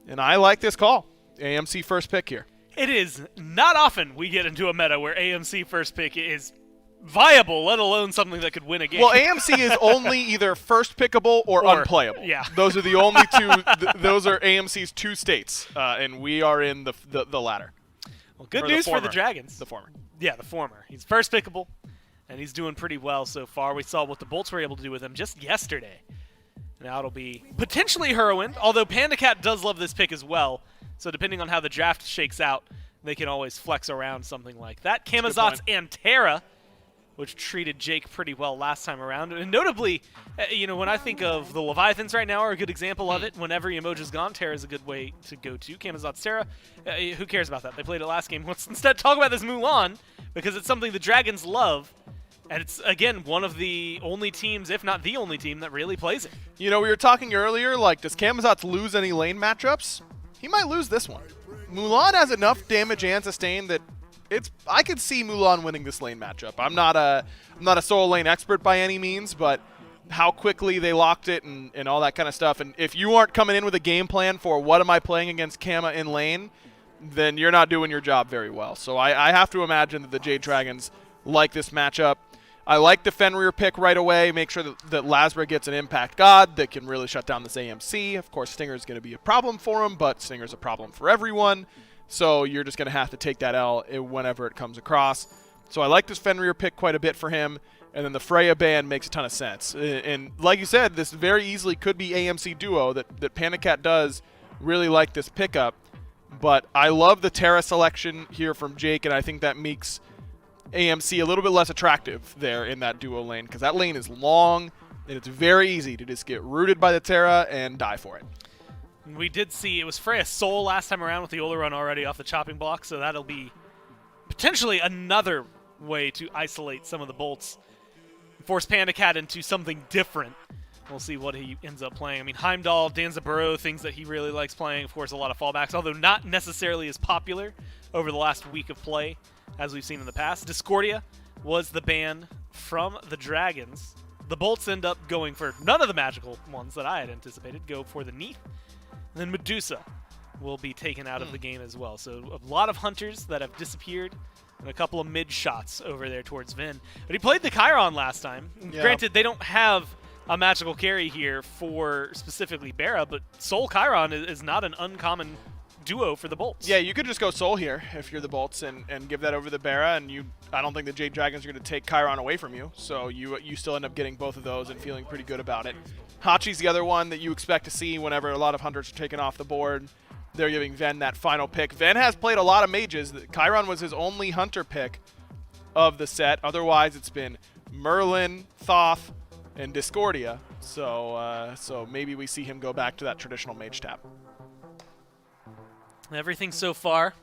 And I like this call. AMC first pick here. It is not often we get into a meta where AMC first pick is viable, let alone something that could win a game. Well, AMC is only either first pickable or unplayable. Yeah. Those are the only two. Those are AMC's 2 states, and we are in the latter. Well, good Or news for the former. Dragons. The former. Yeah, the former. He's first pickable, and he's doing pretty well so far. We saw what the Bolts were able to do with him just yesterday. Now it'll be potentially Hurwin, although Panda Cat does love this pick as well. So depending on how the draft shakes out, they can always flex around something like that. Camazotz and Terra, which treated Jake pretty well last time around. And notably, when I think of the Leviathans right now are a good example of it. Whenever Emoja's gone, Terra is a good way to go to. Camazotz, Terra, who cares about that? They played it last game. Let's instead talk about this Mulan, because it's something the Dragons love. And it's, again, one of the only teams, if not the only team, that really plays it. We were talking earlier, does Camazotz lose any lane matchups? He might lose this one. Mulan has enough damage and sustain that I could see Mulan winning this lane matchup. I'm not a solo lane expert by any means, but how quickly they locked it and all that kind of stuff. And if you aren't coming in with a game plan for what am I playing against Kama in lane, then you're not doing your job very well. So I have to imagine that the Jade Dragons like this matchup. I like the Fenrir pick right away. Make sure that Lasber gets an impact god that can really shut down this AMC. Of course, Stinger's going to be a problem for him, but Stinger's a problem for everyone. So you're just going to have to take that L whenever it comes across. So I like this Fenrir pick quite a bit for him. And then the Freya ban makes a ton of sense. And like you said, this very easily could be AMC duo that Panda Cat does really like this pickup. But I love the Terra selection here from Jake, and I think that makes AMC a little bit less attractive there in that duo lane, because that lane is long and it's very easy to just get rooted by the Terra and die for it. We did see it was Freya Soul last time around with the Olarun already off the chopping block, so that'll be potentially another way to isolate some of the Bolts, force Panda Cat into something different. We'll see what he ends up playing. I mean, Heimdall, Danzaburo, things that he really likes playing. Of course, a lot of fallbacks, although not necessarily as popular over the last week of play as we've seen in the past. Discordia was the ban from the Dragons. The Bolts end up going for none of the magical ones that I had anticipated. Go for the Neath. And then Medusa will be taken out of the game as well. So a lot of hunters that have disappeared and a couple of mid shots over there towards Vin. But he played the Chiron last time. Yeah. Granted, they don't have a magical carry here for specifically Bara, but Soul Chiron is not an uncommon duo for the Bolts. Yeah, you could just go Soul here if you're the Bolts and give that over the Bara, and I don't think the Jade Dragons are going to take Chiron away from you, so you still end up getting both of those and feeling pretty good about it. Hachi's the other one that you expect to see whenever a lot of Hunters are taken off the board. They're giving Ven that final pick. Ven has played a lot of mages. Chiron was his only Hunter pick of the set. Otherwise, it's been Merlin, Thoth, and Discordia. So maybe we see him go back to that traditional mage tap. Everything so far.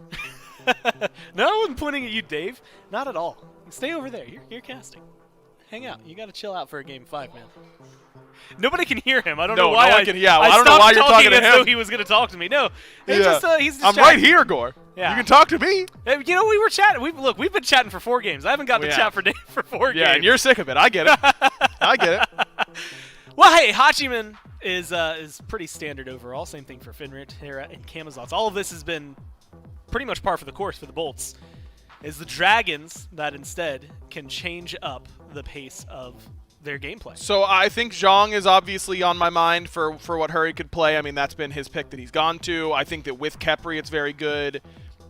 No, I'm pointing at you, Dave. Not at all. Stay over there. You're casting. Hang out. You got to chill out for a game 5, man. Nobody can hear him. I don't know why. No one can. Yeah, I don't know why you're talking to him. As though he was going to talk to me. No, he's just I'm right here, Gore. Yeah. You can talk to me. You know, we were chatting. We've been chatting for 4 games. I haven't got to chat for 4 games. Yeah, and you're sick of it. I get it. I get it. Well, hey, Hachiman is pretty standard overall. Same thing for Fenrir, Terra, and Camazotz. All of this has been pretty much par for the course for the Bolts. Is the Dragons that instead can change up the pace of their gameplay. So I think Zhang is obviously on my mind for what Hurry could play. I mean, that's been his pick that he's gone to. I think that with Khepri, it's very good.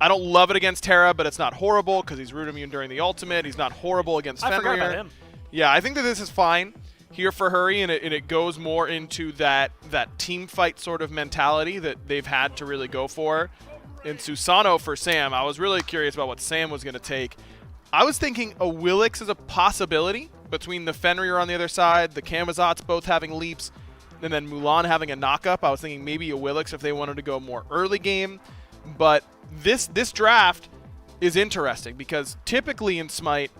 I don't love it against Terra, but it's not horrible because he's root immune during the ultimate. He's not horrible against Fenrir. I forgot about him. Yeah, I think that this is fine here for Hurry, and it goes more into that team fight sort of mentality that they've had to really go for. In Susano for Sam, I was really curious about what Sam was going to take. I was thinking a Willix is a possibility between the Fenrir on the other side, the Camazotz both having leaps, and then Mulan having a knockup. I was thinking maybe a Willix if they wanted to go more early game. But this draft is interesting because typically in Smite,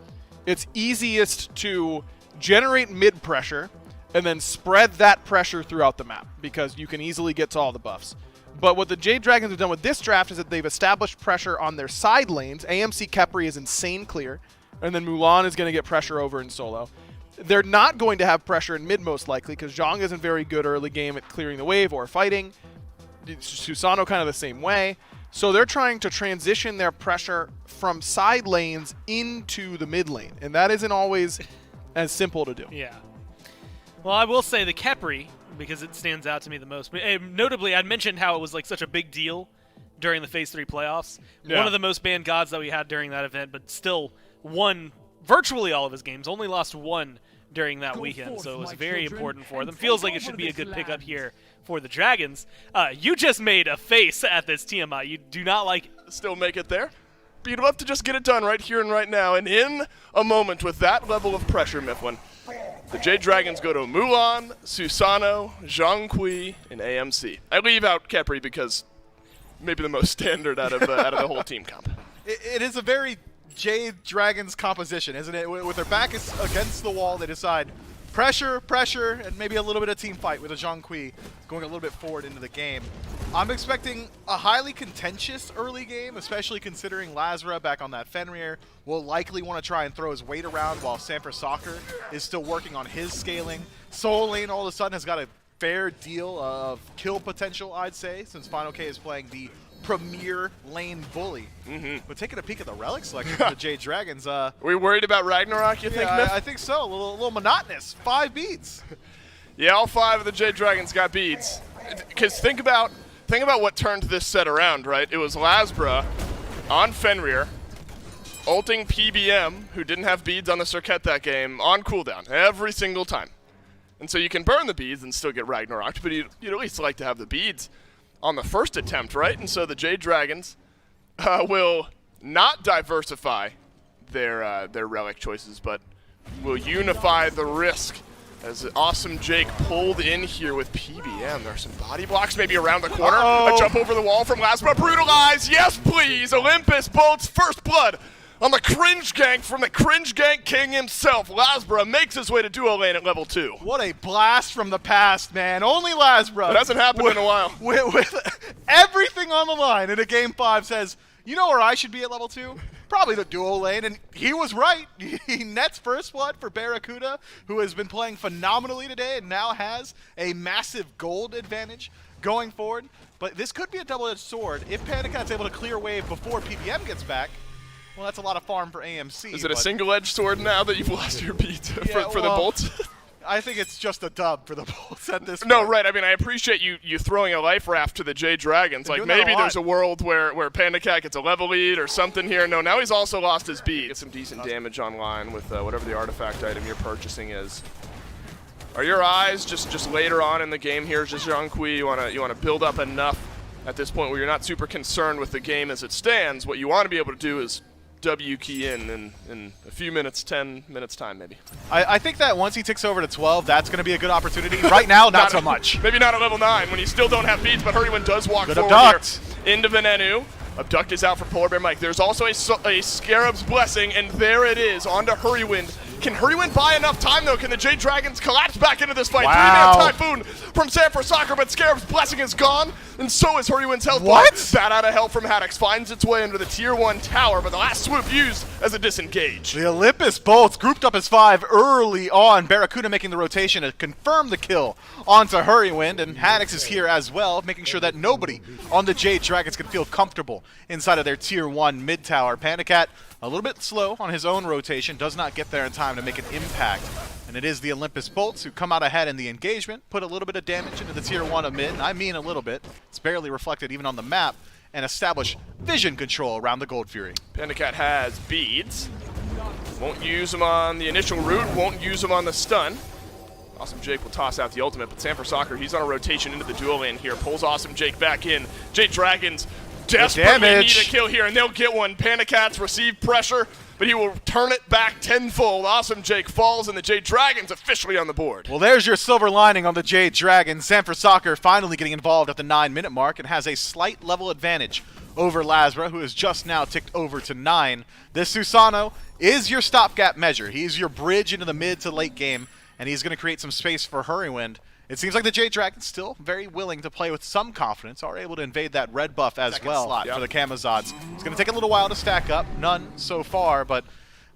it's easiest to generate mid pressure and then spread that pressure throughout the map because you can easily get to all the buffs. But what the Jade Dragons have done with this draft is that they've established pressure on their side lanes. AMC Khepri is insane clear, and then Mulan is going to get pressure over in solo. They're not going to have pressure in mid most likely because Zhang isn't very good early game at clearing the wave or fighting. Susano kind of the same way. So they're trying to transition their pressure from side lanes into the mid lane, and that isn't always as simple to do. Yeah. Well, I will say the Khepri, because it stands out to me the most. Notably, I'd mentioned how it was like such a big deal during the Phase 3 playoffs. Yeah. One of the most banned gods that we had during that event, but still won virtually all of his games. Only lost 1 during that weekend, so it was very important for them. Feels like it should be a good pickup here for the Dragons. You just made a face at this TMI. You do not like it. Still make it there. But you'd love to just get it done right here and right now. And in a moment with that level of pressure, Mifflin, the Jade Dragons go to Mulan, Susano, Zhang Kui, and AMC. I leave out Khepri because maybe the most standard out of the whole team comp. It is a very Jade Dragons composition, isn't it? With their back against the wall, they decide pressure, and maybe a little bit of team fight with a Zhang Kui going a little bit forward into the game. I'm expecting a highly contentious early game, especially considering Lazra back on that Fenrir will likely want to try and throw his weight around while Sanford Soccer is still working on his scaling. Soul Lane all of a sudden has got a fair deal of kill potential, I'd say, since Final K is playing the premier lane bully. But taking a peek at the relic selection for the Jade Dragons. Are we worried about Ragnarok, you think, Miff? I think so. A little monotonous. 5 beads. Yeah, all 5 of the Jade Dragons got beads. Because think about what turned this set around, right? It was Lasbra on Fenrir, ulting PBM, who didn't have beads on the Circuit that game, on cooldown every single time. And so you can burn the beads and still get Ragnaroked, but you'd at least like to have the beads on the first attempt, right? And so the Jade Dragons will not diversify their relic choices, but will unify the risk as Awesome Jake pulled in here with PBM. There are some body blocks maybe around the corner. A jump over the wall from Lasbra. Brutalize. Yes, please. Olympus Bolts first blood on the cringe gank from the cringe gank king himself. Lasbra makes his way to duo lane at level 2. What a blast from the past, man. Only Lasbra. It hasn't happened in a while. With everything on the line in a game 5 says, you know where I should be at level 2? Probably the duo lane, and he was right. He nets first blood for Barracuda, who has been playing phenomenally today and now has a massive gold advantage going forward. But this could be a double-edged sword. If Panicat's able to clear wave before PBM gets back, well, that's a lot of farm for AMC. Is it a single-edged sword now that you've lost your beat for the bolts? I think it's just a dub for the Bolts at this point. No, right. I mean, I appreciate you throwing a life raft to the Jade Dragons. They're Like, doing that a maybe lot. there's a world where Panda Cat gets a level lead or something here. No, now he's also lost his beat. Get some decent damage online with whatever the artifact item you're purchasing is. Are your eyes just later on in the game here, just Jean-Qui, you wanna build up enough at this point where you're not super concerned with the game as it stands? What you want to be able to do is W key in a few minutes, 10 minutes time maybe. I think that once he ticks over to 12, that's going to be a good opportunity. Right now, not so much. Maybe not at level 9 when you still don't have beats, but Hurrywin does walk Good forward abduct. here into Venenu. Abduct is out for Polar Bear Mike. There's also a Scarab's Blessing, and there it is, onto Hurrywind. Can Hurrywind buy enough time, though? Can the Jade Dragons collapse back into this fight? Wow. 3-man Typhoon from Sanford Soccer, but Scarab's Blessing is gone, and so is Hurrywind's health bar. What? Bat out of hell from Haddix finds its way into the Tier 1 tower, but the last swoop used as a disengage. The Olympus Bolts grouped up as 5 early on. Barracuda making the rotation to confirm the kill onto Hurrywind, and Haddix is here as well, making sure that nobody on the Jade Dragons can feel comfortable inside of their Tier 1 mid-tower. Panda Cat a little bit slow on his own rotation, does not get there in time to make an impact. And it is the Olympus Bolts who come out ahead in the engagement, put a little bit of damage into the Tier 1 of mid, and I mean a little bit. It's barely reflected even on the map, and establish vision control around the Gold Fury. Panda Cat has beads. Won't use them on the initial route, won't use them on the stun. Awesome Jake will toss out the ultimate, but Sanford Soccer, he's on a rotation into the duel lane here. Pulls Awesome Jake back in. Jade Dragons desperately need a kill here, and they'll get one. Panda Cats receive pressure, but he will turn it back tenfold. Awesome Jake falls, and the Jade Dragons officially on the board. Well, there's your silver lining on the Jade Dragons. Sanford Soccer finally getting involved at the 9-minute mark and has a slight level advantage over Lazra, who has just now ticked over to 9. This Susano is your stopgap measure. He's your bridge into the mid to late game, and he's going to create some space for Hurrywind. It seems like the Jade Dragons still very willing to play with some confidence, are able to invade that red buff as well for the Camazods. It's going to take a little while to stack up. None so far, but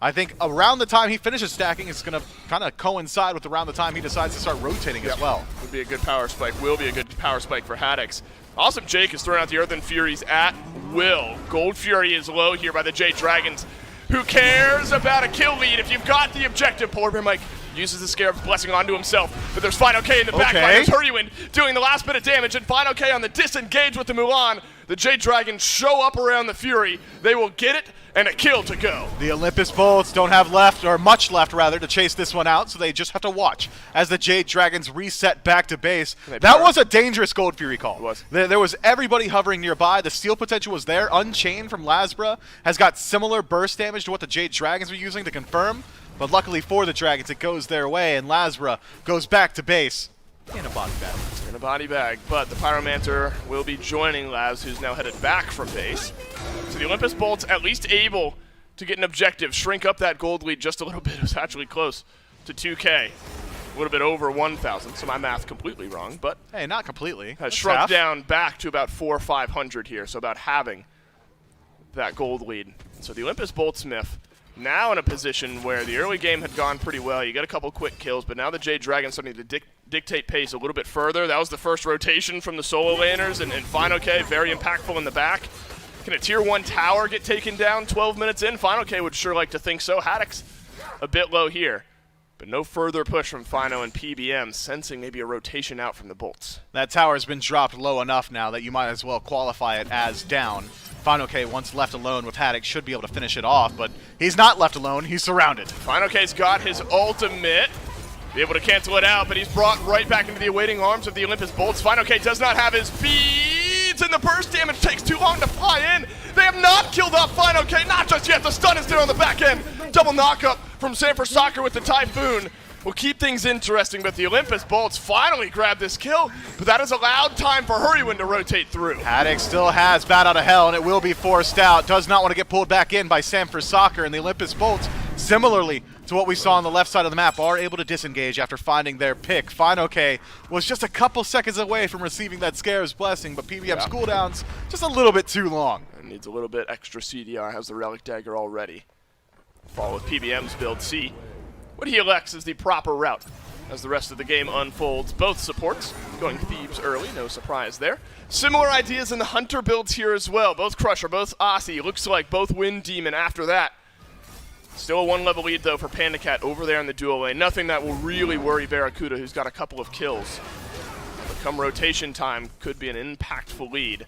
I think around the time he finishes stacking, it's going to kind of coincide with around the time he decides to start rotating as well. Would be a good power spike, will be a good power spike for Haddix. Awesome Jake is throwing out the Earthen Furies at will. Gold Fury is low here by the Jade Dragons. Who cares about a kill lead if you've got the objective? Polar Bear Mike uses the Scarab's Blessing onto himself, but there's Final K in the back line. There's Hurrywin doing the last bit of damage, and Final K on the disengage with the Mulan. The Jade Dragons show up around the Fury. They will get it, and a kill to go. The Olympus Bolts don't have left, or much left rather, to chase this one out, so they just have to watch as the Jade Dragons reset back to base. That was a dangerous Gold Fury call. It was. There was everybody hovering nearby. The steal potential was there. Unchained from Lazra has got similar burst damage to what the Jade Dragons were using to confirm, but luckily for the Dragons, it goes their way, and Lazra goes back to base in a body bag. In a body bag, but the Pyromancer will be joining Labs, who's now headed back from base. So the Olympus Bolts at least able to get an objective, shrink up that gold lead just a little bit. It was actually close to 2K, a little bit over 1,000, so my math completely wrong, but hey, not completely. has That's shrunk half. down back to about 400 or 500 here, so about halving that gold lead. So the Olympus Boltsmith now in a position where the early game had gone pretty well. You get a couple quick kills, but now the Jade Dragons starting to dictate pace a little bit further. That was the first rotation from the solo laners, and Final K very impactful in the back. Can a Tier 1 tower get taken down 12 minutes in? Final K would sure like to think so. Haddix a bit low here, but no further push from Fino and PBM, sensing maybe a rotation out from the Bolts. That tower's been dropped low enough now that you might as well qualify it as down. Final K, once left alone with Haddix, should be able to finish it off, but he's not left alone. He's surrounded. Final K's got his ultimate. Be able to cancel it out, but he's brought right back into the awaiting arms of the Olympus Bolts. Final K does not have his beads, and the burst damage takes too long to fly in. They have not killed off Final K, not just yet. The stun is there on the back end. Double knockup from Sanford Soccer with the Typhoon. Will keep things interesting, but the Olympus Bolts finally grab this kill, but that has allowed time for Hurrywin to rotate through. Haddix still has Bat Out of Hell, and it will be forced out. Does not want to get pulled back in by Sanford Soccer, and the Olympus Bolts, similarly to what we saw on the left side of the map, are able to disengage after finding their pick. Final K was just a couple seconds away from receiving that Scarab's Blessing, but PBM's cooldowns just a little bit too long. And needs a little bit extra CDR, has the Relic Dagger already. Follow with PBM's build C. What he elects is the proper route as the rest of the game unfolds. Both supports going Thebes early, no surprise there. Similar ideas in the Hunter builds here as well. Both Crusher, both Aussie. Looks like both Wind Demon after that. Still a 1-level lead, though, for Panda Cat over there in the duo lane. Nothing that will really worry Barracuda, who's got a couple of kills. But come rotation time, could be an impactful lead.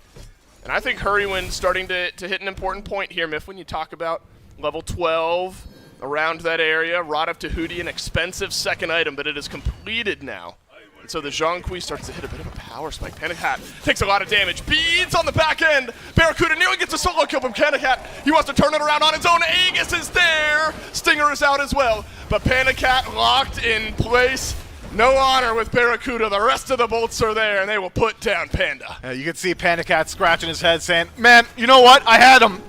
And I think Hurrywind's starting to hit an important point here, Miff, when you talk about level 12 around that area. Rod of Tahuti, an expensive second item, but it is completed now. And so the Zhongqi starts to hit a bit of a power spike. Panda Cat takes a lot of damage. Beads on the back end. Barracuda nearly gets a solo kill from Panda Cat. He wants to turn it around on his own. Aegis is there. Stinger is out as well. But Panda Cat locked in place. No honor with Barracuda. The rest of the bolts are there, and they will put down Panda. You can see Panda Cat scratching his head saying, man, you know what? I had him.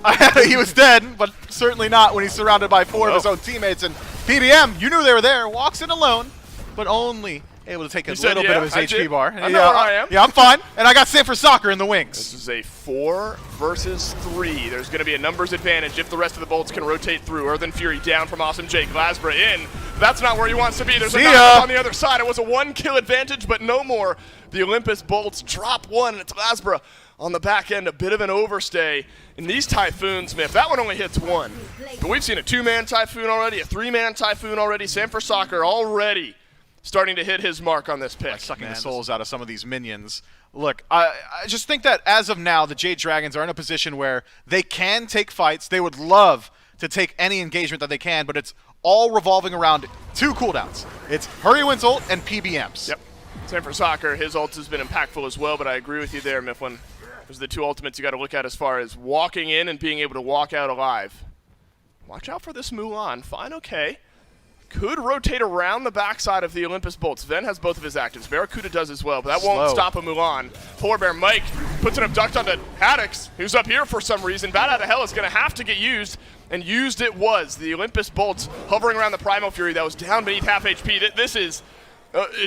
He was dead, but certainly not when he's surrounded by 4 of his own teammates. And PBM, you knew they were there, walks in alone, but only able to take a little bit of his HP bar. I know where I am. Yeah, I'm fine. And I got Sanford Soccer in the wings. This is a 4 versus 3. There's going to be a numbers advantage if the rest of the bolts can rotate through. Earthen Fury down from Awesome Jake. Lasbra in. That's not where he wants to be. There's a knock on the other side. It was a 1-kill advantage, but no more. The Olympus bolts drop 1, and it's Lasbra on the back end. A bit of an overstay. In these Typhoons, Miff, that one only hits 1. But we've seen a 2-man Typhoon already, a 3-man Typhoon already. Sanford Soccer already starting to hit his mark on this pick. Sucking the souls out of some of these minions. Look, I just think that as of now, the Jade Dragons are in a position where they can take fights. They would love to take any engagement that they can, but it's all revolving around 2 cooldowns. It's Hurrywind's ult and PBM's. Yep. Sanford Soccer, his ult has been impactful as well, but I agree with you there, Mifflin. Those are the 2 ultimates you got to look at as far as walking in and being able to walk out alive. Watch out for this Mulan. Fine, okay. Could rotate around the backside of the Olympus bolts. Ven has both of his actives. Barracuda does as well, but that won't stop a Mulan. Polar Bear Mike puts an abduct onto Haddix, who's up here for some reason. Bat out of hell is going to have to get used, and used it was. The Olympus bolts hovering around the Primal Fury that was down beneath half HP. This is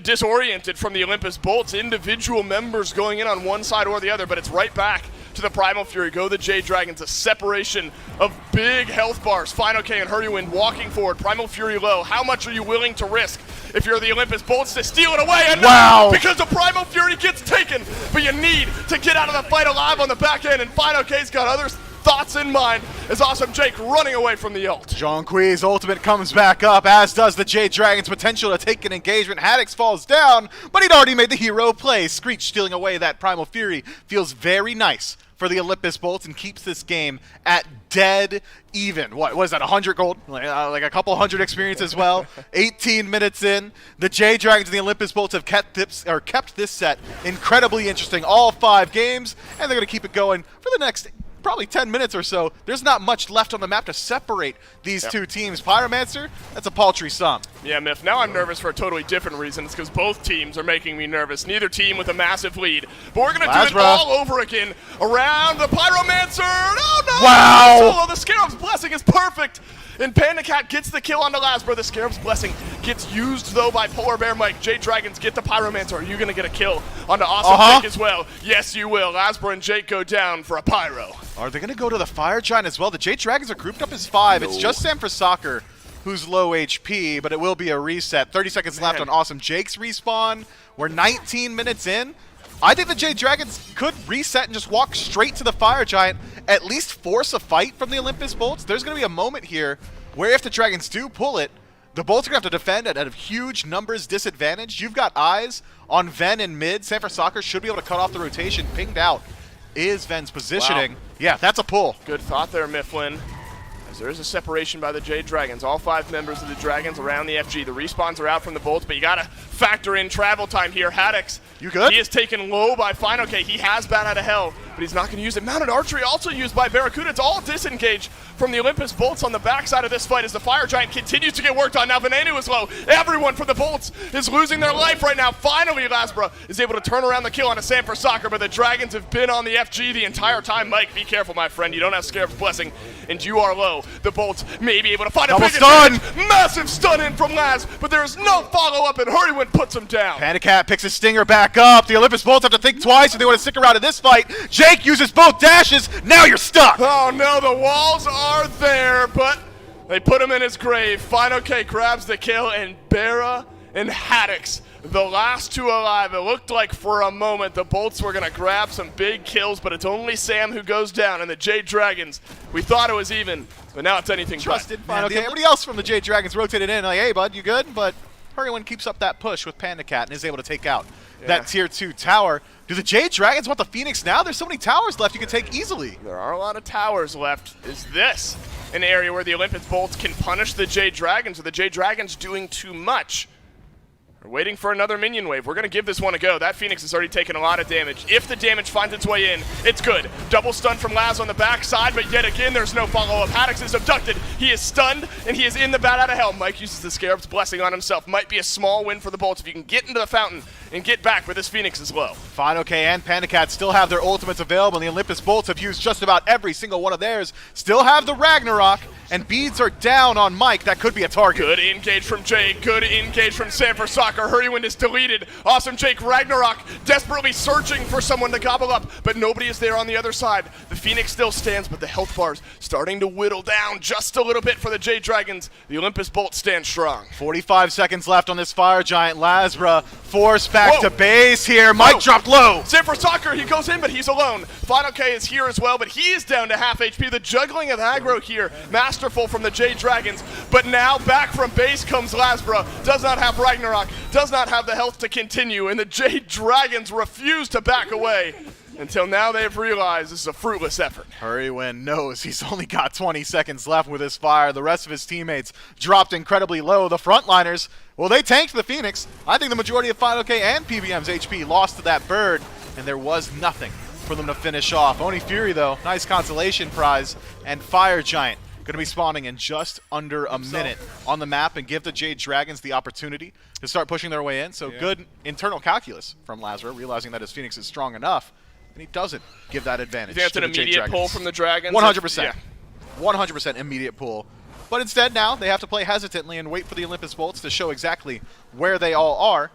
disoriented from the Olympus bolts. Individual members going in on one side or the other, but it's right back to the Primal Fury. Go the Jade Dragons, a separation of big health bars. Final K and Hurrywind walking forward. Primal Fury low. How much are you willing to risk if you're the Olympus bolts to steal it away? And wow! Because the Primal Fury gets taken, but you need to get out of the fight alive on the back end, and Final K's got other thoughts in mind as Awesome Jake running away from the ult. Zhongqi's ultimate comes back up, as does the Jade Dragon's potential to take an engagement. Haddix falls down, but he'd already made the hero play. Screech stealing away that Primal Fury feels very nice for the Olympus bolts and keeps this game at dead even. What was that, 100 gold? Like a couple hundred experience as well. 18 minutes in. The Jade Dragons and the Olympus bolts have kept this set incredibly interesting all 5 games, and they're going to keep it going for the next probably 10 minutes or so. There's not much left on the map to separate these 2 teams. Pyromancer, that's a paltry sum. Yeah, Miff, now I'm nervous for a totally different reason. It's because both teams are making me nervous. Neither team with a massive lead. But we're going to do it all over again around the Pyromancer. Oh, no! Wow! Solo. The Scarab's Blessing is perfect. And Panda Cat gets the kill onto Lasbra. The Scarab's Blessing gets used, though, by Polar Bear Mike. Jade Dragons get the Pyromancer. Are you going to get a kill onto Awesome Jake as well? Yes, you will. Lasbra and Jake go down for a Pyro. Are they going to go to the Fire Giant as well? The Jade Dragons are grouped up as 5. No. It's just Sanford Soccer who's low HP, but it will be a reset. 30 seconds left on Awesome Jake's respawn. We're 19 minutes in. I think the Jade Dragons could reset and just walk straight to the Fire Giant, at least force a fight from the Olympus bolts. There's going to be a moment here where if the Dragons do pull it, the bolts are going to have to defend at a huge numbers disadvantage. You've got eyes on Ven in mid. Sanford Soccer should be able to cut off the rotation. Pinged out is Ven's positioning. Wow. Yeah, that's a pull. Good thought there, Mifflin. As there is a separation by the Jade Dragons. All 5 members of the Dragons around the FG. The respawns are out from the bolts, but you got to factor in travel time here. Haddix, you good? He is taken low by Final K. He has Bat out of hell, but he's not going to use it. Mounted Archery also used by Barracuda. It's all disengaged from the Olympus bolts on the backside of this fight as the Fire Giant continues to get worked on. Now Venenu is low. Everyone from the bolts is losing their life right now. Finally, Lasbra is able to turn around the kill on a Sanford Soccer, but the Dragons have been on the FG the entire time. Mike, be careful, my friend. You don't have Scarab's Blessing, and you are low. The bolts may be able to find a big stun. Massive stun in from Laz, but there is no follow-up, and Hurrywin puts him down. Panda Cat picks his stinger back up. The Olympus bolts have to think twice if they want to stick around in this fight. Jake uses both dashes. Now you're stuck. Oh no, the walls are there, but they put him in his grave. Final K grabs the kill, and Barra and Haddix, the last 2 alive. It looked like for a moment the bolts were going to grab some big kills, but it's only Sam who goes down, and the Jade Dragons, we thought it was even, But now it's anything Trusted. but. Fine, okay. Everybody else from the Jade Dragons rotated in, like, hey, bud, you good? But Hurrywin keeps up that push with Panda Cat and is able to take out that Tier 2 tower. Do the Jade Dragons want the Phoenix now? There's so many towers left you can take easily. There are a lot of towers left. Is this an area where the Olympus Bolts can punish the Jade Dragons? Are the Jade Dragons doing too much? We're waiting for another minion wave. We're going to give this one a go. That Phoenix has already taken a lot of damage. If the damage finds its way in, it's good. Double stun from Laz on the backside, but yet again, there's no follow-up. Haddox is abducted. He is stunned, and he is in the bat out of hell. Mike uses the Scarab's Blessing on himself. Might be a small win for the Bolts if you can get into the fountain and get back, but this Phoenix is low. Fine, okay, and Panda Cat still have their ultimates available, and the Olympus Bolts have used just about every single one of theirs. Still have the Ragnarok, and beads are down on Mike. That could be a target. Good engage from Jake. Good engage from Sanford Soccer. Hurrywin is deleted. Awesome Jake Ragnarok desperately searching for someone to gobble up, but nobody is there on the other side. The Phoenix still stands, but the health bar's starting to whittle down just a little bit for the Jade Dragons. The Olympus Bolts stand strong. 45 seconds left on this Fire Giant. Lazra forced back to base here. Mike dropped low. Sanford Soccer, he goes in, but he's alone. Final K is here as well, but he is down to half HP. The juggling of aggro here, masterful from the Jade Dragons. But now back from base comes Lazra. Does not have Ragnarok, does not have the health to continue, and the Jade Dragons refuse to back away until now they've realized this is a fruitless effort. Hurrywin knows he's only got 20 seconds left with his fire. The rest of his teammates dropped incredibly low. The frontliners, well, they tanked the Phoenix. I think the majority of Final K and PBM's HP lost to that bird, and there was nothing for them to finish off. Oni Fury, though, nice consolation prize, and Fire Giant going to be spawning in just under a minute on the map and give the Jade Dragons the opportunity to start pushing their way in. So good internal calculus from Lazara, realizing that his Phoenix is strong enough, and he doesn't give that advantage. You think that's an immediate pull from the Dragons? 100%. Yeah. 100% immediate pull. But instead now they have to play hesitantly and wait for the Olympus Bolts to show exactly where they all are.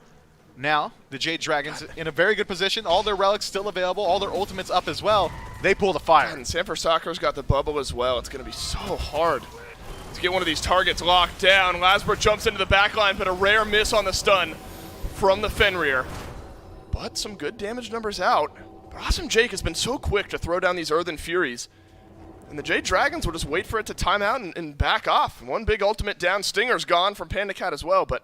Now, the Jade Dragons in a very good position. All their relics still available. All their ultimates up as well. They pull the fire. And Sanford Soccer's got the bubble as well. It's going to be so hard to get one of these targets locked down. Lasbro jumps into the back line, but a rare miss on the stun from the Fenrir. But some good damage numbers out. But Awesome Jake has been so quick to throw down these Earthen Furies. And the Jade Dragons will just wait for it to time out and back off. One big ultimate down. Stinger's gone from Panda Cat as well, but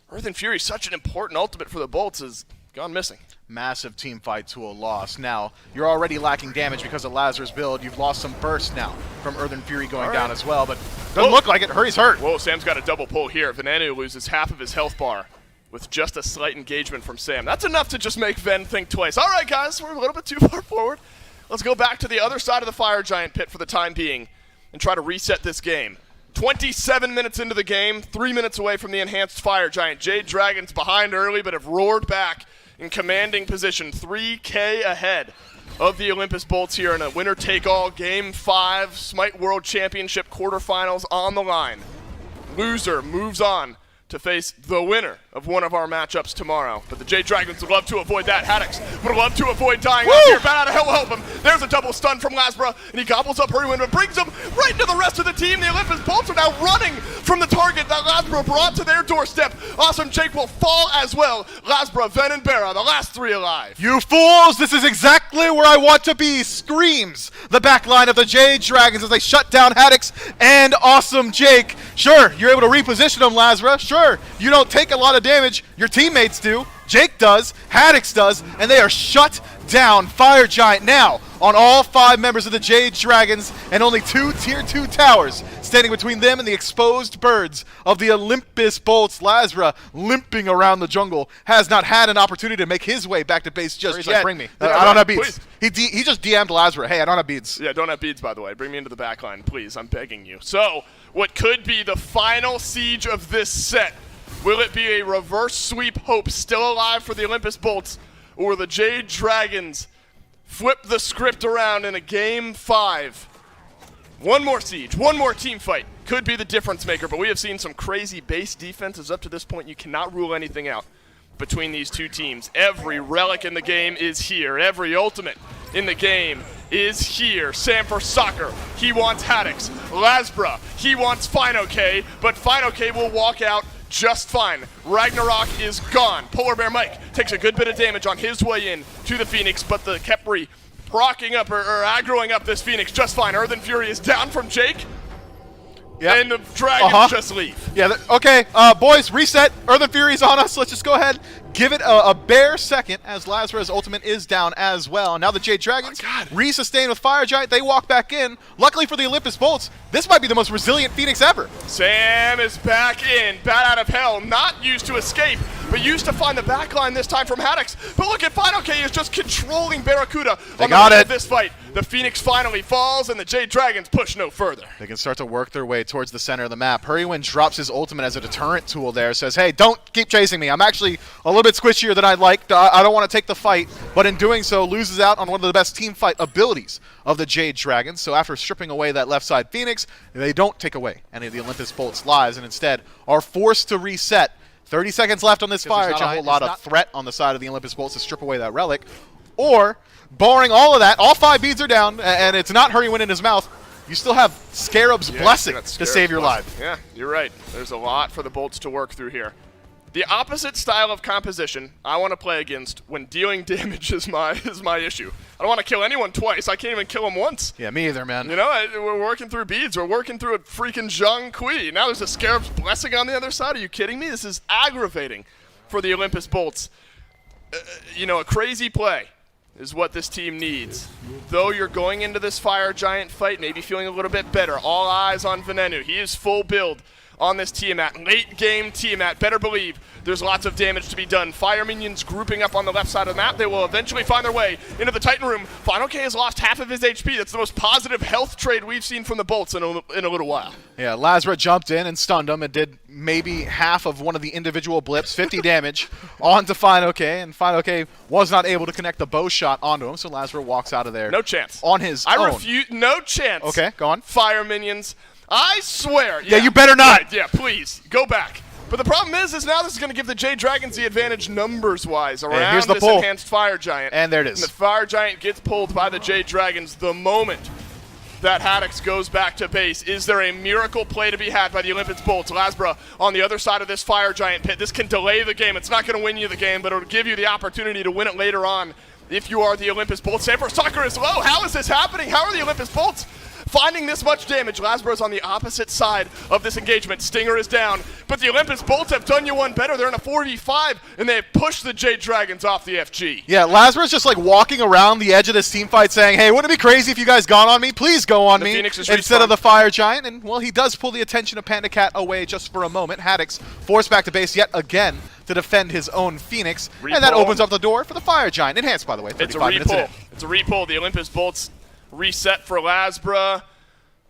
Earthen Fury, such an important ultimate for the Bolts, is gone missing. Massive team fight tool loss. Now, you're already lacking damage because of Lazarus' build. You've lost some burst now from Earthen Fury going down as well, but doesn't look like it. Hurry's hurt. Whoa, Sam's got a double pull here. Venanu loses half of his health bar with just a slight engagement from Sam. That's enough to just make Ven think twice. All right, guys, we're a little bit too far forward. Let's go back to the other side of the Fire Giant pit for the time being and try to reset this game. 27 minutes into the game, 3 minutes away from the enhanced Fire Giant. Jade Dragons behind early, but have roared back in commanding position. 3K ahead of the Olympus Bolts here in a winner-take-all Game 5 Smite World Championship quarterfinals on the line. Loser moves on to face the winner of one of our matchups tomorrow. But the Jade Dragons would love to avoid that. Haddox would love to avoid dying out here. Bad out of hell will help him. There's a double stun from Lasbra, and he gobbles up Hurrywin, but brings him right into the rest of the team. The Olympus Bolts are now running from the target that Lasbra brought to their doorstep. Awesome Jake will fall as well. Lasbra, Ven, and Bera, the last three alive. You fools! This is exactly where I want to be, screams the backline of the Jade Dragons as they shut down Haddox and Awesome Jake. Sure, you're able to reposition them, Lazara. Sure, you don't take a lot of damage. Your teammates do. Jake does. Haddox does. And they are shut down. Fire Giant now on all 5 members of the Jade Dragons and only 2 Tier 2 towers standing between them and the exposed birds of the Olympus Bolts. Lazara, limping around the jungle, has not had an opportunity to make his way back to base just yet. Like, bring me. I don't have beads. He just DM'd Lazara. Hey, I don't have beads. Yeah, don't have beads, by the way. Bring me into the back line, please. I'm begging you. So, what could be the final siege of this set? Will it be a reverse sweep hope still alive for the Olympus Bolts, or the Jade Dragons flip the script around in a Game 5? One more siege, one more team fight could be the difference maker, but we have seen some crazy base defenses up to this point. You cannot rule anything out between these two teams. Every relic in the game is here. Every ultimate in the game is here. Sanford Soccer, he wants Haddox. Lasbra, he wants Fino-K, but Fino-K will walk out just fine. Ragnarok is gone. Polar Bear Mike takes a good bit of damage on his way in to the Phoenix, but the Kepri procking up or aggroing up this Phoenix just fine. Earthen Fury is down from Jake. Yep. And the Dragons just leave. Yeah, okay, boys, reset. Earthen Fury's on us. Let's just go ahead, give it a bare second as Lazara's ultimate is down as well. And now the Jade Dragons re-sustain with Fire Giant. They walk back in. Luckily for the Olympus Bolts, this might be the most resilient Phoenix ever. Sam is back in. Bat out of hell. Not used to escape, but used to find the backline this time from Haddix. But look at Final K is just controlling Barracuda on the end of this fight. The Phoenix finally falls, and the Jade Dragons push no further. They can start to work their way towards the center of the map. Hurrywin drops his ultimate as a deterrent tool there. Says, hey, don't keep chasing me. I'm actually a little bit squishier than I'd like. I don't want to take the fight. But in doing so, loses out on one of the best team fight abilities of the Jade Dragons. So after stripping away that left side Phoenix, they don't take away any of the Olympus Bolt's lives and instead are forced to reset. 30 seconds left on this Fire Giant. A whole lot of threat on the side of the Olympus Bolts to strip away that relic. Or, barring all of that, all 5 beads are down, and it's not Hurrywin in his mouth. You still have Scarab's Blessing to save your life. Yeah, you're right. There's a lot for the Bolts to work through here. The opposite style of composition I want to play against when dealing damage is my issue. I don't want to kill anyone twice. I can't even kill him once. Yeah, me either, man. You know, we're working through beads. We're working through a freaking Zhang Kui. Now there's a Scarab's Blessing on the other side. Are you kidding me? This is aggravating for the Olympus Bolts. You know, a crazy play is what this team needs. Though you're going into this Fire Giant fight, maybe feeling a little bit better. All eyes on Venenu. He is full build on this Tiamat. Late game Tiamat. Better believe there's lots of damage to be done. Fire minions grouping up on the left side of the map. They will eventually find their way into the Titan room. Final K has lost half of his HP. That's the most positive health trade we've seen from the Bolts in a little while. Yeah, Lazara jumped in and stunned him and did maybe half of one of the individual blips, 50 damage, onto Final K, and Final K was not able to connect the bow shot onto him, so Lazara walks out of there. No chance. On his own. I refuse. No chance. Okay, go on. Fire minions. I swear. Yeah, you better not. Right, yeah, please. Go back. But the problem is now this is going to give the Jade Dragons the advantage numbers-wise around here's the this pull. enhanced Fire Giant. And there it is. And the Fire Giant gets pulled by the Jade Dragons the moment that Haddix goes back to base. Is there a miracle play to be had by the Olympus Bolts? Lazara on the other side of this Fire Giant pit. This can delay the game. It's not going to win you the game, but it'll give you the opportunity to win it later on if you are the Olympus Bolts. Sanford Soccer is low. How is this happening? How are the Olympus Bolts finding this much damage? Lazara's on the opposite side of this engagement. Stinger is down, but the Olympus Bolts have done you one better. They're in a 4v5, and they have pushed the Jade Dragons off the FG. Yeah, Lazara's just like walking around the edge of this team fight saying, hey, wouldn't it be crazy if you guys got on me? Please go on me instead of the Fire Giant. And, well, he does pull the attention of Panda Cat away just for a moment. Haddix forced back to base yet again to defend his own Phoenix. And that opens up the door for the Fire Giant. Enhanced, by the way, 35 minutes in. It's a repull. The Olympus Bolts reset for Lazara.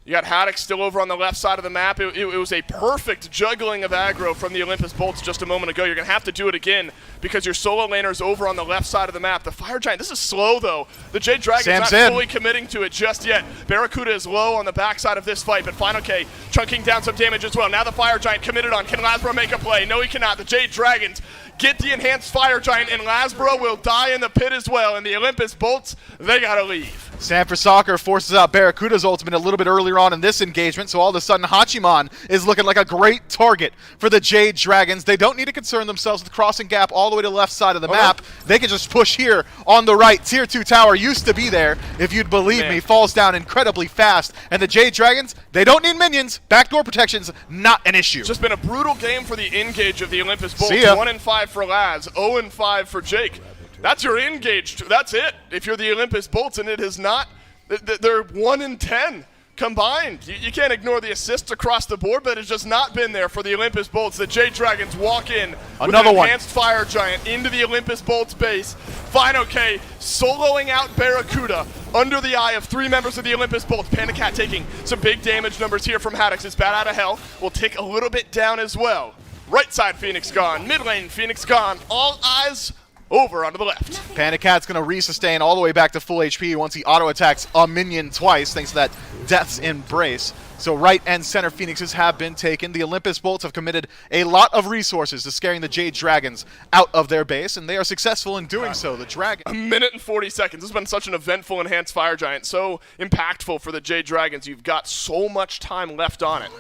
You got Haddix still over on the left side of the map. It was a perfect juggling of aggro from the Olympus Bolts just a moment ago. You're going to have to do it again because your solo laner's over on the left side of the map. The Fire Giant, this is slow though. The Jade Dragon's not fully committing to it just yet. Barracuda is low on the backside of this fight, but Final K chunking down some damage as well. Now the Fire Giant committed on. Can Lazara make a play? No, he cannot. The Jade Dragons get the enhanced Fire Giant, and Lazara will die in the pit as well. And the Olympus Bolts, they gotta leave. Sanford Soccer forces out Barracuda's ultimate a little bit earlier on in this engagement, so all of a sudden Hachiman is looking like a great target for the Jade Dragons. They don't need to concern themselves with crossing gap all the way to the left side of the map. They can just push here on the right. Tier 2 tower used to be there, if you'd believe me, falls down incredibly fast. And the Jade Dragons, they don't need minions. Backdoor protection's not an issue. It's just been a brutal game for the engage of the Olympus Bolts. See ya. 1-5 for Laz, 0-5 for Jake. That's your engage. That's it. If you're the Olympus Bolts, and it is not, they're 1-10 combined. You can't ignore the assists across the board, but it's just not been there for the Olympus Bolts. The Jade Dragons walk in with an enhanced Fire Giant into the Olympus Bolts base. Final K soloing out Barracuda under the eye of 3 members of the Olympus Bolts. Panda Cat taking some big damage numbers here from Haddix. His bat out of hell will take a little bit down as well. Right side Phoenix gone, mid lane Phoenix gone. All eyes over onto the left. Panda Cat's going to re-sustain all the way back to full HP once he auto-attacks a minion twice, thanks to that Death's Embrace. So right and center Phoenixes have been taken. The Olympus Bolts have committed a lot of resources to scaring the Jade Dragons out of their base, and they are successful in doing so. The Dragon... 1 minute and 40 seconds. This has been such an eventful enhanced Fire Giant, so impactful for the Jade Dragons. You've got so much time left on it.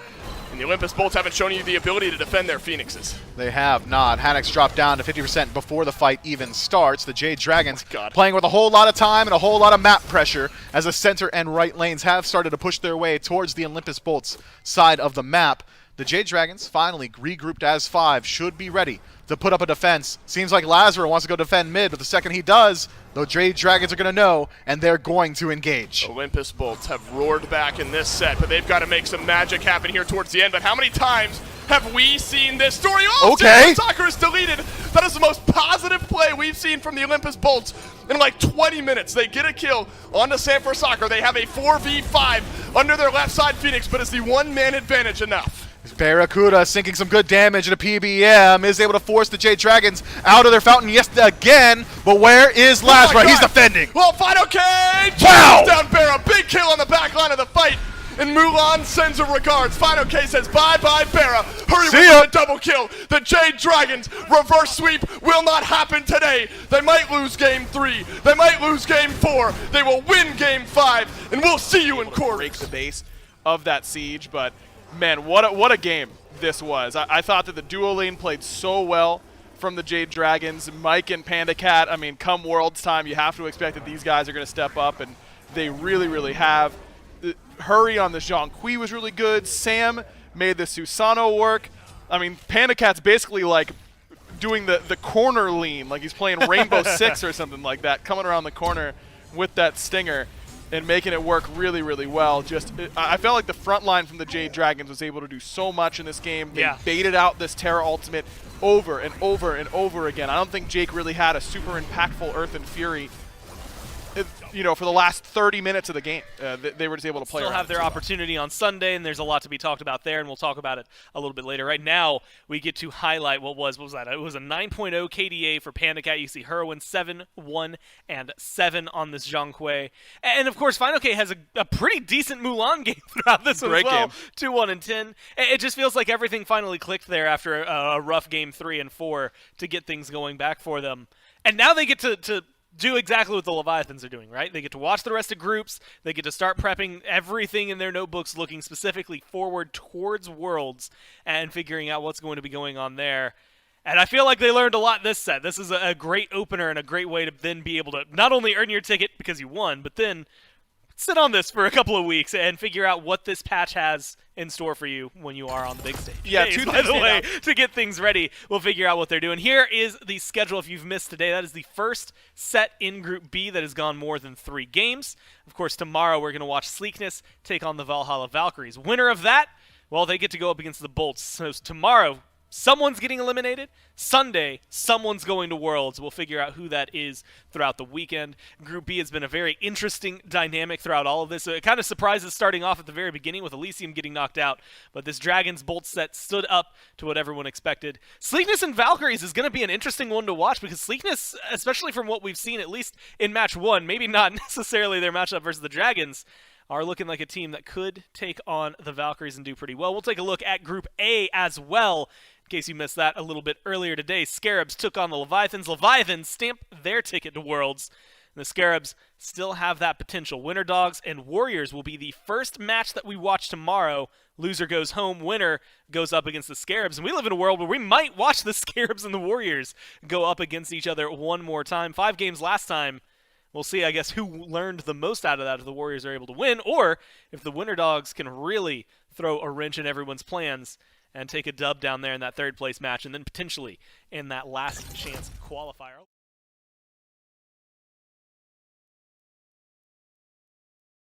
And the Olympus Bolts haven't shown you the ability to defend their Phoenixes. They have not. Hannock's dropped down to 50% before the fight even starts. The Jade Dragons God. playing with a whole lot of time and a whole lot of map pressure as the center and right lanes have started to push their way towards the Olympus Bolts side of the map. The Jade Dragons, finally regrouped as 5, should be ready to put up a defense. Seems like Lazaro wants to go defend mid, but the second he does, the Jade Dragons are going to know, and they're going to engage. Olympus Bolts have roared back in this set, but they've got to make some magic happen here towards the end. But how many times have we seen this story? Oh, okay. Soccer is deleted. That is the most positive play we've seen from the Olympus Bolts in like 20 minutes. They get a kill onto Sanford Soccer. They have a 4v5 under their left side Phoenix, but is the one-man advantage enough? Barracuda sinking some good damage into PBM, is able to force the Jade Dragons out of their fountain again, but where is Lazaro? He's defending. Well, Final K Wow! down Barra. Big kill on the back line of the fight. And Mulan sends her regards. Final K says bye-bye, Barra. Hurry See with ya. the double kill. The Jade Dragons reverse sweep will not happen today. They might lose game 3. They might lose game 4. They will win game 5, and we'll see you in quarters. Break the base of that siege, but man, what a game this was. I thought that the duo lane played so well from the Jade Dragons. Mike and Panda Cat, I mean, come Worlds time, you have to expect that these guys are going to step up, and they really, really have. The hurry on the Jean Kui was really good. Sam made the Susano work. I mean, Panda Cat's basically like doing the corner lean, like he's playing Rainbow Six or something like that, coming around the corner with that stinger and making it work really, really well. I felt like the front line from the Jade Dragons was able to do so much in this game. They baited out this Terra Ultimate over and over and over again. I don't think Jake really had a super impactful Earth and Fury, for the last 30 minutes of the game. They were just able to play Still around have their opportunity on Sunday, and there's a lot to be talked about there, and we'll talk about it a little bit later. Right now, we get to highlight what was that? It was a 9.0 KDA for Panda Cat. You see Heroin 7, 1, and 7 on this Zhang Kui. And, of course, Final K has a pretty decent Mulan game throughout this one as well. 2, 1, and 10. It just feels like everything finally clicked there after a rough game 3 and 4 to get things going back for them. And now they get to do exactly what the Leviathans are doing, right? They get to watch the rest of groups. They get to start prepping everything in their notebooks, looking specifically forward towards Worlds and figuring out what's going to be going on there. And I feel like they learned a lot this set. This is a great opener and a great way to then be able to not only earn your ticket because you won, but then sit on this for a couple of weeks and figure out what this patch has in store for you when you are on the big stage. Yeah, by the way, to get things ready, we'll figure out what they're doing. Here is the schedule if you've missed today. That is the first set in Group B that has gone more than 3 games. Of course, tomorrow we're going to watch Sleekness take on the Valhalla Valkyries. Winner of that, well, they get to go up against the Bolts. So tomorrow, someone's getting eliminated. Sunday, someone's going to Worlds. We'll figure out who that is throughout the weekend. Group B has been a very interesting dynamic throughout all of this. So it kind of surprises starting off at the very beginning with Elysium getting knocked out, but this Dragons Bolt set stood up to what everyone expected. Sleekness and Valkyries is going to be an interesting one to watch because Sleekness, especially from what we've seen, at least in match 1, maybe not necessarily their matchup versus the Dragons, are looking like a team that could take on the Valkyries and do pretty well. We'll take a look at Group A as well. In case you missed that a little bit earlier today, Scarabs took on the Leviathans. Leviathans stamp their ticket to Worlds. And the Scarabs still have that potential. Winter Dogs and Warriors will be the first match that we watch tomorrow. Loser goes home. Winner goes up against the Scarabs. And we live in a world where we might watch the Scarabs and the Warriors go up against each other one more time. 5 games last time. We'll see, I guess, who learned the most out of that if the Warriors are able to win, or if the Winter Dogs can really throw a wrench in everyone's plans and take a dub down there in that 3rd place match, and then potentially in that last chance qualifier.